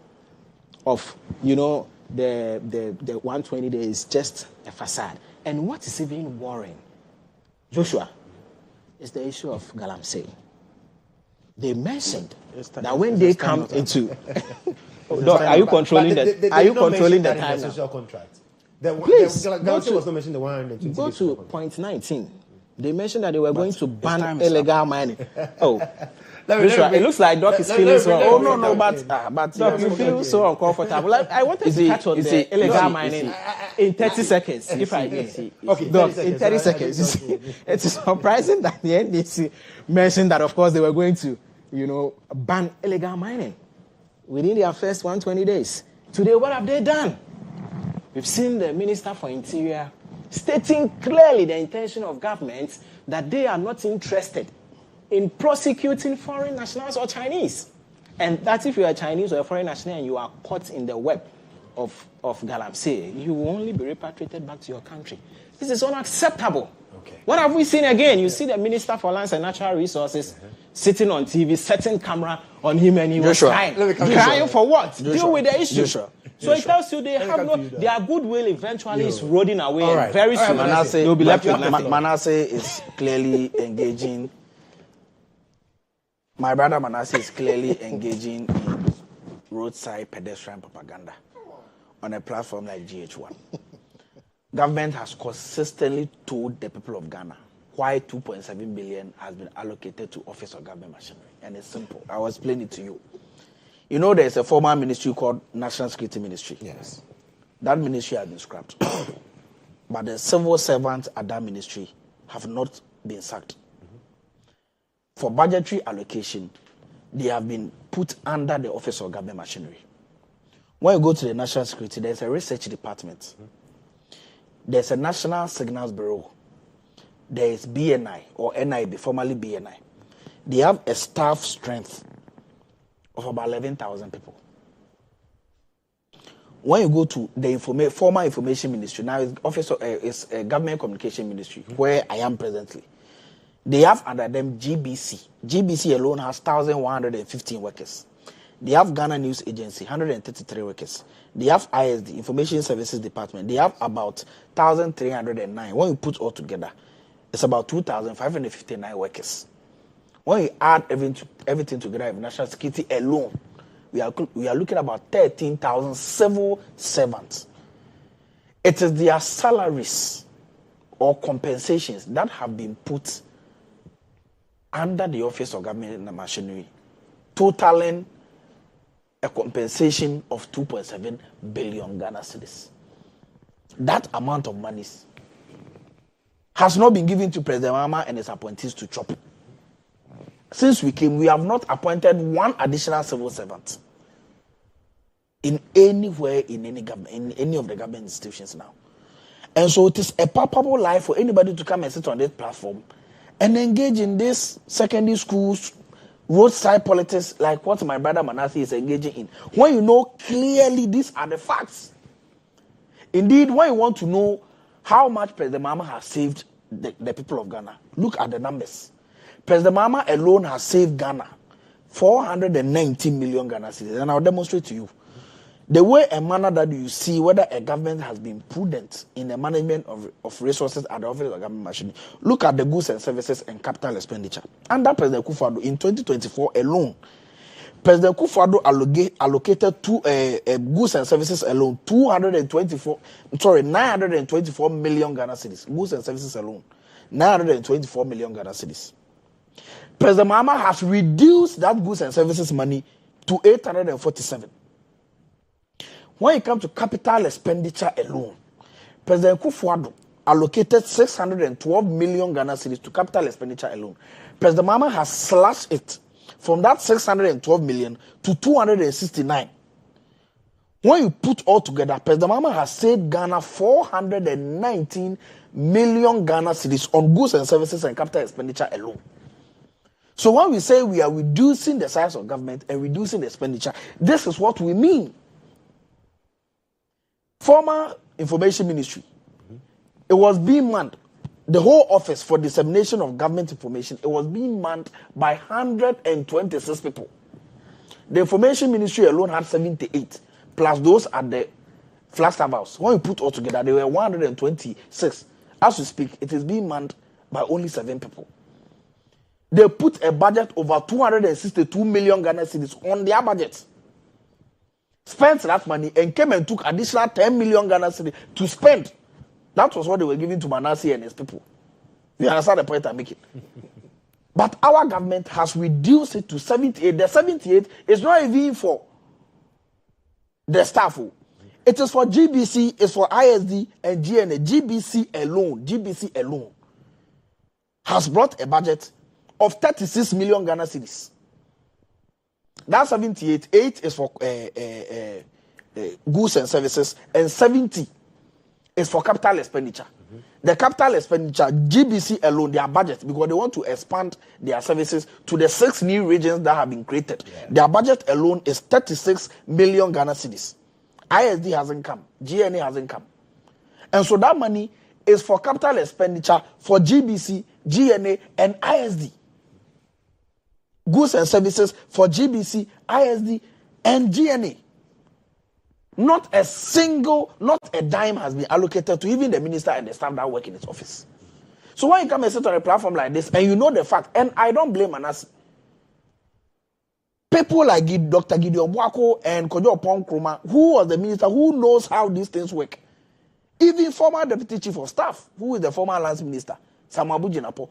of, the 120 days is just a facade. And what is even worrying, Joshua, is the issue of Galamsey. They mentioned that when they come into... Doc, are you controlling the time now? Social contract. Please, Galamsey was not mentioned the 120 go to point 19. They mentioned that they were going to ban illegal mining. Oh, it looks like Doc is feeling so. Oh no, but Doc, you feel so uncomfortable. I wanted to touch on the illegal mining in 30 seconds, if I may. Okay, Doc, in 30 seconds. You see, it is surprising that the NDC mentioned that, of course, they were going to, ban illegal mining within their first 120 days. Today, what have they done? We've seen the Minister for Interior stating clearly the intention of government that they are not interested in prosecuting foreign nationals or Chinese. And that if you are Chinese or a foreign national and you are caught in the web of Galamsey, you will only be repatriated back to your country. This is unacceptable. Okay. What have we seen again? You see the Minister for Lands and Natural Resources sitting on TV, setting camera on him, and he was crying. Crying for what? Deal with the issue. So it tells you they have their goodwill eventually is eroding away. Right. Very soon, they'll be left with nothing. Manasseh is clearly engaging. My brother Manasseh is clearly engaging in roadside pedestrian propaganda on a platform like GHOne. Government has consistently told the people of Ghana why 2.7 billion has been allocated to Office of Government Machinery. And it's simple. I will explain it to you. There's a former ministry called National Security Ministry. Yes. That ministry has been scrapped. But the civil servants at that ministry have not been sacked. For budgetary allocation, they have been put under the Office of Government Machinery. When you go to the National Security, there's a research department. There's a National Signals Bureau. There is BNI, or NIB, formerly BNI. They have a staff strength of about 11,000 people. When you go to the former Information Ministry, now it's a Government Communication Ministry, where I am presently. They have under them GBC. GBC alone has 1,115 workers. They have Ghana News Agency, 133 workers. They have ISD, Information Services Department. They have about 1,309. When you put all together, it's about 2,559 workers. When you add everything together with national security alone, we are looking at about 13,000 civil servants. It is their salaries or compensations that have been put under the Office of Government Machinery, totaling a compensation of 2.7 billion Ghana cedis. That amount of money has not been given to President Mahama and his appointees to chop. Since we came, we have not appointed one additional civil servant in anywhere in any government, in any of the government institutions now. And so it is a palpable lie for anybody to come and sit on this platform and engage in this secondary schools, roadside politics like what my brother Manasseh is engaging in. When you know clearly these are the facts. Indeed, when you want to know how much President Mahama has saved the people of Ghana, look at the numbers. President Mahama alone has saved Ghana 490 million Ghana cedis, and I'll demonstrate to you. The way and manner that you see whether a government has been prudent in the management of resources at the Office of Government Machinery. Look at the goods and services and capital expenditure. Under President Koo Fori in 2024 alone, President Koo Fori allocated to goods and services alone 924 million Ghana cedis. Goods and services alone, 924 million Ghana cedis. President Mahama has reduced that goods and services money to 847. When it comes to capital expenditure alone, President Koo Fori allocated 612 million Ghana cedis to capital expenditure alone. President Mahama has slashed it from that 612 million to 269. When you put all together, President Mahama has saved Ghana 419 million Ghana cedis on goods and services and capital expenditure alone. So when we say we are reducing the size of government and reducing the expenditure, this is what we mean. Former Information Ministry, it was being manned, the whole office for dissemination of government information, it was being manned by 126 people. The Information Ministry alone had 78, plus those at the Flagstaff House. When you put all together, there were 126. As we speak, it is being manned by only 7 people. They put a budget over 262 million Ghana cedis on their budget. Spent that money and came and took additional 10 million Ghana cedis to spend. That was what they were giving to Manasseh and his people. You understand the point I'm making? But our government has reduced it to 78. The 78 is not even for the staff. It is for GBC, it's for ISD and GNA. GBC alone has brought a budget of 36 million Ghana cedis. That 78, 8 is for goods and services, and 70 is for capital expenditure. The capital expenditure, GBC alone, their budget, because they want to expand their services to the 6 new regions that have been created. Yeah. Their budget alone is 36 million Ghana cedis. ISD hasn't come. GNA hasn't come. And so that money is for capital expenditure for GBC, GNA, and ISD. Goods and services for GBC, ISD, and GNA. Not a dime has been allocated to even the minister and the staff that work in his office. So when you come and sit on a platform like this, and you know the fact, and I don't blame Manasseh. People like Dr. Gideon Boahene and Kodjo Nkrumah, who was the minister, who knows how these things work. Even former deputy chief of staff, who is the former lands minister, Samabu Jinapo,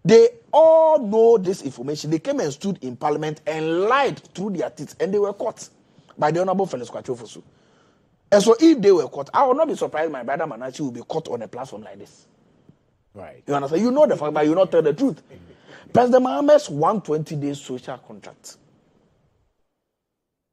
they all know this information. They came and stood in parliament and lied through their teeth, and they were caught by the Honorable Felix Kwatiofosu. And so if they were caught, I would not be surprised my brother Manasseh will be caught on a platform like this. Right. You understand? You know the fact, but you not tell the truth. President Mahama's 120-day social contract,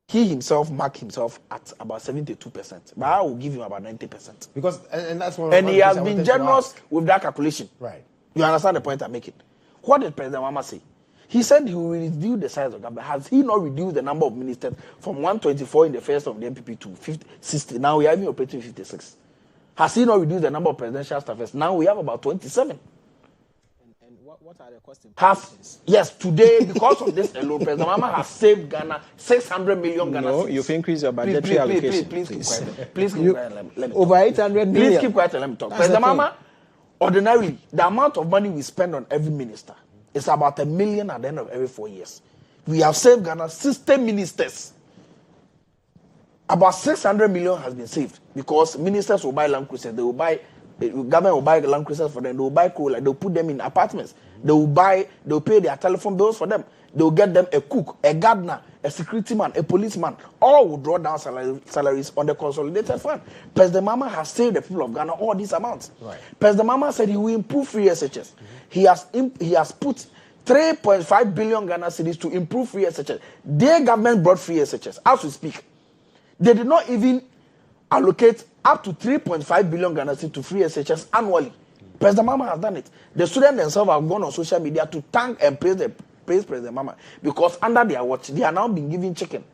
he himself marked himself at about 72%, but I will give him about 90%. Because, and that's one. And he has been generous with that calculation. Right. You understand the point I'm making? What did President Mahama say? He said he will reduce the size of government. Has he not reduced the number of ministers from 124 in the first of the MPP to 60? Now we are even operating 56. Has he not reduced the number of presidential staffers? Now we have about 27. And what are the cost implications? Yes, today, because of this alone, President Mahama has saved Ghana 600 million Ghana. No, you've increased your budgetary allocation. Please keep quiet. Please keep quiet. Let me over 800 million. Please keep quiet and let me talk. President Mahama, ordinarily, the amount of money we spend on every minister is about $1 million at the end of every 4 years. We have saved Ghana 60 ministers. About 600 million has been saved because ministers will buy land cruisers. They will buy, government will buy land cruisers for them. They will buy coal. They will put them in apartments. They will pay their telephone bills for them. They will get them a cook, a gardener, a security man, a policeman. All will draw down salaries on the consolidated fund. President Mahama has saved the people of Ghana all these amounts. Right. President Mahama said he will improve free SHS. He has put 3.5 billion Ghana cedis to improve free SHS. Their government brought free SHS. As we speak, they did not even allocate up to 3.5 billion Ghana cedis to free SHS annually. President Mahama has done it. The students themselves have gone on social media to thank and praise President Mahama because under their watch, they are now being given chicken,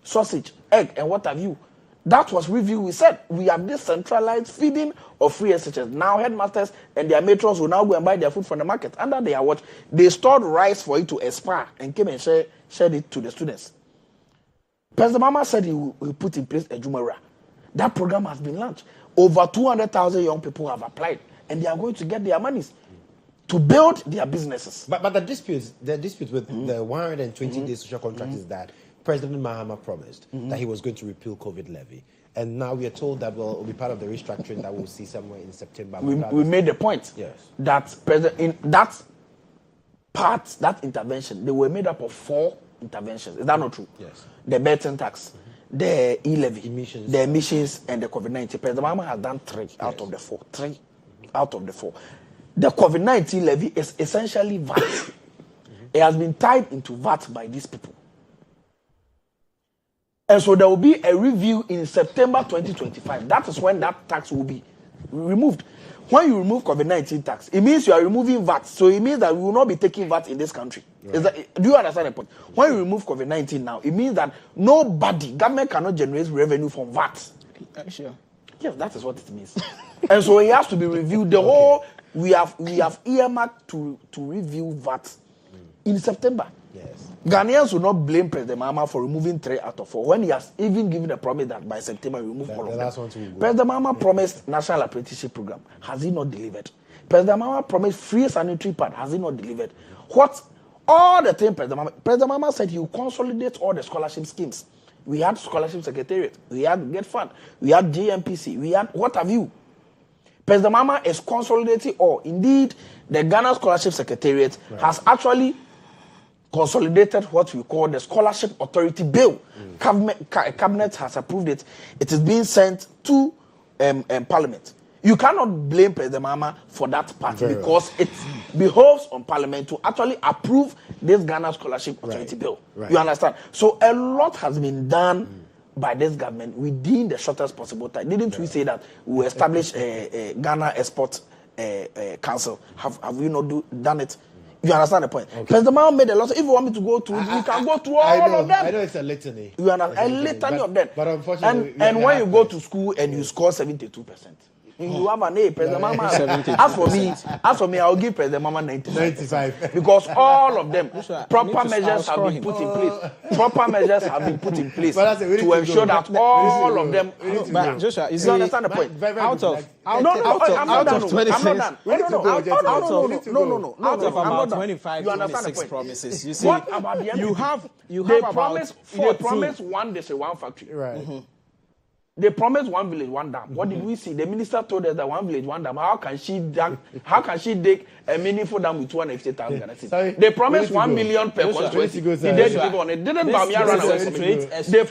sausage, egg, and what have you. That was review. We said we have this centralized feeding of free SHS. Now headmasters and their matrons will now go and buy their food from the market. Under their watch, they stored rice for it to expire and came and shared it to the students. President Mahama said he will put in place a GHOne. That program has been launched. Over 200,000 young people have applied, and they are going to get their monies to build their businesses. But the dispute with the 120-day social contract is that President Mahama promised that he was going to repeal COVID levy. And now we are told that, well, it will be part of the restructuring that we'll see somewhere in September. We made the point that that intervention, they were made up of 4 interventions. Is that not true? Yes. The Burton tax, the e-levy, the emissions, and the COVID-19. President Mahama has done 3 out of the 4. 3 out of the 4. The COVID-19 levy is essentially VAT. It has been tied into VAT by these people. And so there will be a review in September 2025. That is when that tax will be removed. When you remove COVID-19 tax, it means you are removing VAT. So it means that we will not be taking VAT in this country. Right. Do you understand the point? When you remove COVID-19 now, it means that government cannot generate revenue from VAT. Sure. Yes, that is what it means. And so it has to be reviewed. The whole we have earmarked to review VAT in September. Yes. Ghanaians will not blame President Mahama for removing 3 out of 4 when he has even given a promise that by September we remove all of them. President Mahama promised National Apprenticeship Program. Has he not delivered? President Mahama promised free sanitary pad. Has he not delivered? All the things President Mahama said he will consolidate all the scholarship schemes. We had Scholarship Secretariat. We had Get Fund. We had GMPC. We had what have you. President Mahama is consolidating all. Indeed, the Ghana Scholarship Secretariat has actually consolidated what we call the Scholarship Authority Bill. Cabinet has approved it. It is being sent to Parliament. You cannot blame President Mahama for that part because it behoves on Parliament to actually approve this Ghana Scholarship Authority Bill. You understand? So a lot has been done by this government within the shortest possible time. Didn't we say that we will establish a Ghana Export Council? Have we not done it? You understand the point? Okay. President Mahama made a lot. If you want me to go through, we can go through all of them. I know it's a litany. You understand? A litany of them. But unfortunately, and when you go to school and you score 72%, you have an A. President Mahama. As for me, I'll give President Mahama 95 because all of them proper measures have been put in place. Proper measures have been put in place to ensure that all of them. But Joshua, you understand the point? Out of I'm 26, out of about 25, 26 promises. You see, what about the you have about 14. They promised one district, one factory. Right. Mm-hmm. They promised 1 village, 1 dam. What did we see? The minister told us that 1 village, 1 dam. How can she dig a meaningful dam with 250,000 Ghana cedis? They promised 1 million per constituency. Did they deliver on it? Didn't Bamia run away? They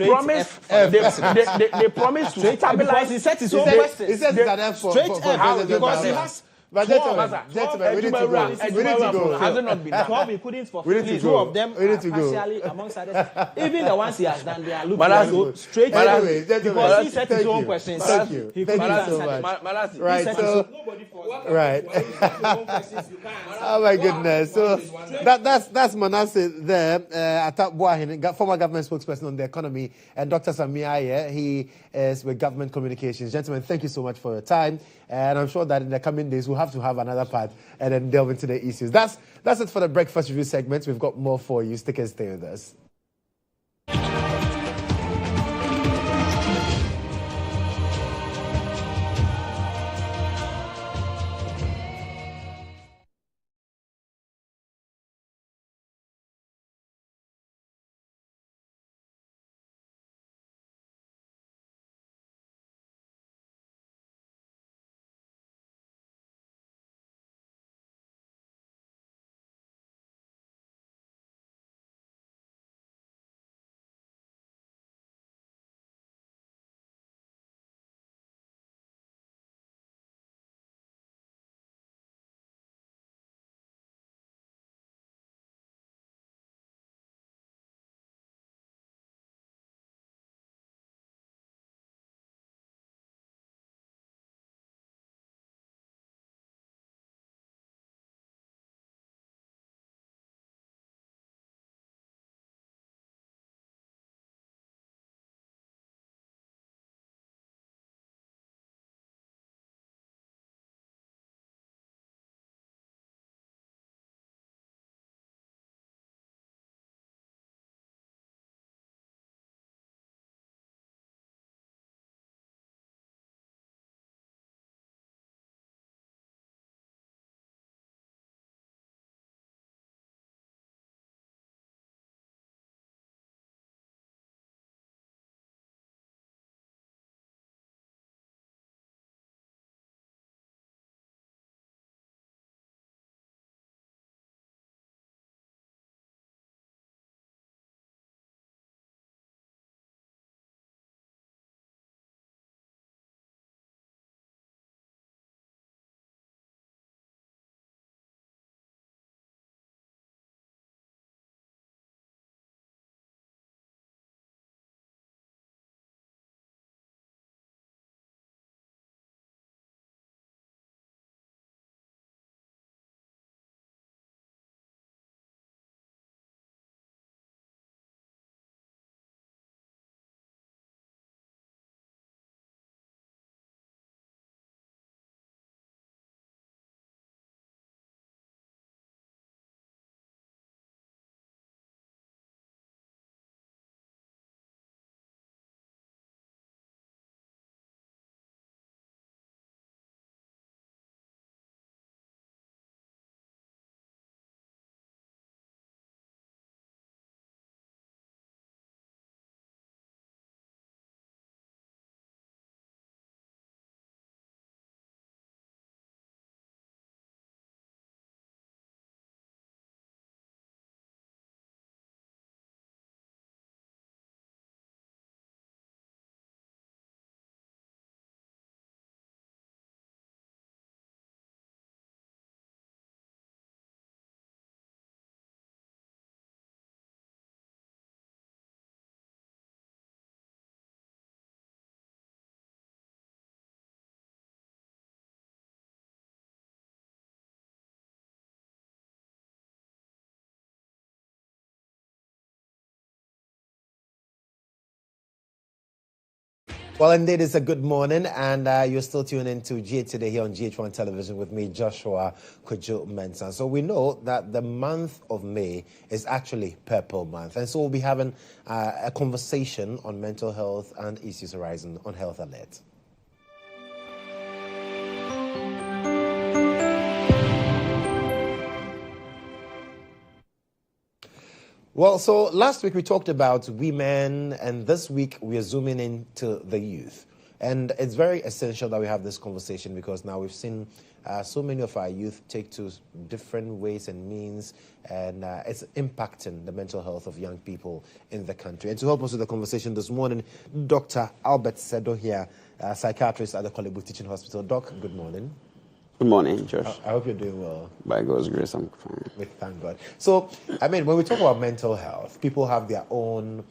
promised to stabilize. Because he set his own question. He said that for because he has. But gentlemen, we need to go. Has it not been done? 12 he couldn't fulfill. 2 of them are partially, amongst others. Even the ones he has done, they are looking straight anyway, because he set his own questions. Thank you. He Thank you so much. Right, so right. Oh my goodness. So that's Manasseh there. Atta Boahene, former government spokesperson on the economy, and Dr. Sammy Ayeh. He is with government communications. Gentlemen, thank you so much for your time. And I'm sure that in the coming days, we'll have to have another part and then delve into the issues. That's it for the breakfast review segment. We've got more for you. Stick and stay with us. Well, indeed, it's a good morning, and you're still tuning in to GH Today here on GHOne Television with me, Joshua Kodjo Mensah. So we know that the month of May is actually Purple Month, and so we'll be having a conversation on mental health and issues arising on Health Alert. Well, so last week we talked about women, and this week we are zooming into the youth. And it's very essential that we have this conversation because now we've seen so many of our youth take to different ways and means, and it's impacting the mental health of young people in the country. And to help us with the conversation this morning, Dr. Albert Sedo here, psychiatrist at the Kolebu Teaching Hospital. Doc, good morning. Good morning, Josh. I hope you're doing well. By God's grace, I'm fine. Thank God. So, I mean, when we talk about mental health, people have their own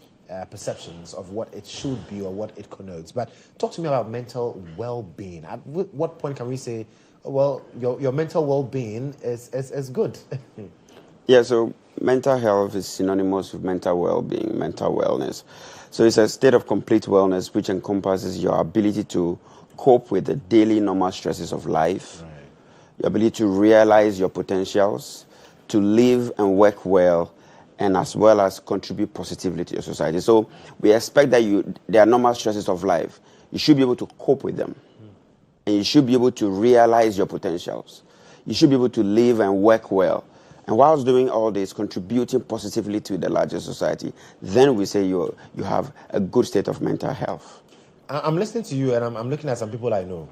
perceptions of what it should be or what it connotes. But talk to me about mental well-being. At what point can we say, well, your mental well-being is good? Yeah, so mental health is synonymous with mental well-being, mental wellness. So it's a state of complete wellness which encompasses your ability to cope with the daily normal stresses of life, right, your ability to realize your potentials, to live and work well, and as well as contribute positively to your society. So we expect that there are normal stresses of life. You should be able to cope with them. And you should be able to realize your potentials. You should be able to live and work well. And whilst doing all this, contributing positively to the larger society, then we say you have a good state of mental health. I'm listening to you, and I'm looking at some people I know,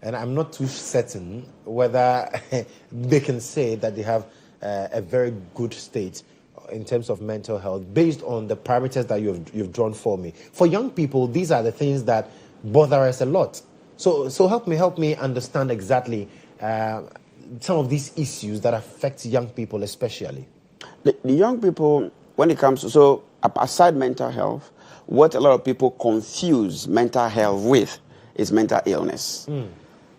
and I'm not too certain whether they can say that they have a very good state in terms of mental health based on the parameters that you've drawn for me. For young people, these are the things that bother us a lot. So help me understand exactly some of these issues that affect young people especially. The young people, when it comes to, so aside mental health, what a lot of people confuse mental health with is mental illness. Mm.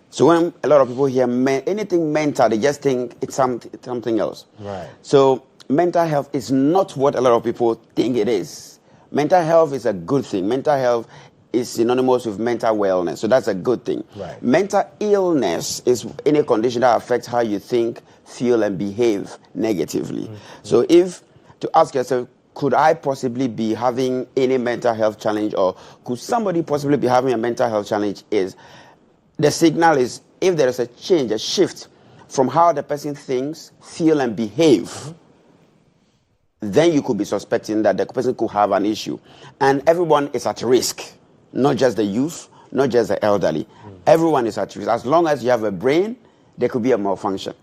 So when a lot of people hear anything mental, they just think it's something else. Right. So mental health is not what a lot of people think it is. Mental health is a good thing. Mental health is synonymous with mental wellness. So that's a good thing. Right. Mental illness is any condition that affects how you think, feel, and behave negatively. Mm-hmm. So if to ask yourself, could I possibly be having any mental health challenge, or could somebody possibly be having a mental health challenge, is the signal is if there is a change, a shift from how the person thinks, feel, and behave, mm-hmm, then you could be suspecting that the person could have an issue. And everyone is at risk, not just the youth, not just the elderly. Mm-hmm. Everyone is at risk. As long as you have a brain, there could be a malfunction.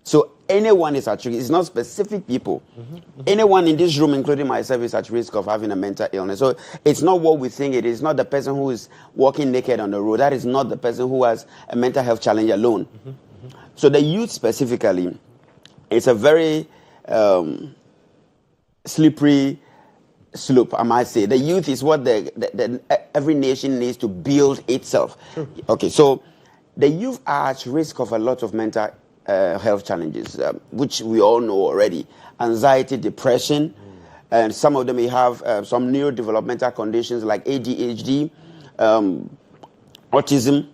So anyone is at risk. It's not specific people. Mm-hmm. Mm-hmm. Anyone in this room, including myself, is at risk of having a mental illness. So it's not what we think it is. It's not the person who is walking naked on the road. That is not the person who has a mental health challenge alone. Mm-hmm. Mm-hmm. So the youth specifically, it's a very slippery slope, I might say. The youth is what every nation needs to build itself. Sure. Okay, so the youth are at risk of a lot of mental health challenges, which we all know already. Anxiety, depression, and some of them may have some neurodevelopmental conditions like ADHD, autism,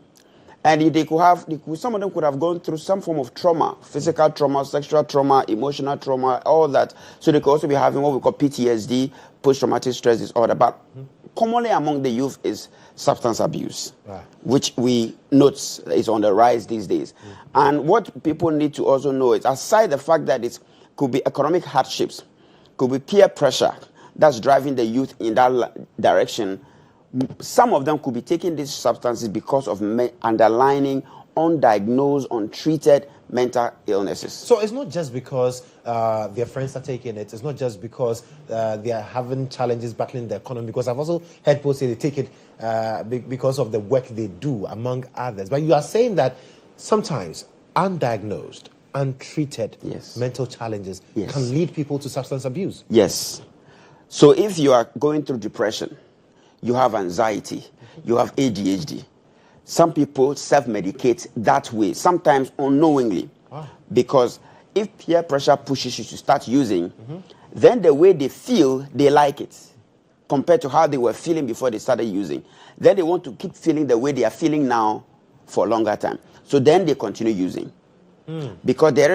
and some of them could have gone through some form of trauma, physical trauma, sexual trauma, emotional trauma, all that. So they could also be having what we call PTSD, post-traumatic stress disorder. But commonly among the youth is substance abuse, which we note is on the rise these days. And what people need to also know is, aside the fact that it could be economic hardships, could be peer pressure that's driving the youth in that direction, some of them could be taking these substances because of underlying undiagnosed, untreated mental illnesses. So it's not just because their friends are taking it. It's not just because they are having challenges battling the economy. Because I've also heard people say they take it because of the work they do, among others. But you are saying that sometimes undiagnosed, untreated mental challenges can lead people to substance abuse. Yes. So if you are going through depression, you have anxiety, you have ADHD, some people self-medicate that way, sometimes unknowingly. Because if peer pressure pushes you to start using, then the way they feel, they like it. compared to how they were feeling before they started using. Then they want to keep feeling the way they are feeling now for a longer time. So then they continue using. Because there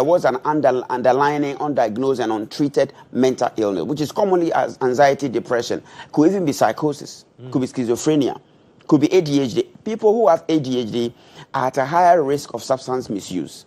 was an underlying, undiagnosed and untreated mental illness, which is commonly as anxiety, depression. Could even be psychosis, could be schizophrenia, could be ADHD. People who have ADHD are at a higher risk of substance misuse.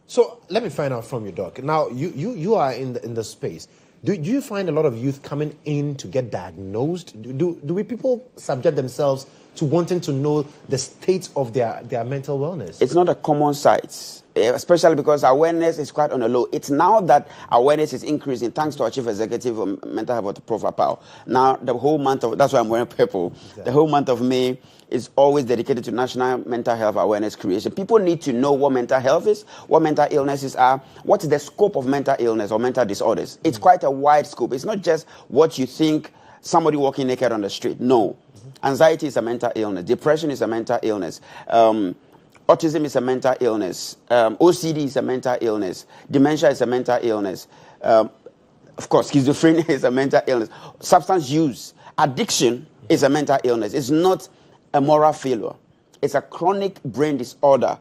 So let me find out from you, Doc. Now, you are in the space. Do you find a lot of youth coming in to get diagnosed? Do people subject themselves to wanting to know the state of their mental wellness? It's not a common sight, especially because awareness is quite on a low. It's now that awareness is increasing thanks to our Chief Executive of Mental Health, Prof. Apau. Now, the whole month of, that's why I'm wearing purple, exactly. The whole month of May is always dedicated to National Mental Health Awareness creation. People need to know what mental health is, what mental illnesses are, what is the scope of mental illness or mental disorders. It's quite a wide scope. It's not just what you think somebody walking naked on the street. No. Anxiety is a mental illness. Depression is a mental illness. Autism is a mental illness. OCD is a mental illness. Dementia is a mental illness. Of course, schizophrenia is a mental illness. Substance use, addiction is a mental illness. It's not a moral failure. It's a chronic brain disorder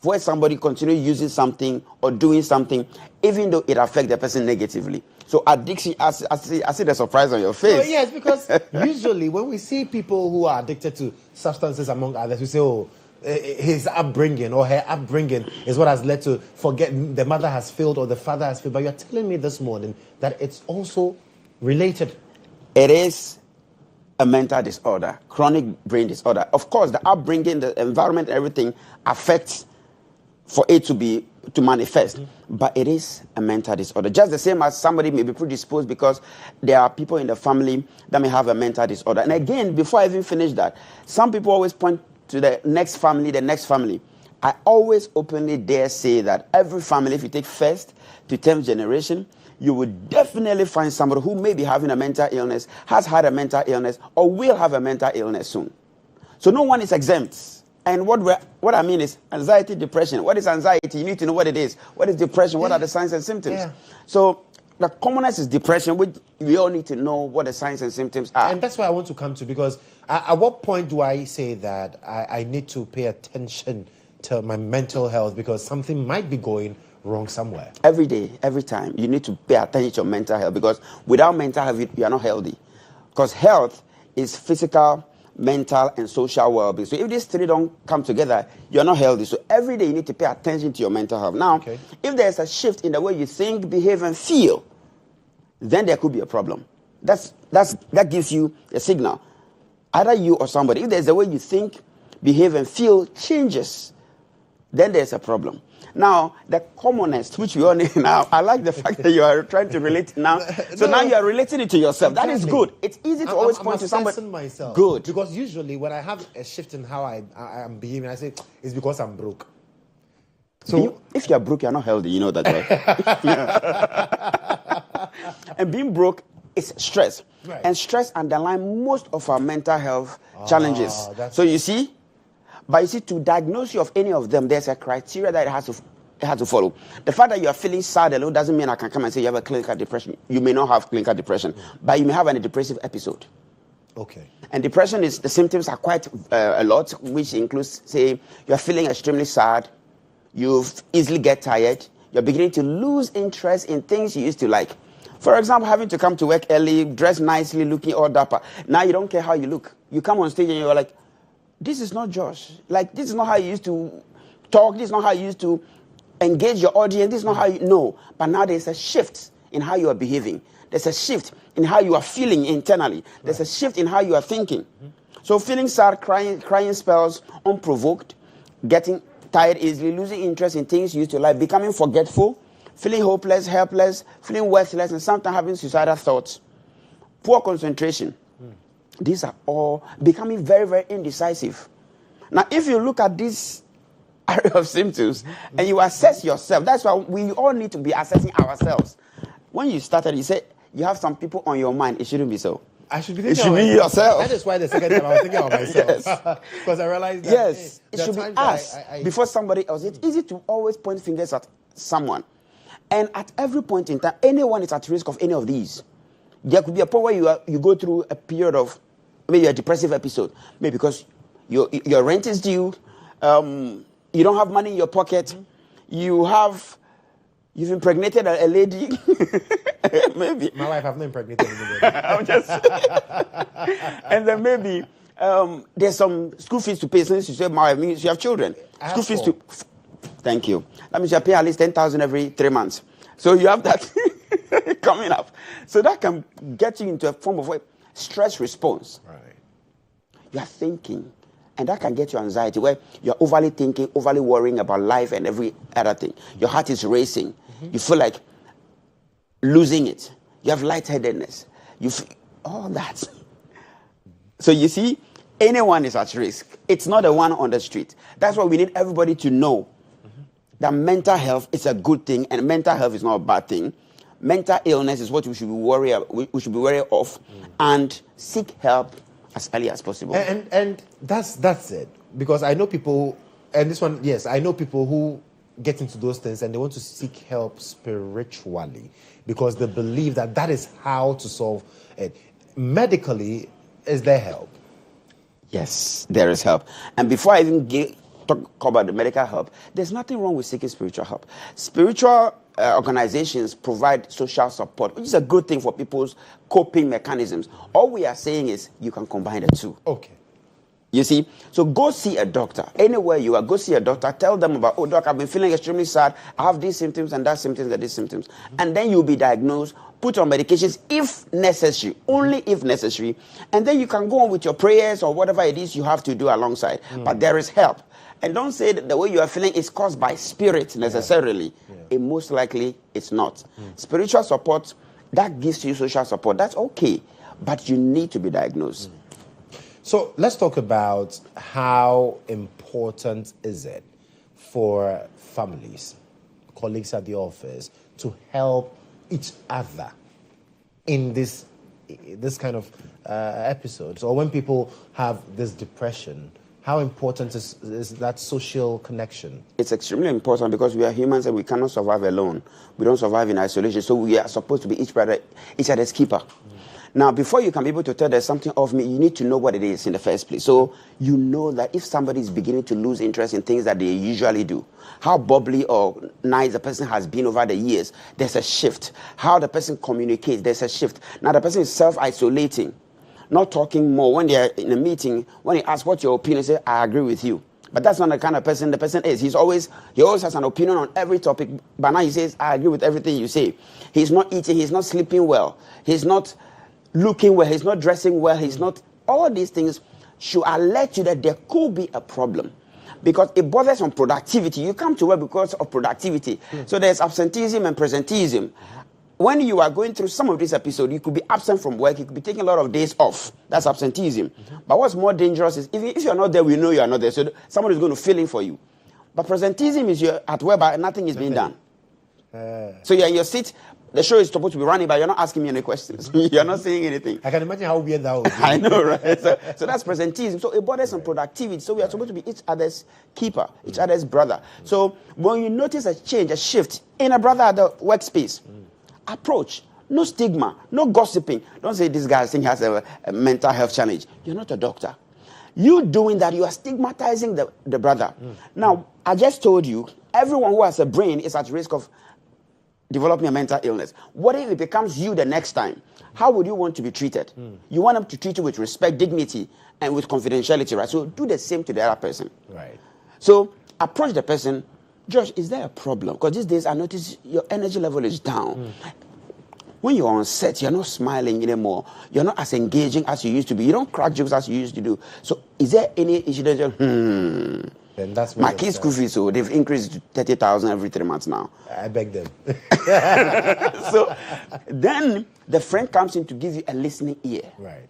where somebody continues using something or doing something even though it affects the person negatively. So addiction, I see the surprise on your face. So yes, because usually when we see people who are addicted to substances, among others, we say, oh, his upbringing or her upbringing is what has led to forget the mother has failed or the father has failed. But you're telling me this morning that it's also related. It is a mental disorder, chronic brain disorder. Of course, the upbringing, the environment, everything affects for it to manifest. But it is a mental disorder. Just the same as somebody may be predisposed because there are people in the family that may have a mental disorder. And again, before I even finish that, some people always point to the next family. I always openly dare say that every family, if you take first to 10th generation, you would definitely find somebody who may be having a mental illness, has had a mental illness, or will have a mental illness soon. So no one is exempt. And what I mean is anxiety, depression. What is anxiety? You need to know what it is. What is depression? What are the signs and symptoms? Yeah. So the commonest is depression, which we all need to know what the signs and symptoms are. And that's why I want to come to, because at what point do I say that I need to pay attention to my mental health because something might be going wrong somewhere? Every day, every time, you need to pay attention to your mental health because without mental health, you are not healthy. Because health is physical, mental, and social well-being. So if these three don't come together, you're not healthy. So every day you need to pay attention to your mental health. Now, if there's a shift in the way you think, behave, and feel, then there could be a problem. That gives you a signal. Either you or somebody. If there's a way you think, behave, and feel changes, then there's a problem. Now, the commonest, which we all need now, I like the fact that you are trying to relate now. So now you are relating it to yourself. That is good. It's easy to always point to somebody. Myself. Good. Because usually when I have a shift in how I am behaving, I say, it's because I'm broke. So if you're broke, you're not healthy. You know that, right? And being broke is stress. Right. And stress underlies most of our mental health challenges. So you see, to diagnose you of any of them, there's a criteria that it has to follow. The fact that you are feeling sad alone doesn't mean I can come and say you have a clinical depression. You may not have clinical depression, but you may have a depressive episode. Okay. And depression is, the symptoms are quite a lot, which includes, say, you're feeling extremely sad, you easily get tired, you're beginning to lose interest in things you used to like. For example, having to come to work early, dress nicely, looking all dapper. Now you don't care how you look. You come on stage and you're like, this is not Josh. Like, this is not how you used to talk. This is not how you used to engage your audience. This is not how you know. But now there's a shift in how you are behaving. There's a shift in how you are feeling internally. There's a shift in how you are thinking. So feeling sad, crying spells, unprovoked, getting tired easily, losing interest in things you used to like, becoming forgetful, feeling hopeless, helpless, feeling worthless, and sometimes having suicidal thoughts, poor concentration. These are all becoming very, very indecisive. Now, if you look at this area of symptoms and you assess yourself, that's why we all need to be assessing ourselves. When you started, you said you have some people on your mind. It shouldn't be so. I should be thinking it should be yourself. That is why the second time I was thinking of myself. Because I realized that. Yes, it should be us before somebody else. It's easy to always point fingers at someone. And at every point in time, anyone is at risk of any of these. There could be a point where you go through a period of maybe a depressive episode, maybe because your rent is due, you don't have money in your pocket, you've impregnated a lady. Maybe my wife have not impregnated anybody. I'm just and then maybe there's some school fees to pay. Since you say my wife means you have children, school fees to. Thank you. That means you pay at least 10,000 every 3 months. So you have that coming up. So that can get you into a form of stress response. Right. You are thinking, and that can get you anxiety, where you're overly thinking, overly worrying about life and every other thing. Your heart is racing. You feel like losing it. You have lightheadedness. You feel all that. So you see, anyone is at risk. It's not the one on the street. That's why we need everybody to know that mental health is a good thing and mental health is not a bad thing. Mental illness is what we should be worried of, and seek help as early as possible. And that's it. Because I know people, and this one, yes, I know people who get into those things and they want to seek help spiritually because they believe that is how to solve it. Medically, is there help? Yes, there is help. And before I even talk about the medical help, there's nothing wrong with seeking spiritual help. Spiritual organizations provide social support, which is a good thing for people's coping mechanisms. All we are saying is you can combine the two. Okay. You see? So go see a doctor. Anywhere you are, go see a doctor. Tell them about, oh, doc, I've been feeling extremely sad. I have these symptoms and that symptoms and these symptoms. And then you'll be diagnosed, put on medications if necessary, only if necessary. And then you can go on with your prayers or whatever it is you have to do alongside. But there is help. And don't say that the way you are feeling is caused by spirit necessarily. It most likely it's not. Spiritual support, that gives you social support. That's okay. But you need to be diagnosed. So let's talk about how important is it for families, colleagues at the office, to help each other in this kind of episodes, or when people have this depression. How important is that social connection? It's extremely important because we are humans and we cannot survive alone. We don't survive in isolation. So we are supposed to be each other's keeper. Now, before you can be able to tell there's something of me, you need to know what it is in the first place. So you know that if somebody is beginning to lose interest in things that they usually do, how bubbly or nice the person has been over the years, there's a shift. How the person communicates, there's a shift. Now, the person is self-isolating, not talking more. When they're in a meeting, when he asks what's your opinion, say, I agree with you. But that's not the kind of person the person is. He always has an opinion on every topic. But now he says, I agree with everything you say. He's not eating, he's not sleeping well. He's not looking well, he's not dressing well, he's not. All these things should alert you that there could be a problem. Because it bothers on productivity. You come to work because of productivity. So there's absenteeism and presenteeism. When you are going through some of this episode, you could be absent from work, you could be taking a lot of days off. That's absenteeism. But what's more dangerous is if you're not there, we know you're not there. So someone is going to fill in for you. But presenteeism is you're at work, but nothing is being done. So you're in your seat. The show is supposed to be running, but you're not asking me any questions. You're not saying anything. I can imagine how weird that would be. I know, right? So that's presenteeism. So it borders on productivity. So we are supposed to be each other's keeper, each other's brother. So when you notice a change, a shift in a brother at the workspace, approach. No stigma, no gossiping. Don't say this guy has a mental health challenge. You're not a doctor. You doing that, you are stigmatizing the brother. Now, I just told you, everyone who has a brain is at risk of developing a mental illness. What if it becomes you the next time? How would you want to be treated? You want them to treat you with respect, dignity, and with confidentiality, right? So do the same to the other person. Right. So approach the person. Josh, is there a problem? Because these days I notice your energy level is down. When you're on set, you're not smiling anymore. You're not as engaging as you used to be. You don't crack jokes as you used to do. So is there any issue that Then that's my kids' school fees, so they've increased to 30,000 every 3 months now. I beg them. So then the friend comes in to give you a listening ear. Right.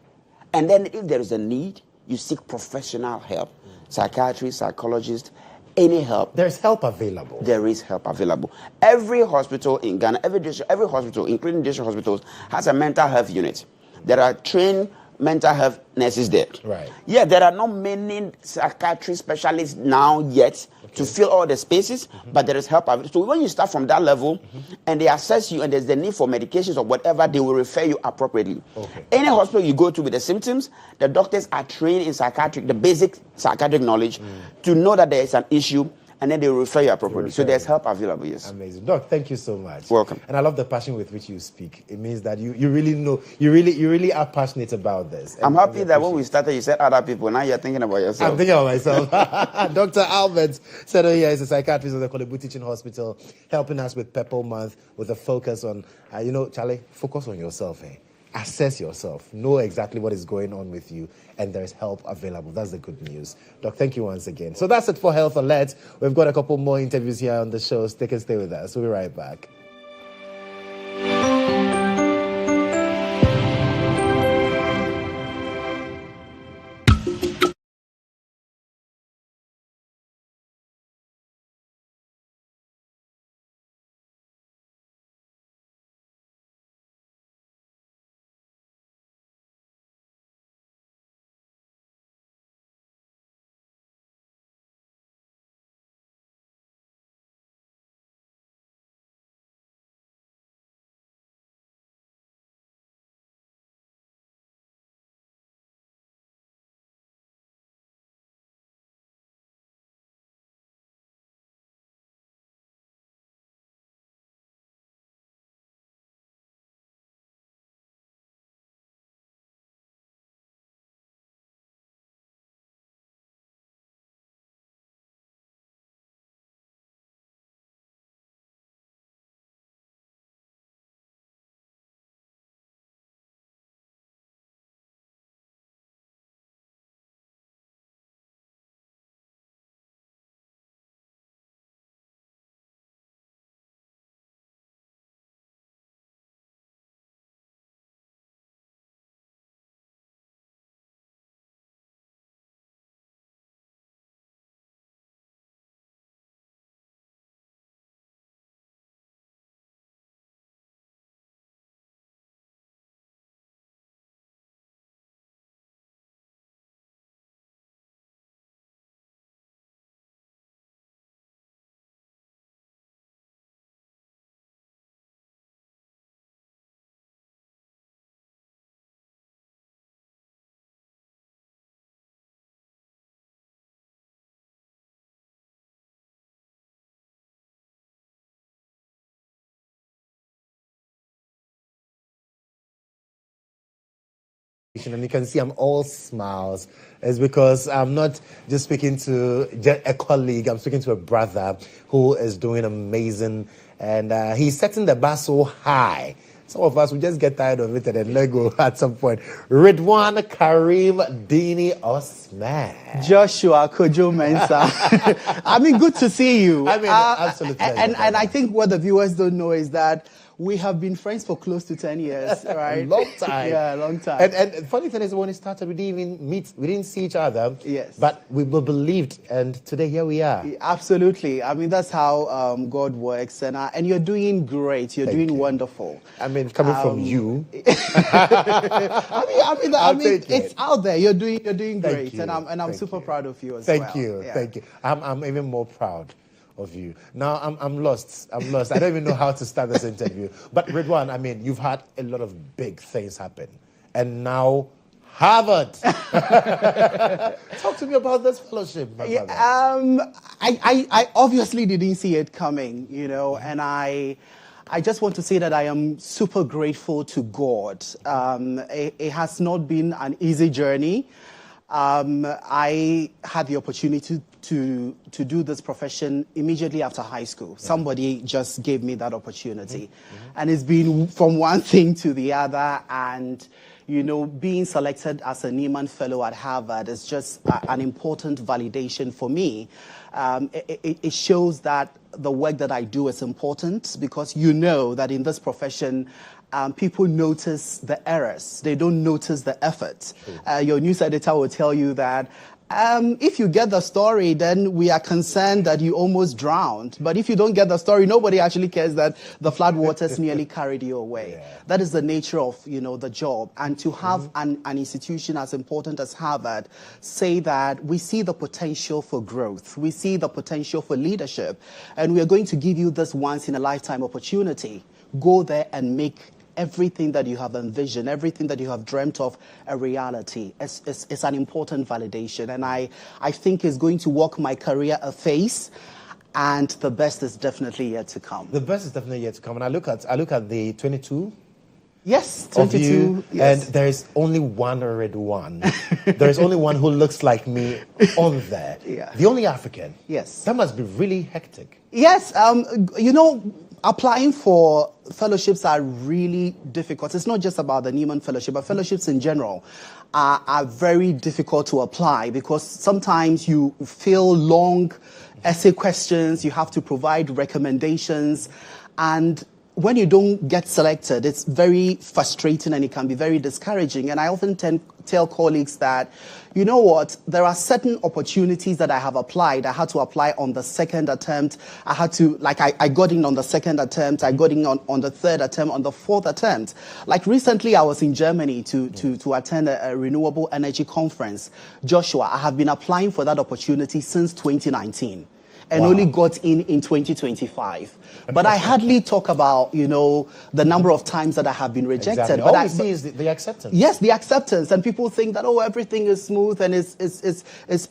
And then if there is a need, you seek professional help. Psychiatrist, psychologist, any help. There's help available. There is help available. Every hospital in Ghana, every hospital, including district hospitals, has a mental health unit. There are trained mental health nurses there. Right. Yeah, there are not many psychiatry specialists now yet to fill all the spaces, but there is help available. So when you start from that level and they assess you and there's the need for medications or whatever, they will refer you appropriately. Okay. Any hospital you go to with the symptoms, the doctors are trained in psychiatric, the basic psychiatric knowledge to know that there is an issue, and then they will refer you appropriately. So there's help available, yes. Amazing. Doc, thank you so much. Welcome. And I love the passion with which you speak. It means that you really know, you really are passionate about this. I'm happy that when we started, you said other people. Now you're thinking about yourself. I'm thinking about myself. Dr. Albert said here is a psychiatrist of the Kolebu Teaching Hospital, helping us with Purple Month with a focus on, Charlie, focus on yourself. Assess yourself. Know exactly what is going on with you, and there's help available. That's the good news. Doc, thank you once again. So that's it for Health Alert. We've got a couple more interviews here on the show. Stick and stay with us. We'll be right back. And you can see I'm all smiles. It's because I'm not just speaking to a colleague, I'm speaking to a brother who is doing amazing, and he's setting the bar so high. Some of us, we just get tired of it and then let go at some point. Redwan Karim Dini Osman. Joshua Kodjo Mensah. I mean, good to see you. I mean, absolutely. And I think what the viewers don't know is that we have been friends for close to 10 years, right? A long time. Yeah, a long time. And the funny thing is, when it started, we didn't even meet. We didn't see each other. Yes. But we believed, and today here we are. Absolutely. I mean, that's how God works. And you're doing great. You're doing wonderful. I mean, coming from you. I mean, it's out there. You're doing great. You. And I'm super proud of you as Thank well. you. Yeah. Thank you. I'm even more proud of you. Now, I'm lost. I don't even know how to start this interview. But Redwan, I mean, you've had a lot of big things happen. And now, Harvard. Talk to me about this fellowship, my brother. I obviously didn't see it coming, and I just want to say that I am super grateful to God. It has not been an easy journey. I had the opportunity to do this profession immediately after high school. Somebody just gave me that opportunity. And it's been from one thing to the other. And, being selected as a Nieman Fellow at Harvard is just an important validation for me. It shows that the work that I do is important because that in this profession, people notice the errors. They don't notice the effort. Your news editor will tell you that if you get the story, then we are concerned that you almost drowned. But if you don't get the story, nobody actually cares that the floodwaters nearly carried you away. Yeah. That is the nature of, the job. And to have an institution as important as Harvard say that we see the potential for growth, we see the potential for leadership, and we are going to give you this once-in-a-lifetime opportunity. Go there and make everything that you have envisioned, everything that you have dreamt of, a reality. It's an important validation, and I think it's going to walk my career a face, and the best is definitely yet to come. The best is definitely yet to come, and I look at the 22. Yes, 22. Yes. And there is only one Redwan. There is only one who looks like me on there. Yeah. The only African. Yes. That must be really hectic. Yes. Applying for fellowships are really difficult. It's not just about the Nieman Fellowship, but fellowships in general are very difficult to apply because sometimes you fill long essay questions, you have to provide recommendations, and when you don't get selected, it's very frustrating and it can be very discouraging. And I often tell colleagues that, you know what, there are certain opportunities that I have applied. I had to apply on the second attempt. I had to, I got in on the second attempt. I got in on the third attempt, on the fourth attempt. Like recently, I was in Germany to attend a renewable energy conference. Joshua, I have been applying for that opportunity since 2019. And only got in 2025. But I hardly talk about, the number of times that I have been rejected. Exactly. But all we see is the acceptance. Yes, the acceptance. And people think that, everything is smooth and is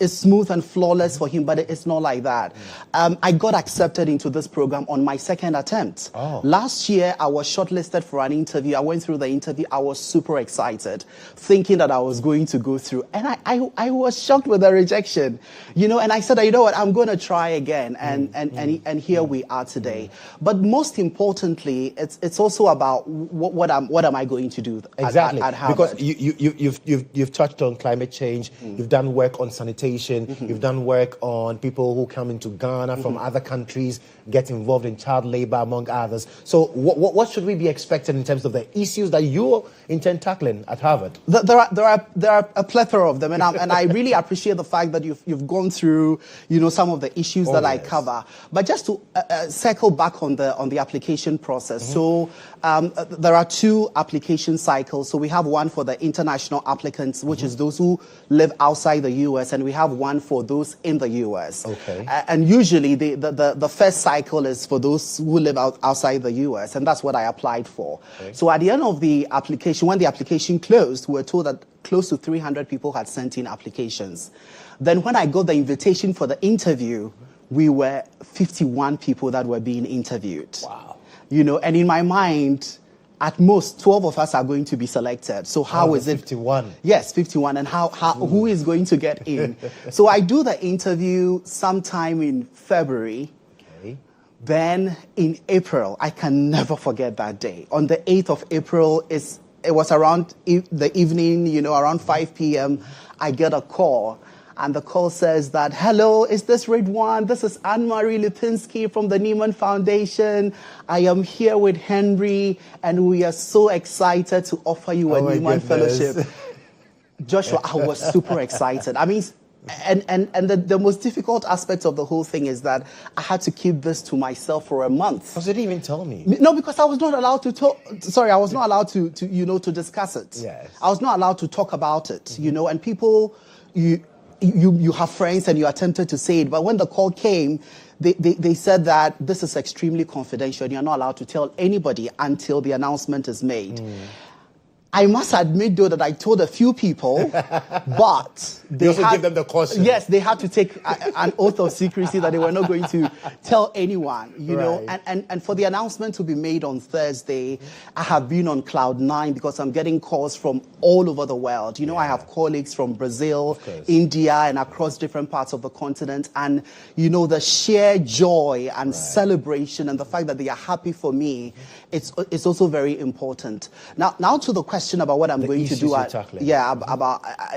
smooth and flawless for him, but it's not like that. I got accepted into this program on my second attempt. Last year, I was shortlisted for an interview. I went through the interview. I was super excited, thinking that I was going to go through. And I was shocked with the rejection, and I said, what, I'm going to try again. And here we are today. But most importantly, it's also about what am I going to do exactly at Harvard? Because you've touched on climate change, you've done work on sanitation, you've done work on people who come into Ghana from other countries, get involved in child labor, among others. So what should we be expecting in terms of the issues that you intend tackling at Harvard? There are a plethora of them, and I really appreciate the fact that you've gone through some of the issues that I cover. But just to circle back on the application process. So there are two application cycles. So we have one for the international applicants, which is those who live outside the U.S., and we have one for those in the U.S. Okay. And usually the first cycle is for those who live outside the U.S., and that's what I applied for. Okay. So at the end of the application, when the application closed, we were told that close to 300 people had sent in applications. Then when I got the invitation for the interview, we were 51 people that were being interviewed. Wow. And in my mind, at most 12 of us are going to be selected. So how is it? 51. Yes, 51. And who is going to get in? So I do the interview sometime in February. Okay. Then in April, I can never forget that day. On the 8th of April, it was around the evening, around 5 p.m., I get a call. And the call says that, hello, is this Redwan? This is Anne-Marie Lipinski from the Nieman Foundation. I am here with Henry, and we are so excited to offer you a Nieman Fellowship. Joshua, I was super excited. I mean, and the most difficult aspect of the whole thing is that I had to keep this to myself for a month. Because you didn't even tell me. No, because I was not allowed to talk. Sorry, I was not allowed to discuss it. Yes. I was not allowed to talk about it, and people, you have friends and you are tempted to say it, but when the call came, they said that this is extremely confidential and you're not allowed to tell anybody until the announcement is made. I must admit, though, that I told a few people, but they also give them the caution. Yes, they had to take an oath of secrecy that they were not going to tell anyone, know. And for the announcement to be made on Thursday, I have been on cloud 9 because I'm getting calls from all over the world. I have colleagues from Brazil, India, and across different parts of the continent. And, the sheer joy and celebration and the fact that they are happy for me, it's also very important. Now to the question about what I'm going to do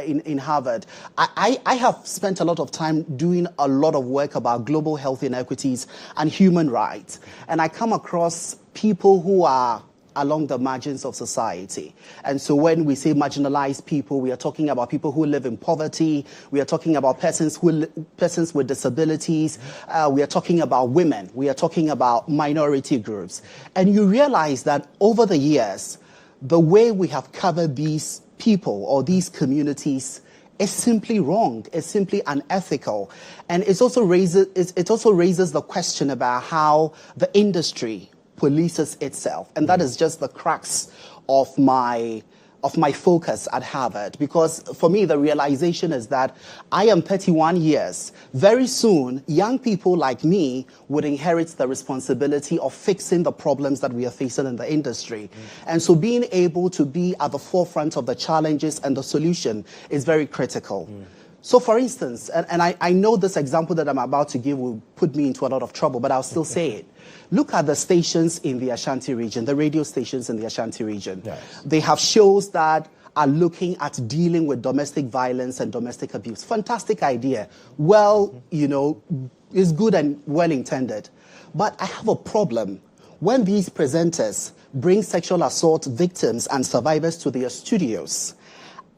in Harvard. I have spent a lot of time doing a lot of work about global health inequities and human rights. And I come across people who are along the margins of society. And so when we say marginalized people, we are talking about people who live in poverty. We are talking about persons with disabilities. We are talking about women. We are talking about minority groups. And you realize that over the years, the way we have covered these people or these communities is simply wrong. It's simply unethical. And it also raises the question about how the industry polices itself. And that is just the crux of my focus at Harvard. Because for me, the realization is that I am 31 years. Very soon, young people like me would inherit the responsibility of fixing the problems that we are facing in the industry. And so being able to be at the forefront of the challenges and the solution is very critical. So for instance, and I know this example that I'm about to give will put me into a lot of trouble, but I'll still say it. Look at the stations in the Ashanti region, the radio stations in the Ashanti region. Yes. They have shows that are looking at dealing with domestic violence and domestic abuse. Fantastic idea. Well, it's good and well intended. But I have a problem when these presenters bring sexual assault victims and survivors to their studios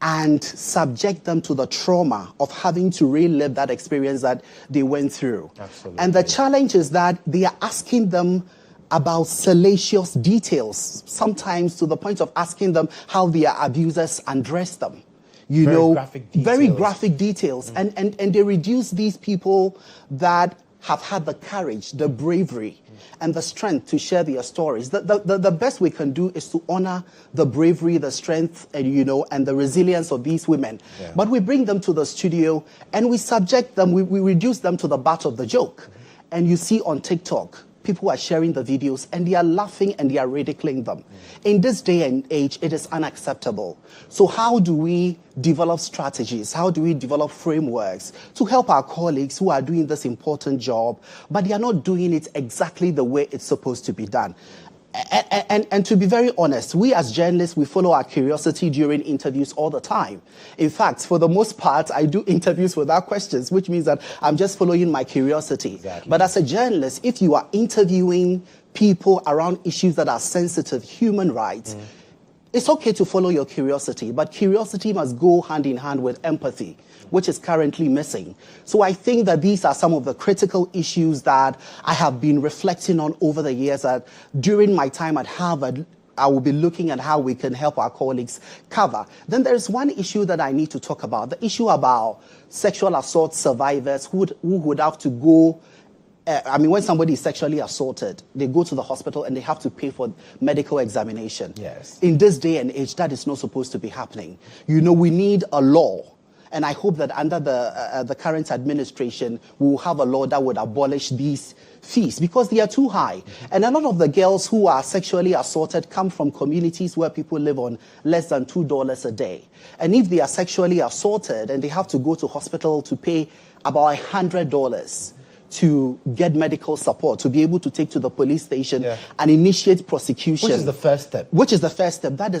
and subject them to the trauma of having to relive that experience that they went through. Absolutely. And the challenge is that they are asking them about salacious details, sometimes to the point of asking them how their abusers undressed them. Very graphic details. And they reduce these people that have had the courage, the bravery, and the strength to share their stories. The best we can do is to honor the bravery, the strength, and the resilience of these women. Yeah. But we bring them to the studio and we subject them, we reduce them to the butt of the joke. And you see on TikTok, people are sharing the videos and they are laughing and they are ridiculing them. In this day and age, it is unacceptable. So how do we develop strategies? How do we develop frameworks to help our colleagues who are doing this important job, but they are not doing it exactly the way it's supposed to be done? And to be very honest, we as journalists, we follow our curiosity during interviews all the time. In fact, for the most part, I do interviews without questions, which means that I'm just following my curiosity. Exactly. But as a journalist, if you are interviewing people around issues that are sensitive, human rights, it's okay to follow your curiosity, but curiosity must go hand in hand with empathy, which is currently missing. So I think that these are some of the critical issues that I have been reflecting on over the years. That during my time at Harvard, I will be looking at how we can help our colleagues cover. Then there's one issue that I need to talk about, the issue about sexual assault survivors who would have to go. When somebody is sexually assaulted, they go to the hospital and they have to pay for medical examination. Yes. In this day and age, that is not supposed to be happening. We need a law. And I hope that under the current administration, we will have a law that would abolish these fees because they are too high. And a lot of the girls who are sexually assaulted come from communities where people live on less than $2 a day. And if they are sexually assaulted and they have to go to hospital to pay about $100 to get medical support, to be able to take to the police station and initiate prosecution. Which is the first step. That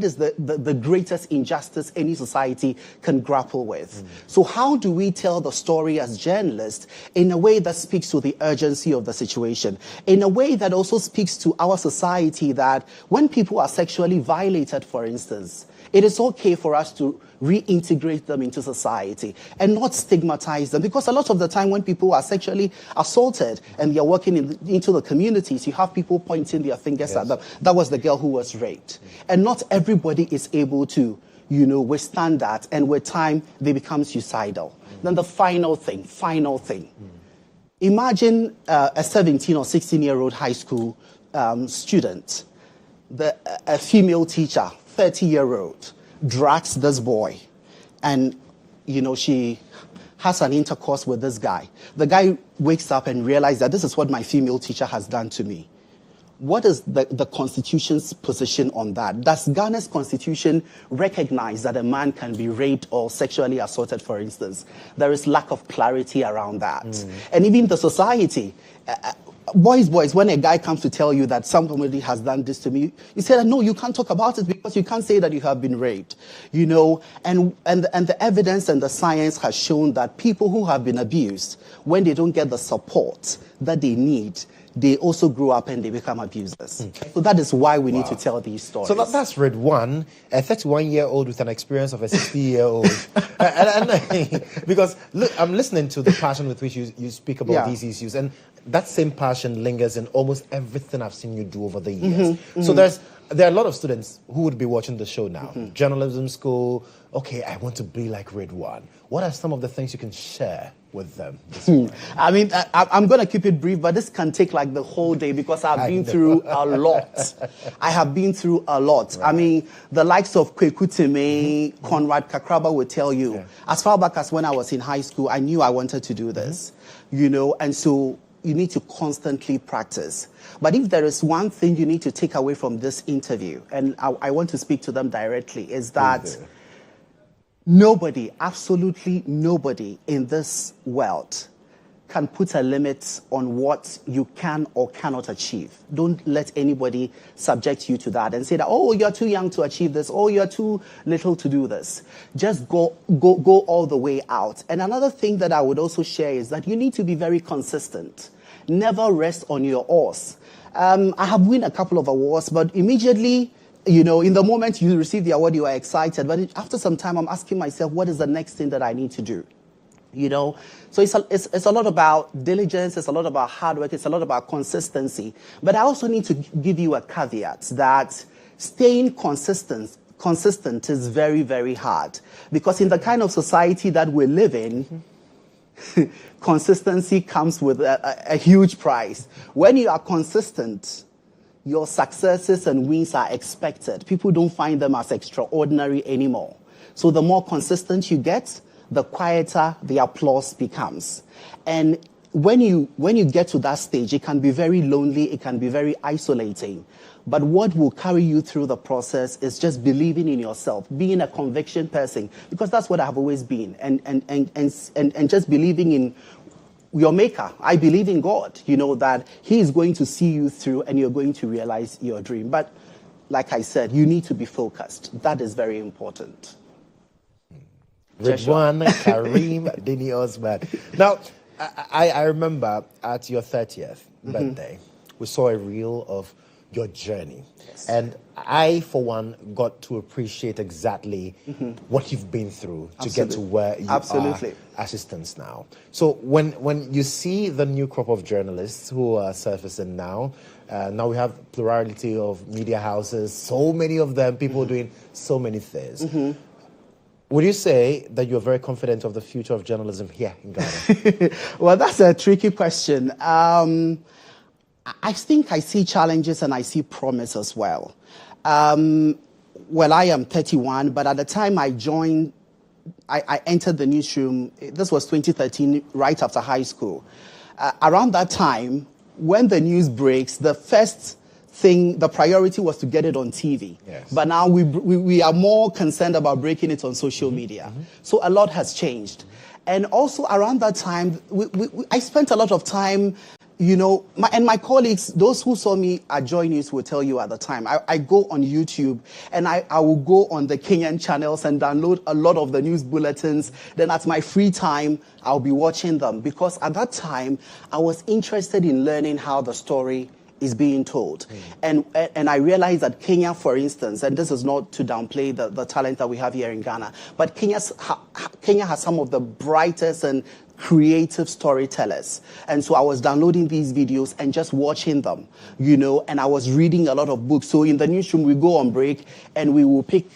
is the greatest injustice any society can grapple with. So how do we tell the story as journalists in a way that speaks to the urgency of the situation, in a way that also speaks to our society that when people are sexually violated, for instance, it is okay for us to reintegrate them into society and not stigmatize them. Because a lot of the time when people are sexually assaulted and they are working into the communities, you have people pointing their fingers at them. That was the girl who was raped. And not everybody is able to, withstand that. And with time, they become suicidal. Then the final thing. Imagine a 17 or 16-year-old high school student, a female teacher, 30-year-old, drags this boy and, she has an intercourse with this guy. The guy wakes up and realizes that this is what my female teacher has done to me. What is the Constitution's position on that? Does Ghana's Constitution recognize that a man can be raped or sexually assaulted, for instance? There is lack of clarity around that. And even the society, boys, when a guy comes to tell you that somebody has done this to me, you say that no, you can't talk about it because you can't say that you have been raped, and the evidence and the science has shown that people who have been abused, when they don't get the support that they need, they also grow up and they become abusers. So that is why we need to tell these stories. So that's Redwan, a 31-year-old with an experience of a 60-year-old. Because look, I'm listening to the passion with which you speak about these issues, and that same passion lingers in almost everything I've seen you do over the years. So there are a lot of students who would be watching the show now. Journalism school, okay, I want to be like Redwan. What are some of the things you can share with them this morning? I mean, I'm going to keep it brief, but this can take like the whole day because I've been through a lot. I have been through a lot. Right. I mean, the likes of Kweku Teme, Conrad Kakraba would tell you, as far back as when I was in high school, I knew I wanted to do this, you know, and so you need to constantly practice. But if there is one thing you need to take away from this interview, and I want to speak to them directly, is that nobody, absolutely nobody in this world can put a limit on what you can or cannot achieve. Don't let anybody subject you to that and say that, oh, you're too young to achieve this, oh, you're too little to do this. Just go all the way out. And another thing that I would also share is that you need to be very consistent. Never rest on your oars. I have won a couple of awards, but immediately, you know, in the moment you receive the award, you are excited. But after some time, I'm asking myself, what is the next thing that I need to do? You know, so it's a lot about diligence, it's a lot about hard work, it's a lot about consistency. But I also need to give you a caveat that staying consistent is very, very hard. Because in the kind of society that we live in, consistency comes with a huge price. When you are consistent, your successes and wins are expected. People don't find them as extraordinary anymore. So the more consistent you get, the quieter the applause becomes. And when you get to that stage, it can be very lonely, it can be very isolating. But what will carry you through the process is just believing in yourself, being a conviction person, because that's what I have always been, and just believing in your maker. I believe in God, you know, that He is going to see you through and you're going to realize your dream. But like I said, you need to be focused. That is very important. Redwan Karim Dini Osman. Now, I remember at your 30th birthday, we saw a reel of your journey. Yes. And I, for one, got to appreciate exactly what you've been through to get to where you are assistants now. So when you see the new crop of journalists who are surfacing now, now we have plurality of media houses, so many of them, people doing so many things. Would you say that you're very confident of the future of journalism here in Ghana? Well, that's a tricky question. I think I see challenges and I see promise as well. Well, I am 31, but at the time I joined, I entered the newsroom, this was 2013, right after high school. Around that time, when the news breaks, the first thing, the priority was to get it on TV. Yes. But now we are more concerned about breaking it on social media. So a lot has changed. And also around that time, I spent a lot of time, you know, my colleagues, those who saw me at GHOne News will tell you at the time, I go on YouTube and I will go on the Kenyan channels and download a lot of the news bulletins. Then at my free time, I'll be watching them because at that time, I was interested in learning how the story is being told. And I realized that Kenya, for instance, and this is not to downplay the talent that we have here in Ghana, but Kenya has some of the brightest and creative storytellers. And so I was downloading these videos and just watching them, you know, and I was reading a lot of books. So in the newsroom, we go on break and we will pick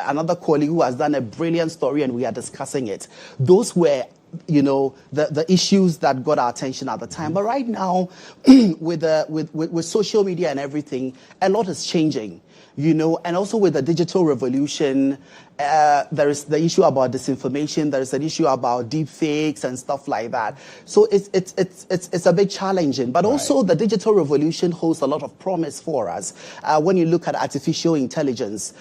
another colleague who has done a brilliant story and we are discussing it. Those were, you know, the issues that got our attention at the time. But right now, with social media and everything, a lot is changing, you know, and also with the digital revolution, there is the issue about disinformation, there is an issue about deep fakes and stuff like that. So it's a bit challenging, but also the digital revolution holds a lot of promise for us. When you look at artificial intelligence,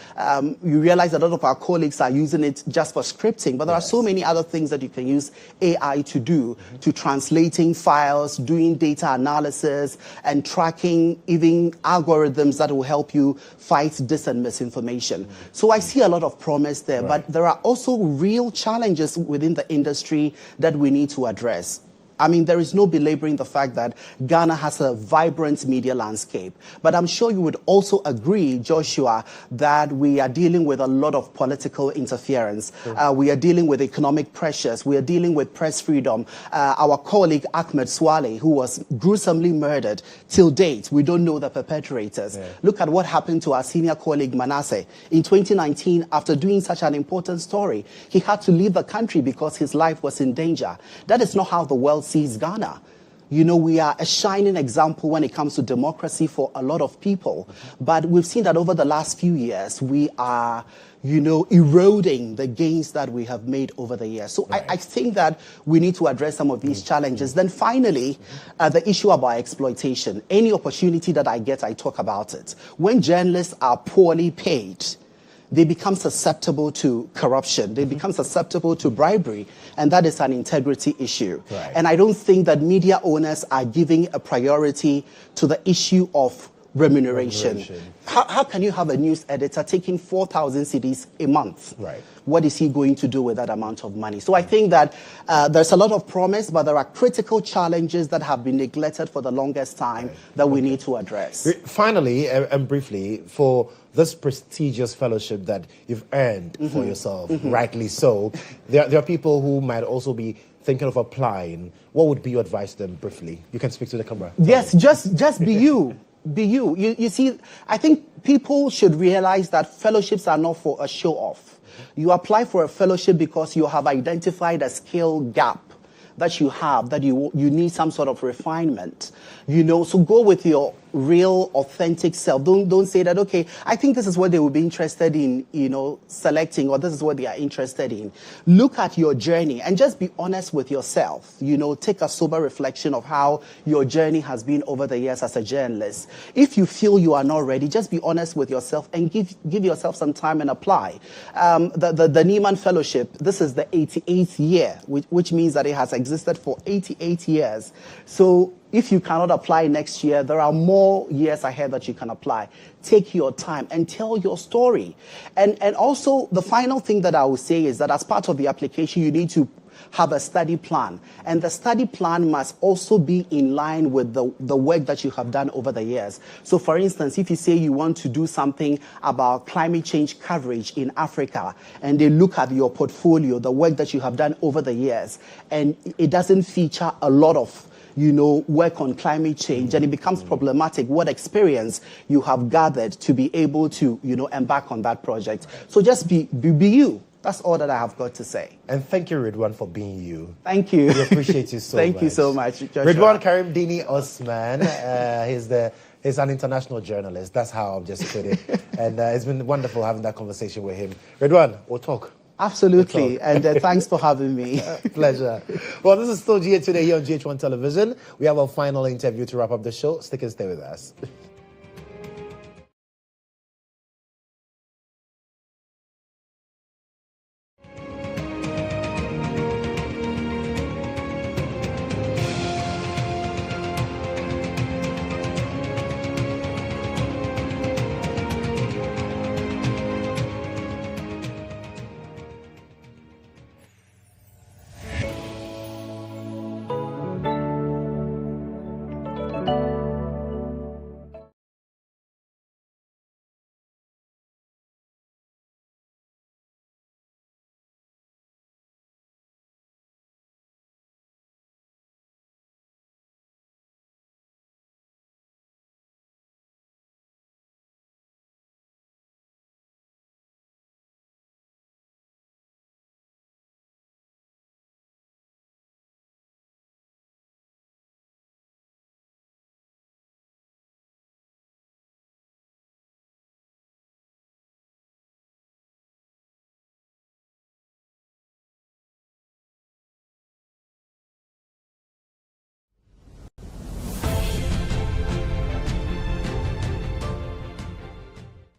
you realize a lot of our colleagues are using it just for scripting, but there are so many other things that you can use AI to do, to translating files, doing data analysis, and tracking even algorithms that will help you fight dis and misinformation. So I see a lot of promise there, but there are also real challenges within the industry that we need to address. I mean, there is no belaboring the fact that Ghana has a vibrant media landscape. But I'm sure you would also agree, Joshua, that we are dealing with a lot of political interference. We are dealing with economic pressures. We are dealing with press freedom. Our colleague Ahmed Swale, who was gruesomely murdered, till date, we don't know the perpetrators. Look at what happened to our senior colleague Manasseh. In 2019, after doing such an important story, he had to leave the country because his life was in danger. That is not how the world sees Ghana. You know, we are a shining example when it comes to democracy for a lot of people. But we've seen that over the last few years, we are, you know, eroding the gains that we have made over the years. So I think that we need to address some of these challenges. Then finally, the issue about exploitation. Any opportunity that I get, I talk about it. When journalists are poorly paid, they become susceptible to corruption. They become susceptible to bribery, and that is an integrity issue. And I don't think that media owners are giving a priority to the issue of remuneration. How can you have a news editor taking 4,000 cedis a month? What is he going to do with that amount of money? So I think that there's a lot of promise, but there are critical challenges that have been neglected for the longest time that we need to address. Finally, and briefly, for this prestigious fellowship that you've earned for yourself, rightly so, there are people who might also be thinking of applying. What would be your advice to them briefly? You can speak to the camera. Yes, just be you. Be you. You see, I think people should realize that fellowships are not for a show off. You apply for a fellowship because you have identified a skill gap that you have, that you need some sort of refinement. You know, so go with your real, authentic self. Don't say that, okay, I think this is what they would be interested in, you know, selecting, or this is what they are interested in. Look at your journey and just be honest with yourself. You know, take a sober reflection of how your journey has been over the years as a journalist. If you feel you are not ready, just be honest with yourself and give yourself some time and apply. The Nieman Fellowship, this is the 88th year, which means that it has existed for 88 years. So if you cannot apply next year, there are more years ahead that you can apply. Take your time and tell your story. And also, the final thing that I will say is that as part of the application, you need to have a study plan. And the study plan must also be in line with the work that you have done over the years. So for instance, if you say you want to do something about climate change coverage in Africa, and they look at your portfolio, the work that you have done over the years, and it doesn't feature a lot of, you know, work on climate change, and it becomes problematic what experience you have gathered to be able to, you know, embark on that project. So just be you. That's all that I have got to say. And thank you, Redwan, for being you. Thank you. We appreciate you so much. Thank you so much, Joshua. Redwan Karim Dini Osman, he's an international journalist. That's how I've just put it. And it's been wonderful having that conversation with him. Redwan, we'll talk. Absolutely, and thanks for having me. Pleasure. Well, this is still GH Today here on GH1 Television. We have our final interview to wrap up the show. Stick and stay with us.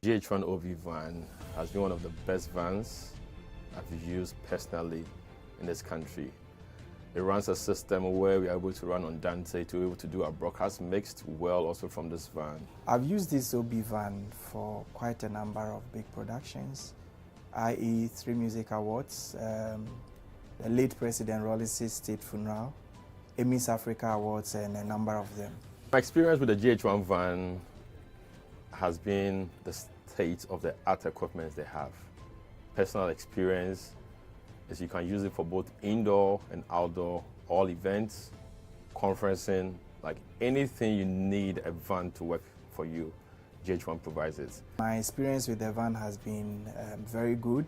GHOne OV van has been one of the best vans I've used personally in this country. It runs a system where we are able to run on Dante to be able to do our broadcast mixed well also from this van. I've used this OB van for quite a number of big productions, i.e. 3 music awards, the late President Rollis' state funeral, Miss Africa Awards and a number of them. My experience with the GHOne van has been the state of the art equipment they have. Personal experience is you can use it for both indoor and outdoor, all events, conferencing, like anything you need a van to work for you, GHOne provides it. My experience with the van has been very good.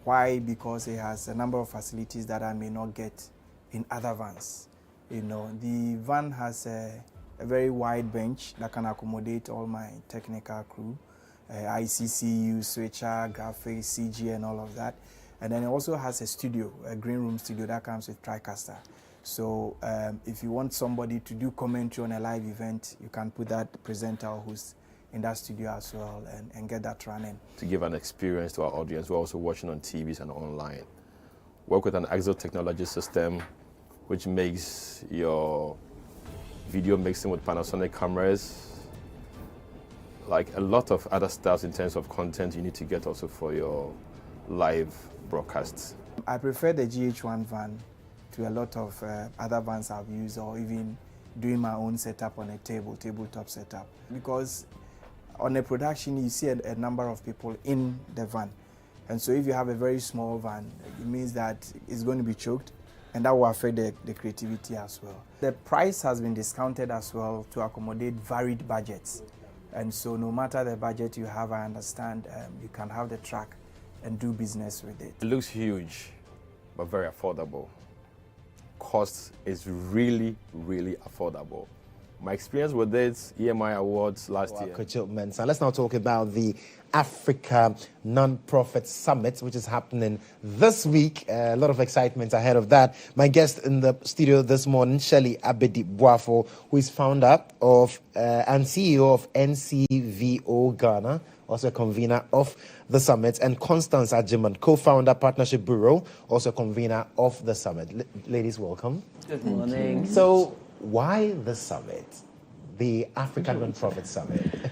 Why? Because it has a number of facilities that I may not get in other vans. You know, the van has a very wide bench that can accommodate all my technical crew, ICCU, switcher, graphics, CG, and all of that. And then it also has a studio, a green room studio that comes with TriCaster. So if you want somebody to do commentary on a live event, you can put that presenter who's in that studio as well and get that running. To give an experience to our audience who are also watching on TVs and online. Work with an Exo technology system which makes your video mixing with Panasonic cameras, like a lot of other stuff in terms of content you need to get also for your live broadcasts. I prefer the GHOne van to a lot of other vans I've used, or even doing my own setup on a tabletop setup. Because on a production, you see a number of people in the van. And so if you have a very small van, it means that it's going to be choked, and that will affect the creativity as well. The price has been discounted as well to accommodate varied budgets. And so no matter the budget you have, I understand you can have the truck and do business with it. It looks huge, but very affordable. Cost is really, really affordable. My experience with this EMI Awards last year. Kodjo Mensah. Let's now talk about the Africa Non-Profit Summit, which is happening this week. A lot of excitement ahead of that. My guest in the studio this morning, Shelley Abedi-Boafo, who is founder of and CEO of NCVO Ghana, also a convener of the summit, and Constance Ajiman, co-founder, Partnership Bureau, also convener of the summit. Ladies, welcome. Good morning. So, why the summit, the African Non-Profit Summit?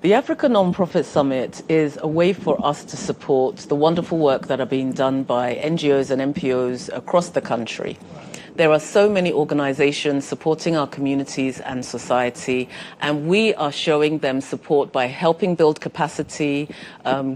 The Africa Non-Profit Summit is a way for us to support the wonderful work that are being done by NGOs and NPOs across the country. There are so many organizations supporting our communities and society, and we are showing them support by helping build capacity,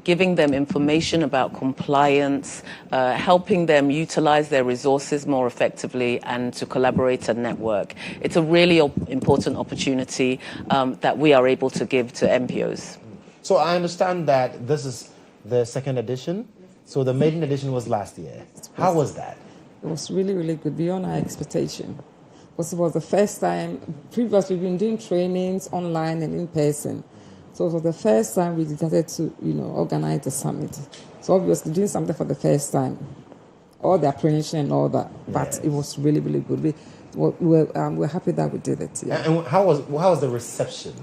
giving them information about compliance, helping them utilize their resources more effectively, and to collaborate and network. It's a really important opportunity that we are able to give to NPOs. So I understand that this is the second edition. So the maiden edition was last year. How was that? It was really, really good, beyond our expectation. Because it was the first time, previously we've been doing trainings online and in person. So it was the first time we decided to, organize the summit. So obviously doing something for the first time, all the apprehension and all that, but it was really, really good. We're happy that we did it. Yeah. And how was the reception?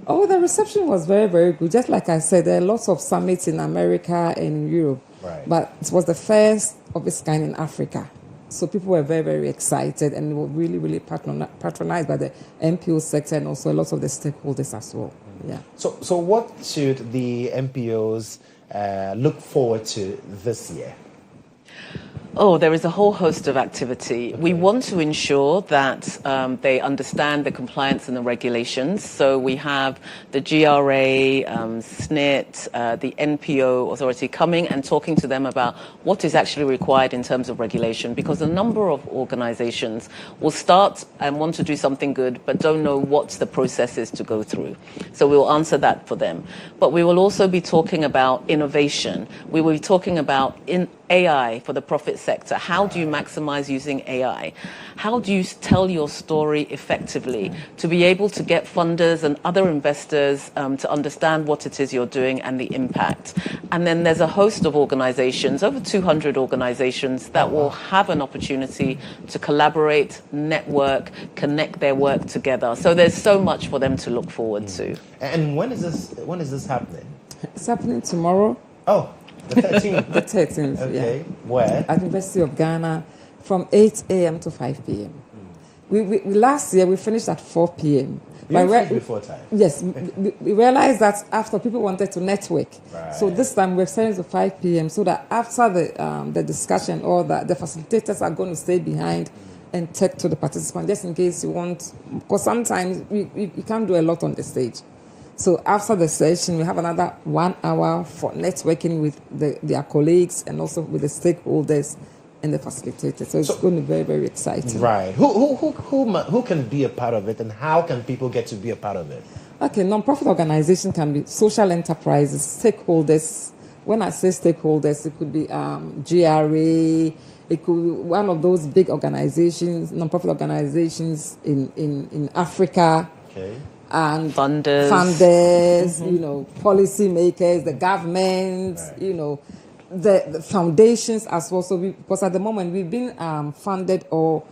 Oh, the reception was very, very good. Just like I said, there are lots of summits in America and in Europe, but it was the first of its kind in Africa. So people were very, very excited, and they were really, really patronized by the NPO sector and also a lot of the stakeholders as well. Yeah. So what should the NPOs look forward to this year? Oh, there is a whole host of activity. We want to ensure that they understand the compliance and the regulations. So we have the GRA, SNIT, the NPO authority coming and talking to them about what is actually required in terms of regulation, because a number of organizations will start and want to do something good but don't know what the process is to go through. So we will answer that for them. But we will also be talking about innovation. We will be talking about AI for the profit sector. How do you maximize using AI? How do you tell your story effectively to be able to get funders and other investors to understand what it is you're doing and the impact? And then there's a host of organizations, over 200 organizations, that will have an opportunity to collaborate, network, connect their work together. So there's so much for them to look forward to. And when is this happening? It's happening tomorrow. Oh. The 13th? The 13th, okay. Yeah. Where? At the University of Ghana from 8 a.m. to 5 p.m. We last year, we finished at 4 p.m. Before time. Yes, we realized that after people wanted to network. Right. So this time we're setting to 5 p.m. so that after the discussion or the facilitators are going to stay behind and talk to the participants just in case you want, because sometimes you can't do a lot on the stage. So after the session, we have another 1 hour for networking with their colleagues and also with the stakeholders and the facilitators. So it's going to be very, very exciting. Right. Who can be a part of it, and how can people get to be a part of it? Okay, non-profit organization can be social enterprises, stakeholders. When I say stakeholders, it could be GRA, it could be one of those big organizations, non-profit organizations in Africa. Okay. And funders, you know, policy makers, the government, you know, the foundations as well. So because at the moment we've been funded or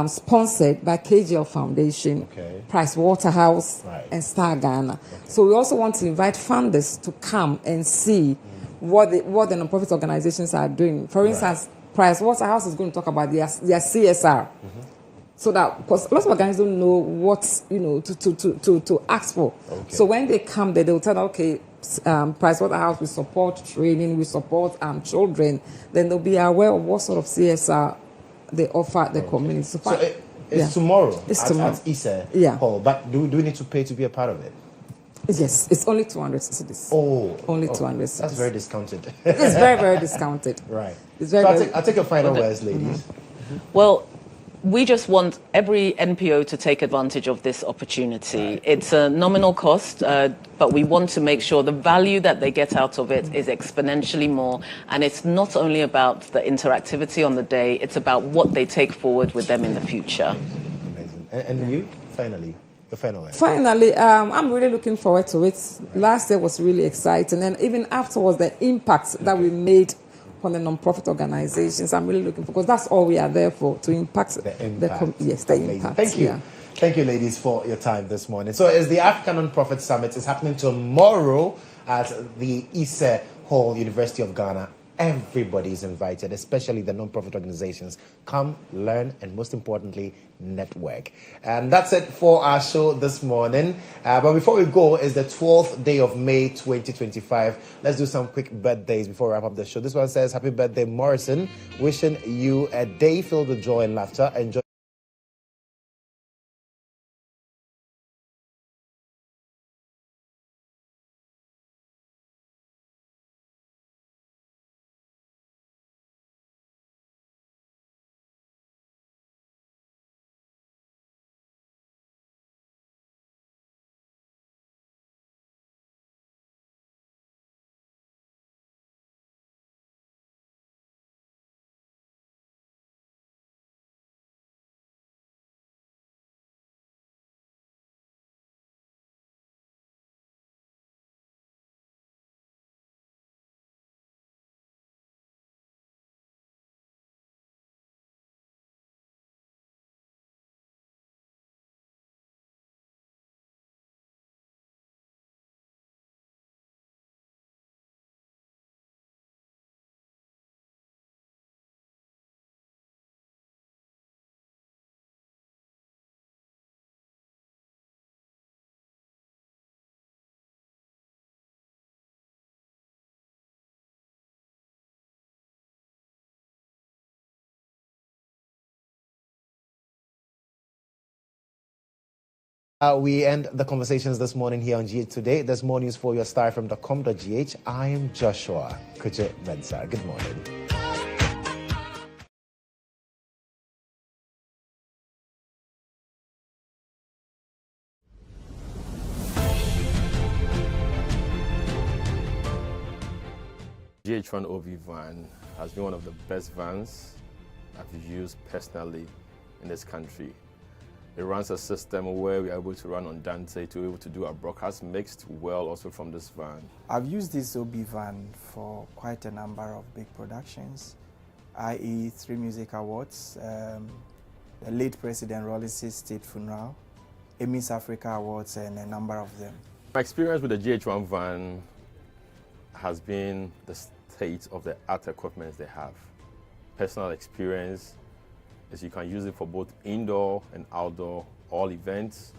sponsored by KGL Foundation, Price Waterhouse, and Star Ghana. So we also want to invite funders to come and see what the non-profit organizations are doing. For instance, Price Waterhouse is going to talk about their CSR. So that, because a lot of organizations don't know what, you know, to ask for. So when they come there, they'll tell them, okay, Pricewaterhouse, we support training, we support children. Then they'll be aware of what sort of CSR they offer the community. So it's tomorrow. It's tomorrow. At Ise Hall. But do we need to pay to be a part of it? Yes, it's only 200 cedis. Only 200 cedis. That's very discounted. It's very, very discounted. Right. It's very, I'll take your final words, ladies. Well, we just want every NPO to take advantage of this opportunity. It's a nominal cost, but we want to make sure the value that they get out of it is exponentially more. And it's not only about the interactivity on the day, it's about what they take forward with them in the future. Amazing. And you, finally, the final word. Finally, I'm really looking forward to it. Last year was really exciting. And even afterwards, the impact that we made on the non-profit organizations, I'm really looking for, because that's all we are there for, to impact the impact. Thank you. Yeah. Thank you, ladies, for your time this morning. So it's the African Non-Profit Summit. It's happening tomorrow at the Ise Hall, University of Ghana. Everybody is invited, especially the non-profit organizations. Come, learn, and most importantly, network. And that's it for our show this morning. But before we go, it's the 12th day of May 2025. Let's do some quick birthdays before we wrap up the show. This one says, happy birthday, Morrison. Wishing you a day filled with joy and laughter. Enjoy. We end the conversations this morning here on GH Today. There's more news for your starfm.com.gh. I am Joshua Kodjo Mensah. Good morning. GHOne OV van has been one of the best vans I've used personally in this country. It runs a system where we are able to run on Dante to be able to do our broadcast mixed well also from this van. I've used this OB van for quite a number of big productions, i.e. 3 music awards, the late President Rollis' state funeral, Emmys Africa Awards, and a number of them. My experience with the GHOne van has been the state of the art equipment they have. Personal experience is you can use it for both indoor and outdoor, all events,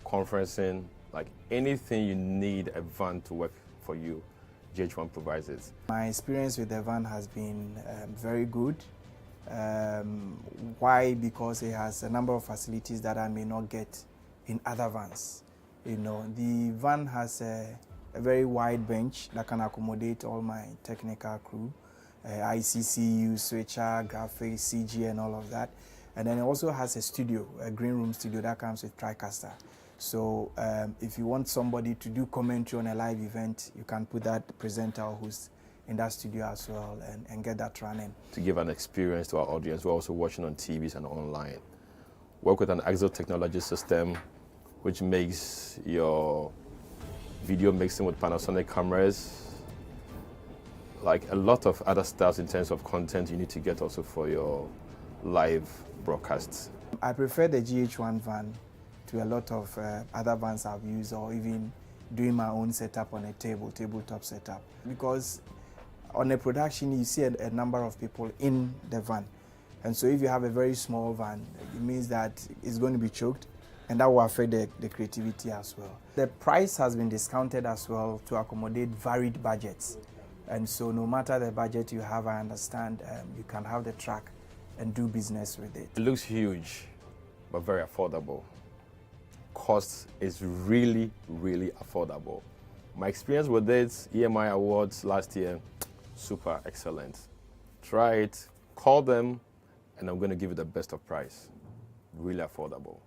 conferencing, like anything you need a van to work for you, GHOne provides it. My experience with the van has been very good. Why? Because it has a number of facilities that I may not get in other vans. You know, the van has a very wide bench that can accommodate all my technical crew, ICCU, switcher, graphics, CG, and all of that. And then it also has a studio, a green room studio that comes with TriCaster. So if you want somebody to do commentary on a live event, you can put that presenter who's in that studio as well and get that running. To give an experience to our audience, we're also watching on TVs and online. Work with an Exo technology system, which makes your video mixing with Panasonic cameras, like a lot of other stuff in terms of content you need to get also for your live broadcasts. I prefer the GHOne van to a lot of other vans I've used, or even doing my own setup on a tabletop setup. Because on a production, you see a number of people in the van. And so if you have a very small van, it means that it's going to be choked, and that will affect the creativity as well. The price has been discounted as well to accommodate varied budgets. And so no matter the budget you have, I understand you can have the truck and do business with it. It looks huge, but very affordable. Cost is really, really affordable. My experience with it, EMI Awards last year, super excellent. Try it, call them, and I'm going to give you the best of price. Really affordable.